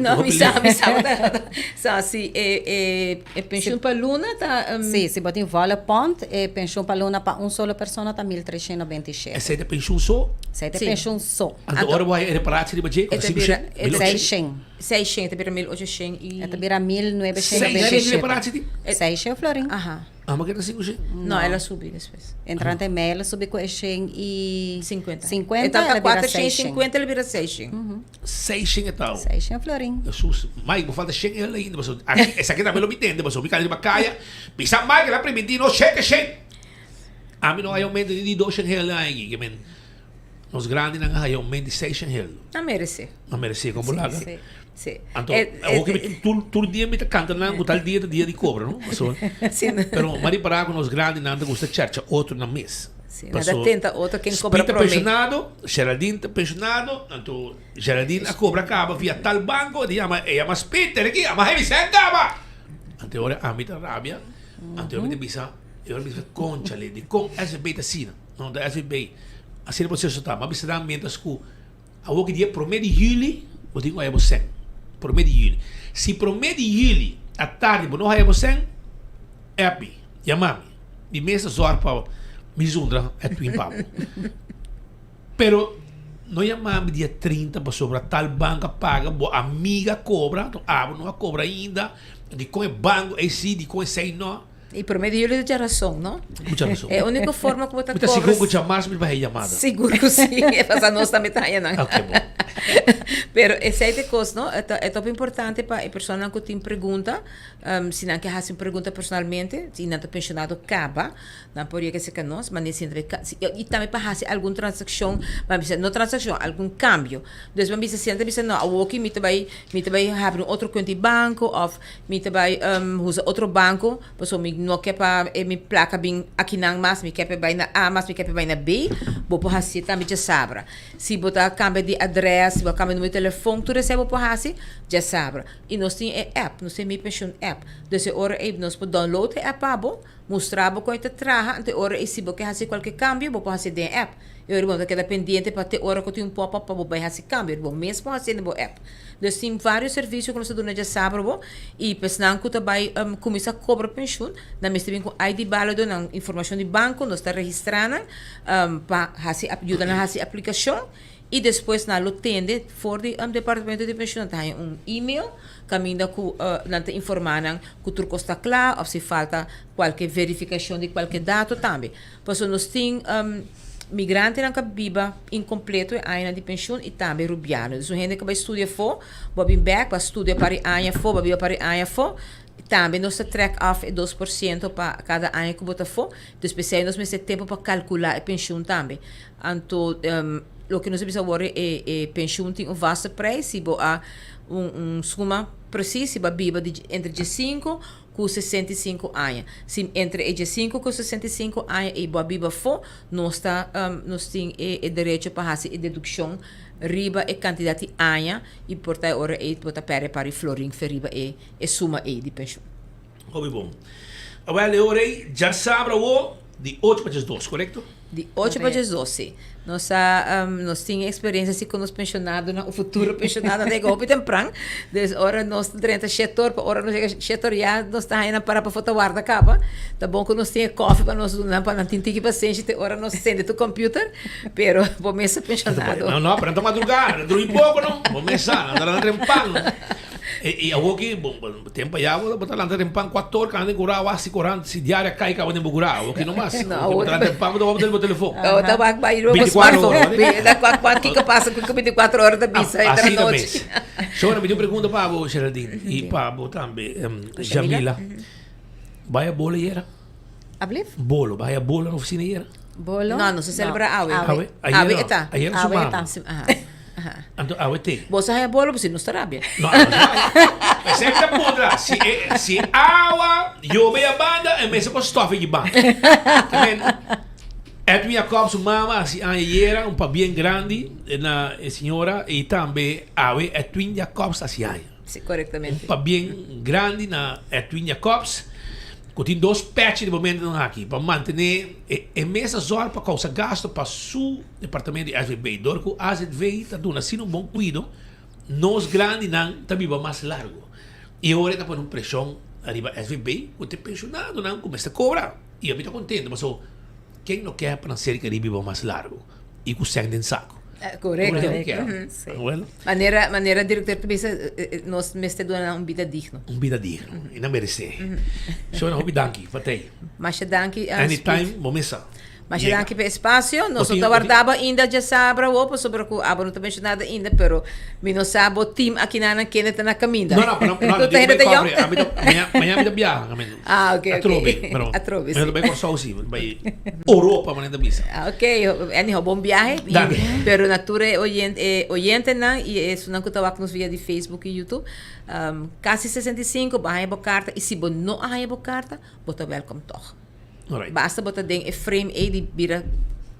não, me sabe, se pensão para luna tá. Sim, se botar em vola ponte, pensão para luna para sola pessoa tá 1.397. Essa é de pensão só? Essa é de pensão só. Agora vai reparar-se de budget? 600. 600, vira 1.800 e... Essa vira 1.997. 600 reparar-se? 600 florim. Aham. Ah, mas que era 500? Não, ela subiu depois. Entrante ela subiu com 50. 50, então ela para vira 450, ela vira 600. 600 e tal. 600 florim. Jesus, mas vou falar 100 ela ainda. Essa aqui também não me entende. Mas eu me caio de bacaia. Pisa mais que ela permitir, não cheque, cheque. A mim não há aumento de 200 ela aí. Nos grandes não há aumento de 600 ela. Não merece. Não merece, como lá. Sim. Então, todo dia me canta lá, tal dia de cobra, não? Sim. Pero, mas para com os grandes, não gusta charcha outro na mês. Sim, nada tenta outra quem cobra Spita para mim. pensionado, Geraldine está pensionado, então Geraldine a cobra acaba via tal banco, llama Spita, aqui, a mais Vicente dava. Então agora a mim tá rabia, então eu me bisa, eu me bisa concha ali, de com SB da Sina, não da SB, assim você só tá, mas bisa dá mentas com a outra dia pro mês de julho, eu digo aí você, pro mês de julho. Se pro mês de julho à tarde não aí você, é happy, chamame, de mesa zor para Misundra é twin pau. Pero não chamamos dia 30 para sobrar tal banca paga, boa amiga cobra, então não cobra ainda, de com é banco, é sim, de com é sem não. E por meio de tem razão, não? Muita razão. É a única forma que você cobra. Seguro que chamar me vai chamada. Seguro que sim, é fazer nós também tá aí, não? Ok, bom. Pero essa é coisa, não? É top importante para a pessoa que tem pergunta, se não quer fazer pergunta personalmente, se não está pensionado acaba, não poderia que ser que nós, mas nesse e também para fazer alguma transação, mas não transação, algum câmbio. Então, vamos dizer, não, o que me vai abrir outro conta de banco, ou me vai usar outro banco, pessoa me não quer para me placa bem aqui não mais, me quer para vai na A, mas me quer para vai na B, vou por fazer também já sabe. Se botar câmbio de adresse, se botar câmbio no meu telefone, tudo isso é por fazer já sabe. E nós temos app, nós temos minha pension app. Dessa hora nós podemos download a app, mostrar como é trabalha, até hora se você quer fazer qualquer câmbio, vou fazer dentro app. Eu vou estar pendente para ter hora que eu tenho pop-up para você fazer câmbio, vou mesmo fazer no app. Nós temos vários serviços que nós estamos já sabendo, e pensando que também começa a cobrar pensão, nós temos com ID válido, na informação de banco, nós estamos registrando para ajudar a fazer aplicação. E depois na tende for do departamento de pensioen tem e-mail caminho com te informar que o truco está claro ou se falta qualquer verificação de qualquer dado também. Pois nós temos migrante na biba incompleto ainda de pensioen e também rubiano. Então gente que vai estudar for, vai vir back para estudar para a for, vai vir para a for. Também nós track off 2% para cada ano que você for. Então especialmente nós temos tempo para calcular a pensão também. Então o que nós precisamos agora é pensão tem vasto preço, se há suma precisa, se biba entre 5 com 65 anos. Se entre 5 com 65 anos e a biba for, nós temos direito para fazer a dedução riba e quantidade de anos e portanto agora é para o florim for riba e suma de pensão. Muito bom. Agora já sabe de 8 para 12, correto? De 8 para 12. Nós temos experiência com os pensionados, o futuro pensionado de golpe temprano. Desde hora nós temos setor, para hora nós setor já nós estamos indo para foto guarda capa. Tá bom que nós temos café para nós não para não ter que paciente, hora nós sende do computer, pero vou começar pensionado. Não, para não madrugar, dormir pouco não. Vou começar, andar na trempang. E eu aqui, bom, tempo já vou botar lá na trempang 4 horas, quando curar o corante, se diária cai que eu não vou curar, o que não mais. Não, botar na trempang, vou botar no telefone. Eu tava vai no smartphone. Da 4 que passa com 24 horas da bisa assim da noite. Senhora, me deu pergunta para você, Geraldine, e para você também, Jamila. Vai a bola era? Ablif? Bolo, vai a bola na oficina era? Bolo? Não se celebra awe. Awe está. Awe está. Então, awe tem. Você vai a bolo, você não está rábia. Não, sempre podrá. Se awa, eu vejo a banda, é mesmo para estofar de banda. É minha copa, mama, assim, era bem grande, na senhora, e também awe, é minha copa, assim, sim, corretamente. Bem grande, na minha copa. Eu tenho 2 patches de momento aqui para manter a mesa zona para causar gasto para o departamento de SVB. Dorco SVB está dando assim bom cuidado, nós grandes não também vai mais largo. E agora está pondo pressão arriba SVB, o te pensionado não começa a cobrar. E eu estou contente, mas quem não quer para ser que arriba vai mais largo e com sangue em saco. Correto. Maneira diretor nós mestre dona vida digno. Vida digno. E não merece. Senhora, hobby danke, fatei. Mas danke. Anytime, momesa. Mas danke pelo espaço. Nós não guardava ainda já sabe o sobre o abo não também nada ainda, pero me não sabe o team aqui na Kenneth na caminha. Não. Amanhã me dá viagem. Ah, ok. A Trobe. Eu também com assim, vai Europa, mas ainda bisa. Ok, é bom viagem. Pero natura oyente não e isso não que estava nos via de Facebook e YouTube. Quase 65, vai a carta e se você não vai a carta, você welcome toch. Alright. Basta botar den e frame e di bira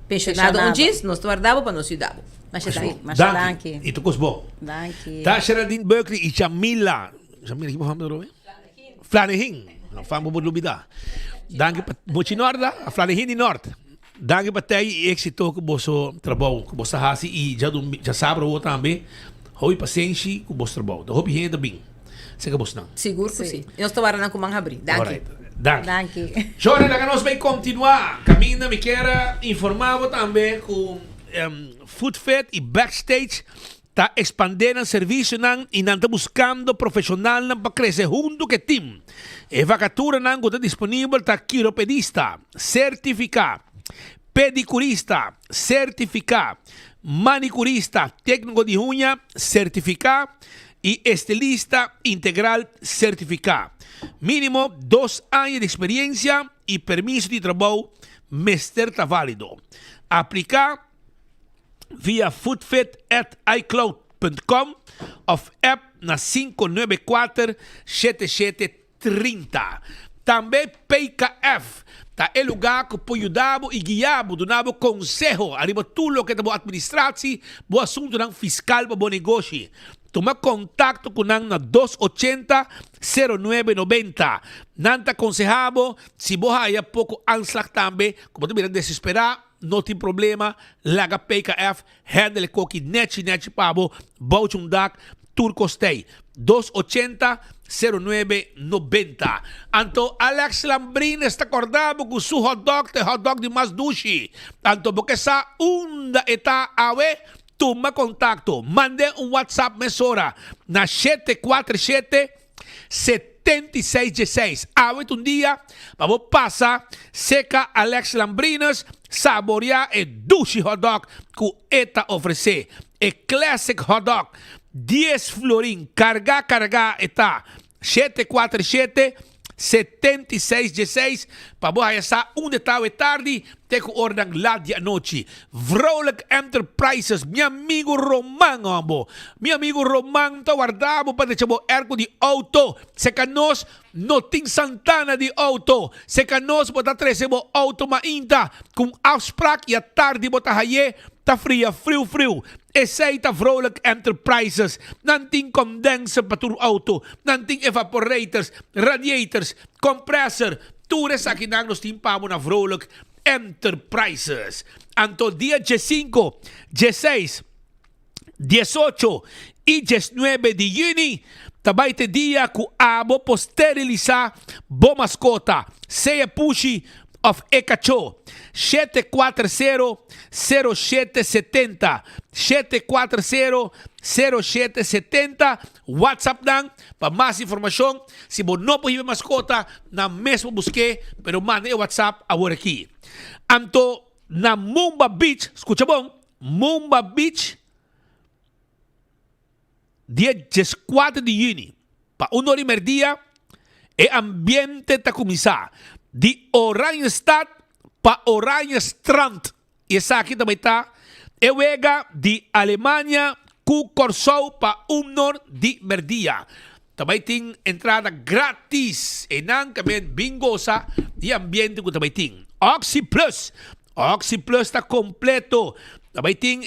pensionado Pensionado. um dias, nós guardava para nós cuidava. Mas já daí. Danke. Ito kusbo. Danke. Ta Geraldine Berkeley e Jamila. Jamila, que fama do Flanahin. Não fama bo lubida. Danke pa Mochinorda, a Flanahin di Norte. Danke pa tayo êxito ko boso trabalho, ko bosa hasi e já sabe o também. Hoi paciência ko boso trabalho. Da hopi renda bem. Você que boso não. Seguro que sim. Nós trabalhamos com manga abrir. Danke. Alright. Danke. Danke. Jora, que nós vai continuar. Camina, me quer informar também com Foodfed e Backstage está expandindo o serviço e está buscando profissional para crescer junto com o time. A vacatura está disponível para quiropedista, certificado, pedicurista, certificado, manicurista, técnico de unha, certificado e estilista integral, certificado. Mínimo 2 anos de experiência e permiso de trabalho, mestre está válido. Aplicar via foodfit@icloud.com of app na 594-7730. Também PKF, tá é lugar que pode ajudar e guiar, donava conselho, arriba tudo que é boa administração, boa assunto ng fiscal para bom negócio. Toma contato com nang na 280-0990. Nanta aconsejabo, se boha há pouco anslag também, como tu miras desesperar, não tem problema, laga PKF, handle coque net pabo, bouchundak, turcostei. 280-0990. Anto Alex Lambrin está acordado com su hot dog de mais dushi. Anto porque sa unda eta awe, toma contato, mande WhatsApp mesora na 747-7616. Awet dia, vamos passar seca Alex Lambrinas, saborear e dushi hot dog que eta oferecer. E classic hot dog, 10 florin, carga eta 747-7616. Para boa essa tal é tarde, tem que ordem lá de noite. Vrolijk Enterprises, meu amigo Román, ambo. Meu amigo Román, tá guardado para deixar o ergo de auto. Se que nós não tem Santana de auto. Se que nós botar trazer o auto mainda com afspraak e a tarde botar haye, tá fria, frio. Essa Vrolijk Enterprises. Nanting condenser para tu auto. Nanting evaporators, radiators, compressor. Tures aqui nos timpamos na Vrolijk Enterprises. Anto dia 15, 16, 18 e 19 de junho, também tem dia que abo posterilizar bo mascota. Seia puxi of Ekacho. 740-0770. 740-0770. WhatsApp dan para mais informação. Se você não pode mascota, na mesmo busque, pero mande WhatsApp agora aqui. Anto na Mumba Beach, escucha bom? Mumba Beach, dia 14 de junho, para 1h30 dia, e ambiente está começar. De Oranjestad para Oranjestrand. E essa aqui também está. E wega de Alemanha, com Corsou para Unor de Merdia. Também tem entrada grátis. E não também bingosa de ambiente que também tem. Oxy Plus está completo. Também tem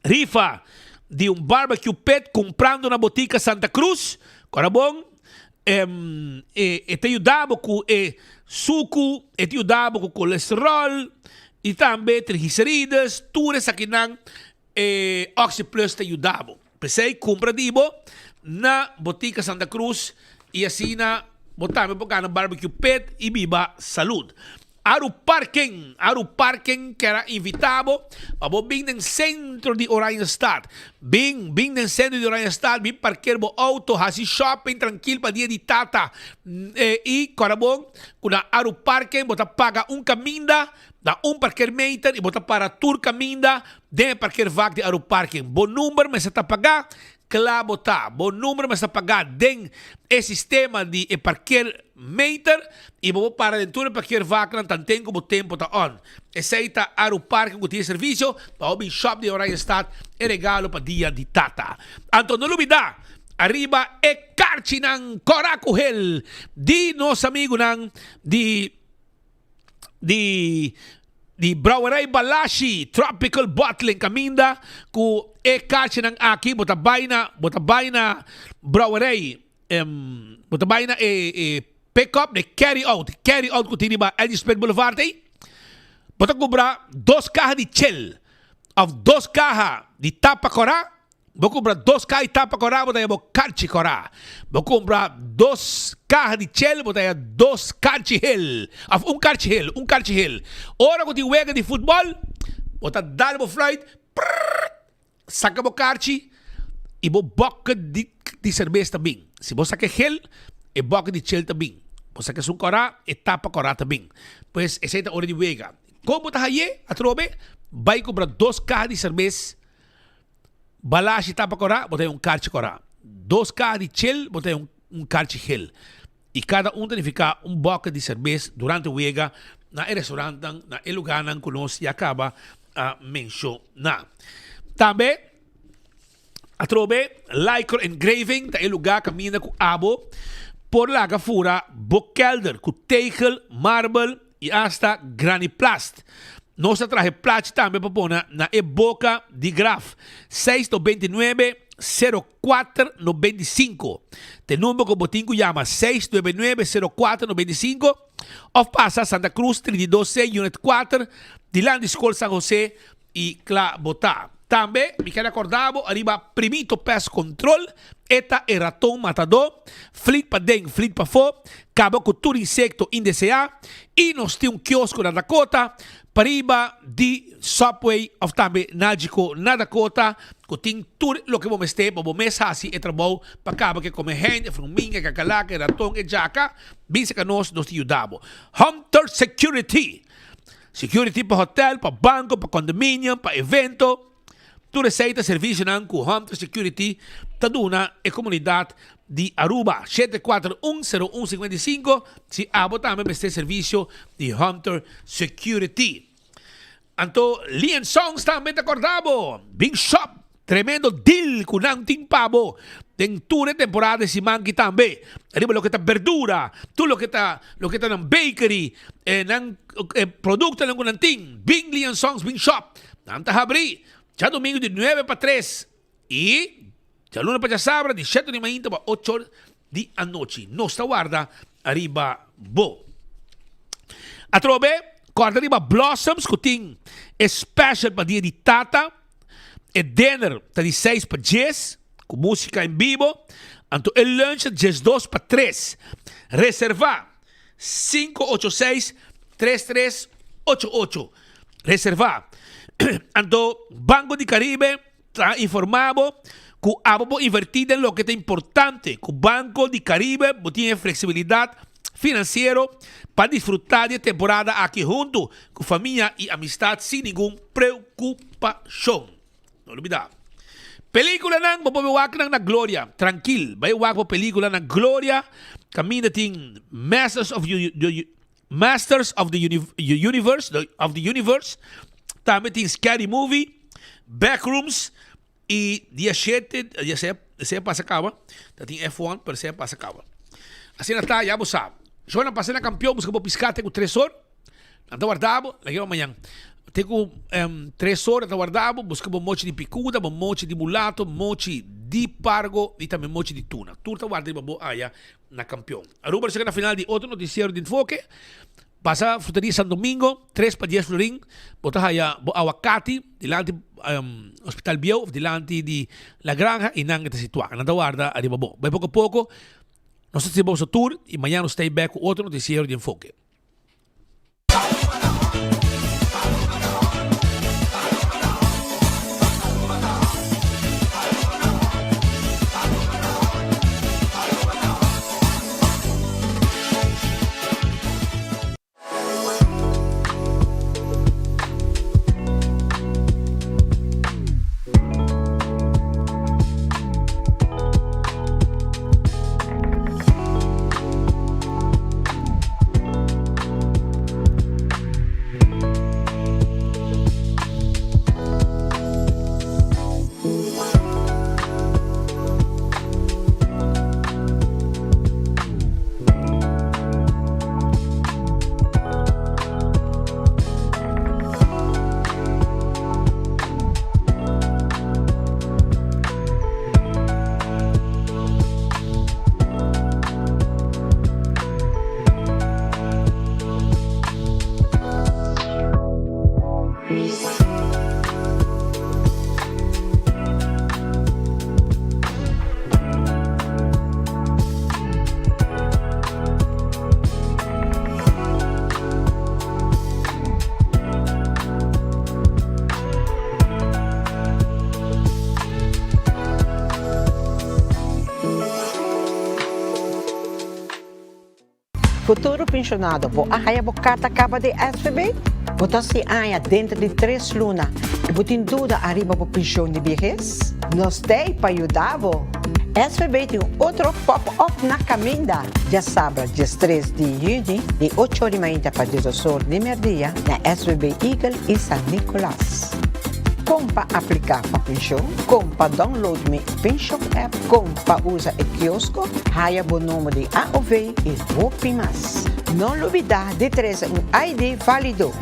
rifa de barbecue pet comprando na botica Santa Cruz. Agora bom. Te ajudava com suco, te ajudava com colesterol e também triglicérides, tudo isso aqui não Oxy Plus te ajudava. Pensei, compra dibo na botica Santa Cruz e assim na botamos por cá no barbecue pet e viva saúde. Aru parking que era invitado para vir no centro de Oranjestad. Vim no centro de Oranjestad, vim parquear o auto, assim shopping tranquilo para dia de tata. E corabon, quando aru parking, você paga caminda, dá parquear meter e você para tur caminda, de parquear vaga de aru parking. Bom número, mas você está pagar. Claro, tá. Bom número, mas está pagar den o sistema de parquear meter e vou para dentro para que vaca não tem como tempo tá on. Aceita Aru Parque que tem serviço para o shop de Oranjestad e regalo para dia de tata. Anto não lubida arriba e carchi ng Coracuhel di nos amigo ng di di Brauerei Balashi Tropical Bottling kaminda ku kache ng aki botabay na Brauerei botabay na pick up de carry out ku tini ba Elgispec Boulevard bota kubra 2 cajas de chel of 2 cajas de tapa cora vou comprar 2 cajas de tapa cora bota bo carchi cora vou comprar 2 cajas de chel bota 2 carchi hel of carchi hel ora que ti wega de futebol bota dar bo flight saca bo carchi e bo boca de cerveja também se você quer hel e boca de chel também você quer sun cora e tapa cora também pues essa é a hora de wega como tá aí a trobe vai comprar 2 cajas de cerveja Balashi tapa cora, botei carchi cora. 2 cajas de chel, botei carchi gel. E cada tem que ficar boca de cerveja durante o wega na restaurante, na lugar que nós acaba a mencionar. Também, a trobe, lycra engraving, tá lugar caminha com abo, por lá que fura, bokelder, com tegel, marble e hasta graniplast. Nós traje plate também para pôr na boca de graf 629 04 95. Tem número que o botinho chama 629 04 95 ou passa Santa Cruz 326 Unit 4 de lá de Escola San José e Clabotá. Também, me quero acordar, arriba primito pest control, eta e ratão matador, flit para dentro, flit para fora, acaba com todo insecto indeseado, e nós temos quiosco na Dakota, para riba de Subway, ou também Nágico na Dakota, que tem tudo o que vamos ter, para vamos assim, e trabalho, para acaba que come gente, fruminha, cacalaca, ratão e jaca, bem que nós te ajudamos. Hunter Security. Security para hotel, para banco, para condomínio, para evento, tu receita serviço ng Hunter Security taduna e comunidade de Aruba 7410155 si abo também este serviço de Hunter Security. Anto Lian Songs também te acordabo Big Shop tremendo deal com ang timpabo tem toda temporada si mangi também arriba lo que tá verdura tu lo que tá ng bakery ng produkto ng kunanting Big Lian Songs Big Shop nanta habri ya domingo de 9 para 3 e ya lunes para sábado de 7 de manhã para 8 de a noite. Nossa guarda arriba bo. A trobe, guarda arriba Blossoms que tem special para dia de tata e dinner tá de 6 para 10 com música em vivo. Anto el lunch de 2 para 3. Reserva 586 3388. Reserva Anto Banco de Caribe está informado que abo invertir en lo que es importante. Que Banco de Caribe tiene flexibilidad financiera para disfrutar de temporada aquí junto con familia y amistad sin ninguna preocupación. No olvidar. Película nang mabawak nang na Gloria. Tranquil. Bayawak po película nang Gloria. Kami nating Masters of the Universe. Também tem Scary Movie, Backrooms e dia 7 passa acaba. Tem F1, pero se passa acaba. Assim está, já você sabe. Joana passa na campeão, busca piscar, tem 3 horas. Então guardado, lagi amanhã. Tem 3 horas, então guardado, busca um monte de picuda, um monte de mulato, um monte de pargo e também um monte de tuna. Tudo guardado na campeão. Aruba chega na final de outro noticiero de enfoque. Pasa Fruteria San Domingo, 3 para 10 florin, botar aí awakati, dilante Hospital Bio, dilante de La Granja e nang está situado. Nada guarda, arriba bom. Vai pouco a pouco, nós estamos a tour e amanhã nós stay back com outro noticiero de enfoque. Futuro pensionado, vou arraiar a carta acaba de SVB? Você se aia dentro de 3 lunas e você tem dúvida arriba para pensão de vejez? Nós temos para ajudar. SVB tem outro pop-up na caminha. Já sabe, dia 3 de junho, de 8h30 para 18 de meio-dia, na SVB Eagle e San Nicolás. Como para aplicar para pensão, como para download meu pensão app, como para usar o quiosco, raia o número de AOV e muito mais. Não olvidar de trazer ID válido.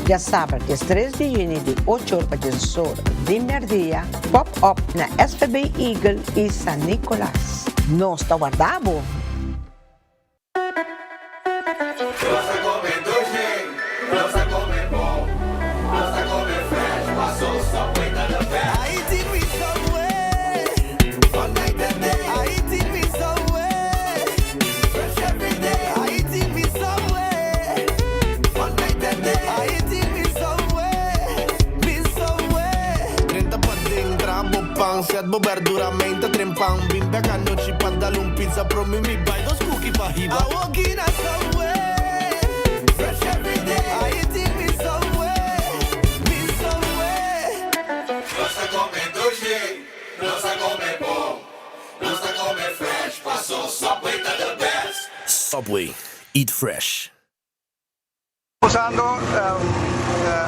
Já sabe, dia 3 de junho, de 8h para 18 de meio-dia, pop-up na SVB Eagle e San Nicolás. Não está guardado? Set bo verduramente trempang bin beka noche pa dar pizza pro mi buy those cookie pa hiba I walk in a subway fresh every day I eat me somewhere Nos a come doce nos a come bon nos a come fresh paso Subway to the best Subway eat fresh Usando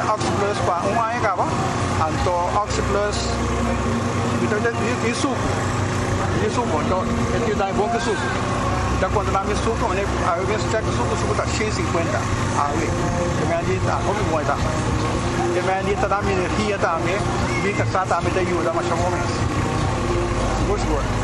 Oxyplus pa umay ka ba? Anto Oxyplus isso então é que dá bom que suco então quando lá me suco né a eu vejo que suco tá 150 aí que me ali tá como vai tá que me ali tá da minha ria tá me vi que tá me da ajuda mas chama mais gosto